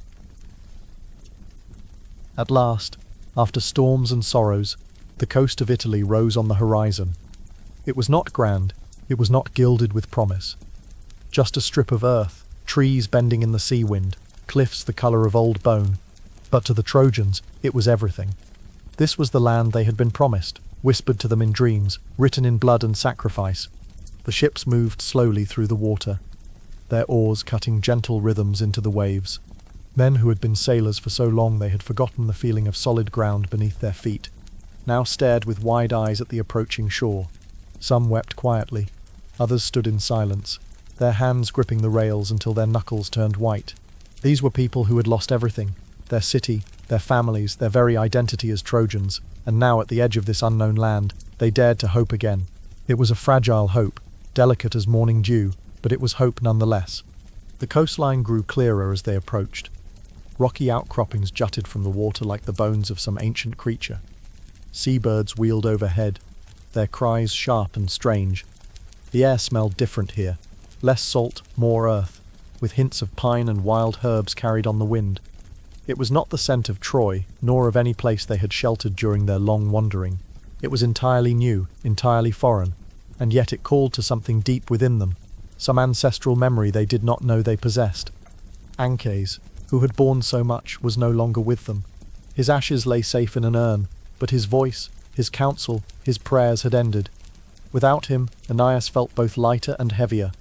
At last, after storms and sorrows, the coast of Italy rose on the horizon. It was not grand, it was not gilded with promise. Just a strip of earth, trees bending in the sea wind, cliffs the colour of old bone. But to the Trojans, it was everything. This was the land they had been promised, whispered to them in dreams, written in blood and sacrifice. The ships moved slowly through the water, their oars cutting gentle rhythms into the waves. Men who had been sailors for so long they had forgotten the feeling of solid ground beneath their feet, now stared with wide eyes at the approaching shore. Some wept quietly, others stood in silence, their hands gripping the rails until their knuckles turned white. These were people who had lost everything, their city, their families, their very identity as Trojans, and now at the edge of this unknown land, they dared to hope again. It was a fragile hope, delicate as morning dew, but it was hope nonetheless. The coastline grew clearer as they approached. Rocky outcroppings jutted from the water like the bones of some ancient creature. Seabirds wheeled overhead, their cries sharp and strange. The air smelled different here, less salt, more earth, with hints of pine and wild herbs carried on the wind. It was not the scent of Troy, nor of any place they had sheltered during their long wandering. It was entirely new, entirely foreign, and yet it called to something deep within them, some ancestral memory they did not know they possessed. Aeneas, who had borne so much, was no longer with them. His ashes lay safe in an urn, but his voice, his counsel, his prayers had ended. Without him, Aeneas felt both lighter and heavier.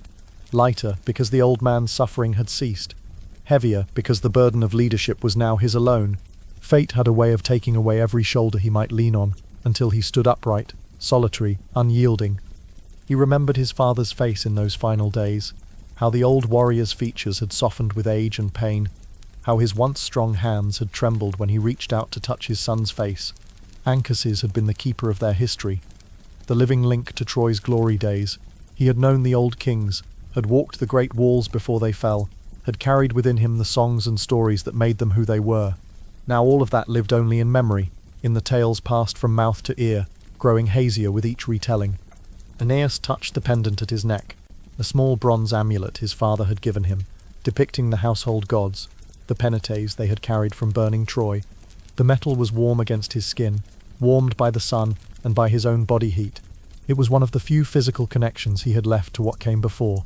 Lighter because the old man's suffering had ceased. Heavier because the burden of leadership was now his alone. Fate had a way of taking away every shoulder he might lean on, until he stood upright, solitary, unyielding. He remembered his father's face in those final days, how the old warrior's features had softened with age and pain, how his once strong hands had trembled when he reached out to touch his son's face. Aeneas had been the keeper of their history, the living link to Troy's glory days. He had known the old kings, had walked the great walls before they fell, had carried within him the songs and stories that made them who they were. Now all of that lived only in memory, in the tales passed from mouth to ear, growing hazier with each retelling. Aeneas touched the pendant at his neck, a small bronze amulet his father had given him, depicting the household gods, the penates they had carried from burning Troy. The metal was warm against his skin, warmed by the sun and by his own body heat. It was one of the few physical connections he had left to what came before.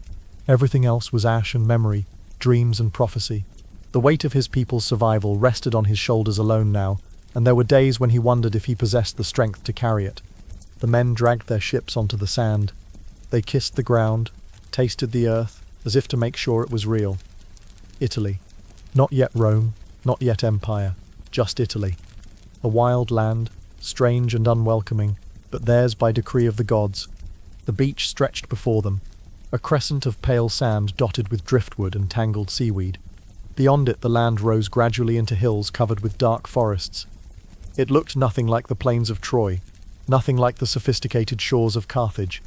Everything else was ash and memory, dreams and prophecy. The weight of his people's survival rested on his shoulders alone now, and there were days when he wondered if he possessed the strength to carry it. The men dragged their ships onto the sand. They kissed the ground, tasted the earth, as if to make sure it was real. Italy. Not yet Rome, not yet empire, just Italy. A wild land, strange and unwelcoming, but theirs by decree of the gods. The beach stretched before them, a crescent of pale sand dotted with driftwood and tangled seaweed. Beyond it the land rose gradually into hills covered with dark forests. It looked nothing like the plains of Troy, nothing like the sophisticated shores of Carthage.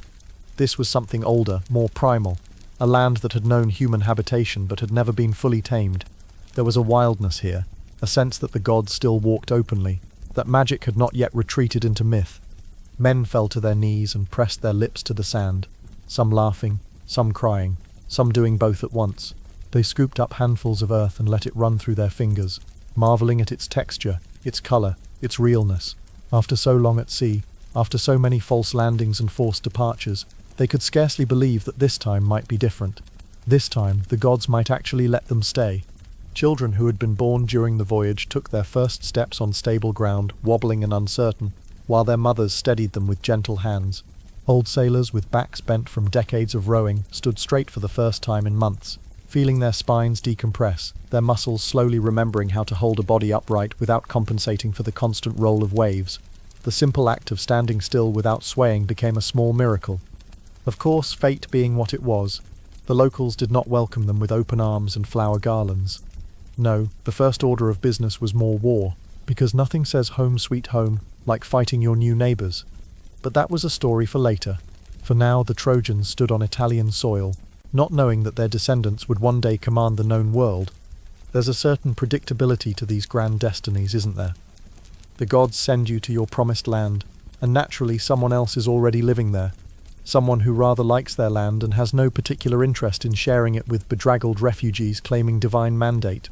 This was something older, more primal, a land that had known human habitation but had never been fully tamed. There was a wildness here, a sense that the gods still walked openly, that magic had not yet retreated into myth. Men fell to their knees and pressed their lips to the sand, some laughing, some crying, some doing both at once. They scooped up handfuls of earth and let it run through their fingers, marveling at its texture, its colour, its realness. After so long at sea, after so many false landings and forced departures, they could scarcely believe that this time might be different. This time the gods might actually let them stay. Children who had been born during the voyage took their first steps on stable ground, wobbling and uncertain, while their mothers steadied them with gentle hands. Old sailors with backs bent from decades of rowing stood straight for the first time in months, feeling their spines decompress, their muscles slowly remembering how to hold a body upright without compensating for the constant roll of waves. The simple act of standing still without swaying became a small miracle. Of course, fate being what it was, the locals did not welcome them with open arms and flower garlands. No, the first order of business was more war, because nothing says home sweet home like fighting your new neighbours. But that was a story for later. For now the Trojans stood on Italian soil, not knowing that their descendants would one day command the known world. There's a certain predictability to these grand destinies, isn't there? The gods send you to your promised land, and naturally someone else is already living there. Someone who rather likes their land and has no particular interest in sharing it with bedraggled refugees claiming divine mandate.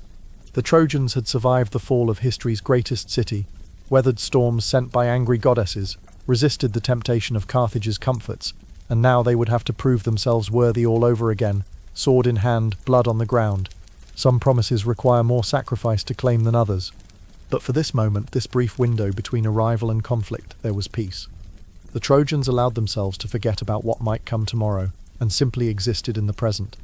The Trojans had survived the fall of history's greatest city, weathered storms sent by angry goddesses, resisted the temptation of Carthage's comforts, and now they would have to prove themselves worthy all over again, sword in hand, blood on the ground. Some promises require more sacrifice to claim than others. But for this moment, this brief window between arrival and conflict, there was peace. The Trojans allowed themselves to forget about what might come tomorrow, and simply existed in the present.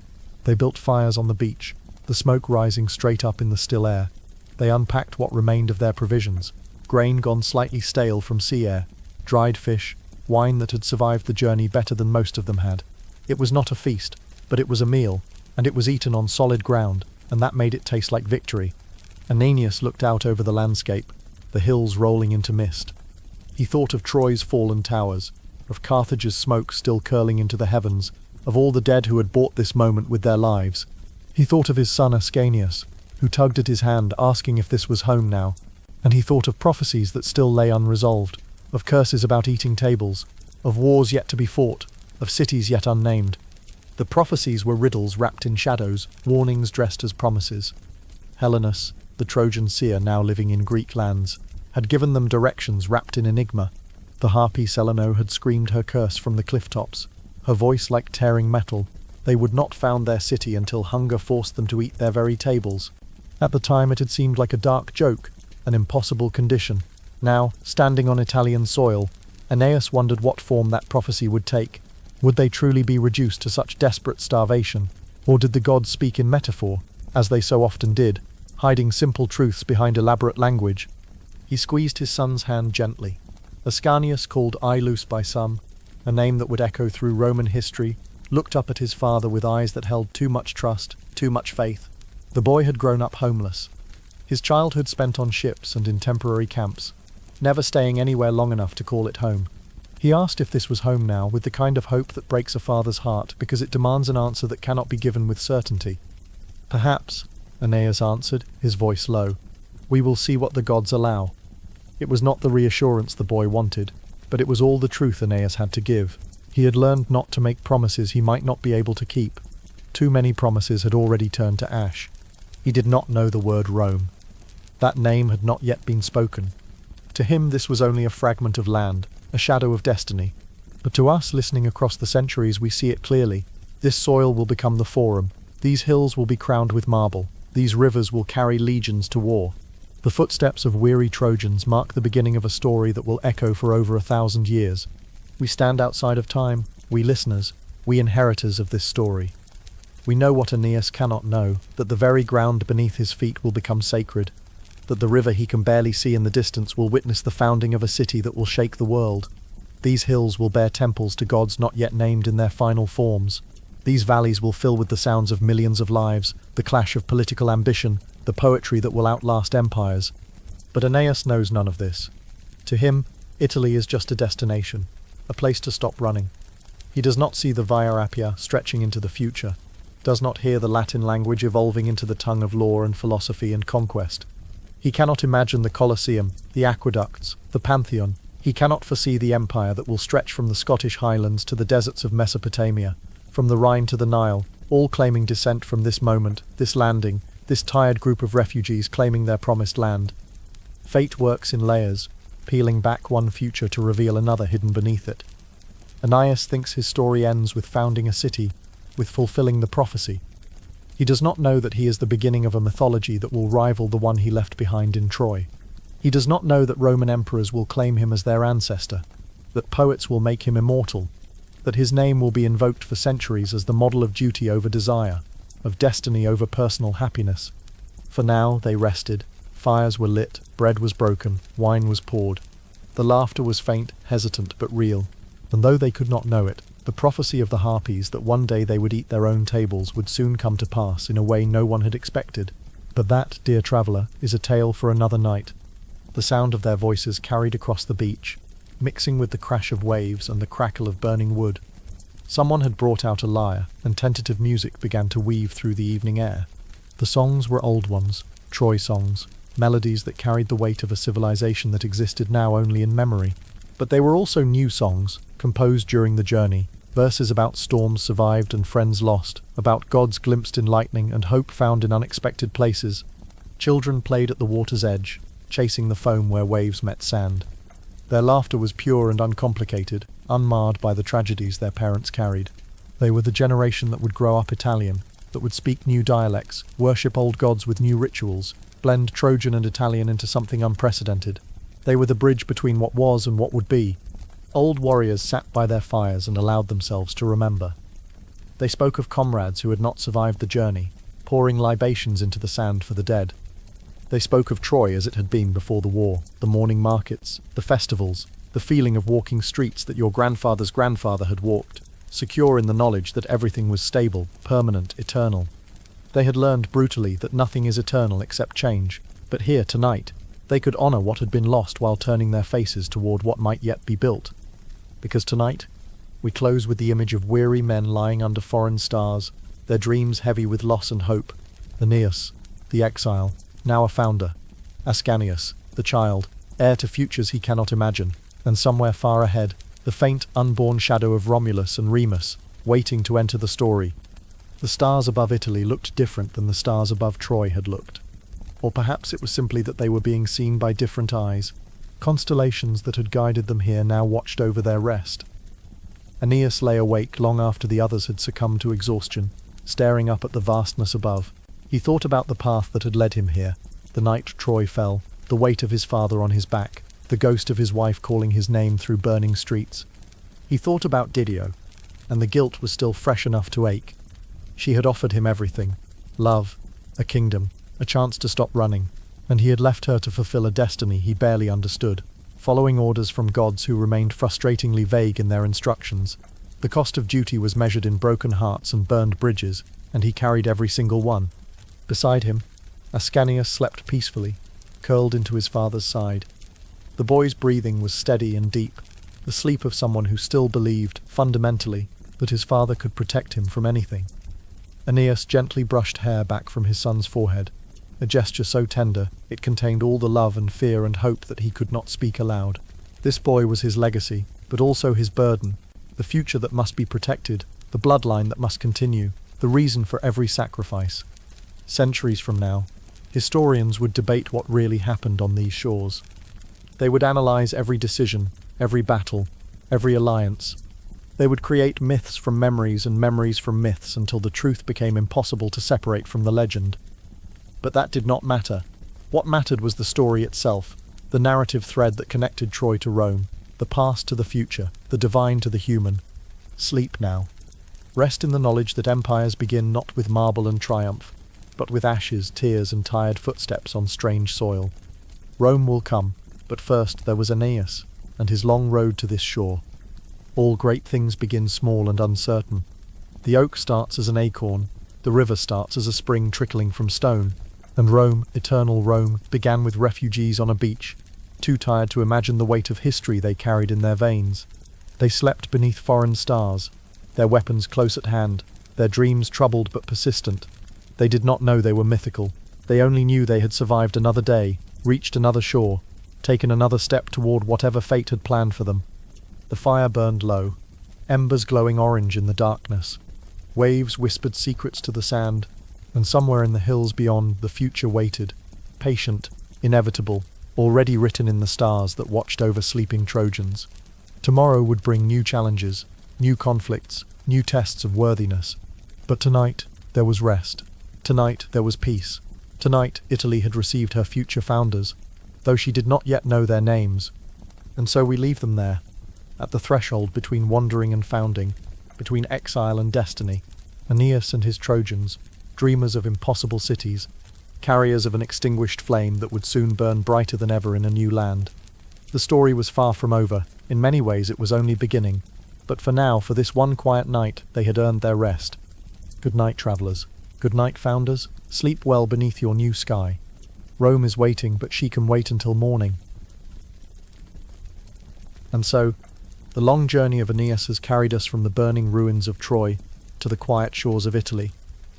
They built fires on the beach, the smoke rising straight up in the still air. They unpacked what remained of their provisions, grain gone slightly stale from sea air, dried fish, wine that had survived the journey better than most of them had. It was not a feast, but it was a meal, and it was eaten on solid ground, and that made it taste like victory. Aeneas looked out over the landscape, the hills rolling into mist. He thought of Troy's fallen towers, of Carthage's smoke still curling into the heavens, of all the dead who had bought this moment with their lives. He thought of his son Aeneas, who tugged at his hand asking if this was home now, and he thought of prophecies that still lay unresolved, of curses about eating tables, of wars yet to be fought, of cities yet unnamed. The prophecies were riddles wrapped in shadows, warnings dressed as promises. Helenus, the Trojan seer now living in Greek lands, had given them directions wrapped in enigma. The harpy Seleno had screamed her curse from the cliff tops, her voice like tearing metal. They would not found their city until hunger forced them to eat their very tables. At the time it had seemed like a dark joke, an impossible condition. Now, standing on Italian soil, Aeneas wondered what form that prophecy would take. Would they truly be reduced to such desperate starvation? Or did the gods speak in metaphor, as they so often did, hiding simple truths behind elaborate language? He squeezed his son's hand gently. Ascanius, called Iulus by some, a name that would echo through Roman history, looked up at his father with eyes that held too much trust, too much faith. The boy had grown up homeless. His childhood spent on ships and in temporary camps, never staying anywhere long enough to call it home. He asked if this was home now, with the kind of hope that breaks a father's heart because it demands an answer that cannot be given with certainty. Perhaps, Aeneas answered, his voice low. We will see what the gods allow. It was not the reassurance the boy wanted, but it was all the truth Aeneas had to give. He had learned not to make promises he might not be able to keep. Too many promises had already turned to ash. He did not know the word Rome. That name had not yet been spoken. To him this was only a fragment of land, a shadow of destiny. But to us listening across the centuries we see it clearly. This soil will become the forum. These hills will be crowned with marble. These rivers will carry legions to war. The footsteps of weary Trojans mark the beginning of a story that will echo for over 1,000 years. We stand outside of time, we listeners, we inheritors of this story. We know what Aeneas cannot know, that the very ground beneath his feet will become sacred, that the river he can barely see in the distance will witness the founding of a city that will shake the world. These hills will bear temples to gods not yet named in their final forms. These valleys will fill with the sounds of millions of lives, the clash of political ambition, the poetry that will outlast empires. But Aeneas knows none of this. To him, Italy is just a destination, a place to stop running. He does not see the Via Appia stretching into the future, does not hear the Latin language evolving into the tongue of law and philosophy and conquest. He cannot imagine the Colosseum, the aqueducts, the Pantheon. He cannot foresee the empire that will stretch from the Scottish highlands to the deserts of Mesopotamia, from the Rhine to the Nile, all claiming descent from this moment, this landing, this tired group of refugees claiming their promised land. Fate works in layers, peeling back one future to reveal another hidden beneath it. Aeneas thinks his story ends with founding a city, with fulfilling the prophecy. He does not know that he is the beginning of a mythology that will rival the one he left behind in Troy. He does not know that Roman emperors will claim him as their ancestor, that poets will make him immortal, that his name will be invoked for centuries as the model of duty over desire, of destiny over personal happiness. For now they rested, fires were lit, bread was broken, wine was poured. The laughter was faint, hesitant but real, and though they could not know it, the prophecy of the Harpies that one day they would eat their own tables would soon come to pass in a way no one had expected. But that, dear traveller, is a tale for another night. The sound of their voices carried across the beach, mixing with the crash of waves and the crackle of burning wood. Someone had brought out a lyre, and tentative music began to weave through the evening air. The songs were old ones, Troy songs, melodies that carried the weight of a civilization that existed now only in memory. But they were also new songs, composed during the journey, verses about storms survived and friends lost, about gods glimpsed in lightning and hope found in unexpected places. Children played at the water's edge, chasing the foam where waves met sand. Their laughter was pure and uncomplicated, unmarred by the tragedies their parents carried. They were the generation that would grow up Italian, that would speak new dialects, worship old gods with new rituals, blend Trojan and Italian into something unprecedented. They were the bridge between what was and what would be. Old warriors sat by their fires and allowed themselves to remember. They spoke of comrades who had not survived the journey, pouring libations into the sand for the dead. They spoke of Troy as it had been before the war, the morning markets, the festivals, the feeling of walking streets that your grandfather's grandfather had walked, secure in the knowledge that everything was stable, permanent, eternal. They had learned brutally that nothing is eternal except change, but here, tonight, they could honor what had been lost while turning their faces toward what might yet be built. because tonight we close with the image of weary men lying under foreign stars, their dreams heavy with loss and hope. Aeneas, the exile, now a founder. Aeneas, the child, heir to futures he cannot imagine. And somewhere far ahead, the faint, unborn shadow of Romulus and Remus, waiting to enter the story. The stars above Italy looked different than the stars above Troy had looked. Or perhaps it was simply that they were being seen by different eyes. Constellations that had guided them here now watched over their rest. Aeneas lay awake long after the others had succumbed to exhaustion, staring up at the vastness above. He thought about the path that had led him here, the night Troy fell, the weight of his father on his back, the ghost of his wife calling his name through burning streets. He thought about Didio, and the guilt was still fresh enough to ache. She had offered him everything: love, a kingdom, a chance to stop running, and he had left her to fulfill a destiny he barely understood, following orders from gods who remained frustratingly vague in their instructions. The cost of duty was measured in broken hearts and burned bridges, and he carried every single one. Beside him, Aeneas slept peacefully, curled into his father's side. The boy's breathing was steady and deep, the sleep of someone who still believed, fundamentally, that his father could protect him from anything. Aeneas gently brushed hair back from his son's forehead, a gesture so tender it contained all the love and fear and hope that he could not speak aloud. This boy was his legacy, but also his burden, the future that must be protected, the bloodline that must continue, the reason for every sacrifice. Centuries from now, historians would debate what really happened on these shores. They would analyze every decision, every battle, every alliance. They would create myths from memories and memories from myths until the truth became impossible to separate from the legend. But that did not matter. What mattered was the story itself, the narrative thread that connected Troy to Rome, the past to the future, the divine to the human. Sleep now. Rest in the knowledge that empires begin not with marble and triumph, but with ashes, tears, and tired footsteps on strange soil. Rome will come, but first there was Aeneas, and his long road to this shore. All great things begin small and uncertain. The oak starts as an acorn, the river starts as a spring trickling from stone, and Rome, eternal Rome, began with refugees on a beach, too tired to imagine the weight of history they carried in their veins. They slept beneath foreign stars, their weapons close at hand, their dreams troubled but persistent. They did not know they were mythical. They only knew they had survived another day, reached another shore, taken another step toward whatever fate had planned for them. The fire burned low, embers glowing orange in the darkness. Waves whispered secrets to the sand, and somewhere in the hills beyond, the future waited, patient, inevitable, already written in the stars that watched over sleeping Trojans. Tomorrow would bring new challenges, new conflicts, new tests of worthiness. But tonight, there was rest. Tonight, there was peace. Tonight, Italy had received her future founders, though she did not yet know their names. And so we leave them there, at the threshold between wandering and founding, between exile and destiny. Aeneas and his Trojans, dreamers of impossible cities, carriers of an extinguished flame that would soon burn brighter than ever in a new land. The story was far from over. In many ways it was only beginning. But for now, for this one quiet night, they had earned their rest. Good night, travellers. Good night, founders. Sleep well beneath your new sky. Rome is waiting, but she can wait until morning. And so, the long journey of Aeneas has carried us from the burning ruins of Troy to the quiet shores of Italy.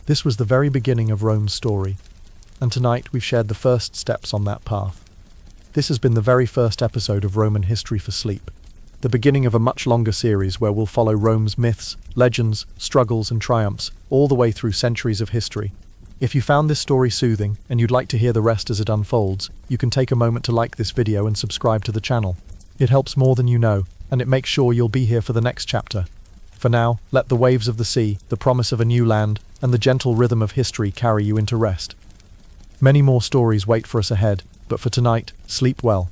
This was the very beginning of Rome's story, and tonight we've shared the first steps on that path. This has been the very first episode of Roman History for Sleep, the beginning of a much longer series where we'll follow Rome's myths, legends, struggles and triumphs, all the way through centuries of history. If you found this story soothing and you'd like to hear the rest as it unfolds, you can take a moment to like this video and subscribe to the channel. It helps more than you know, and it makes sure you'll be here for the next chapter. For now, let the waves of the sea, the promise of a new land, and the gentle rhythm of history carry you into rest. Many more stories wait for us ahead, but for tonight, sleep well.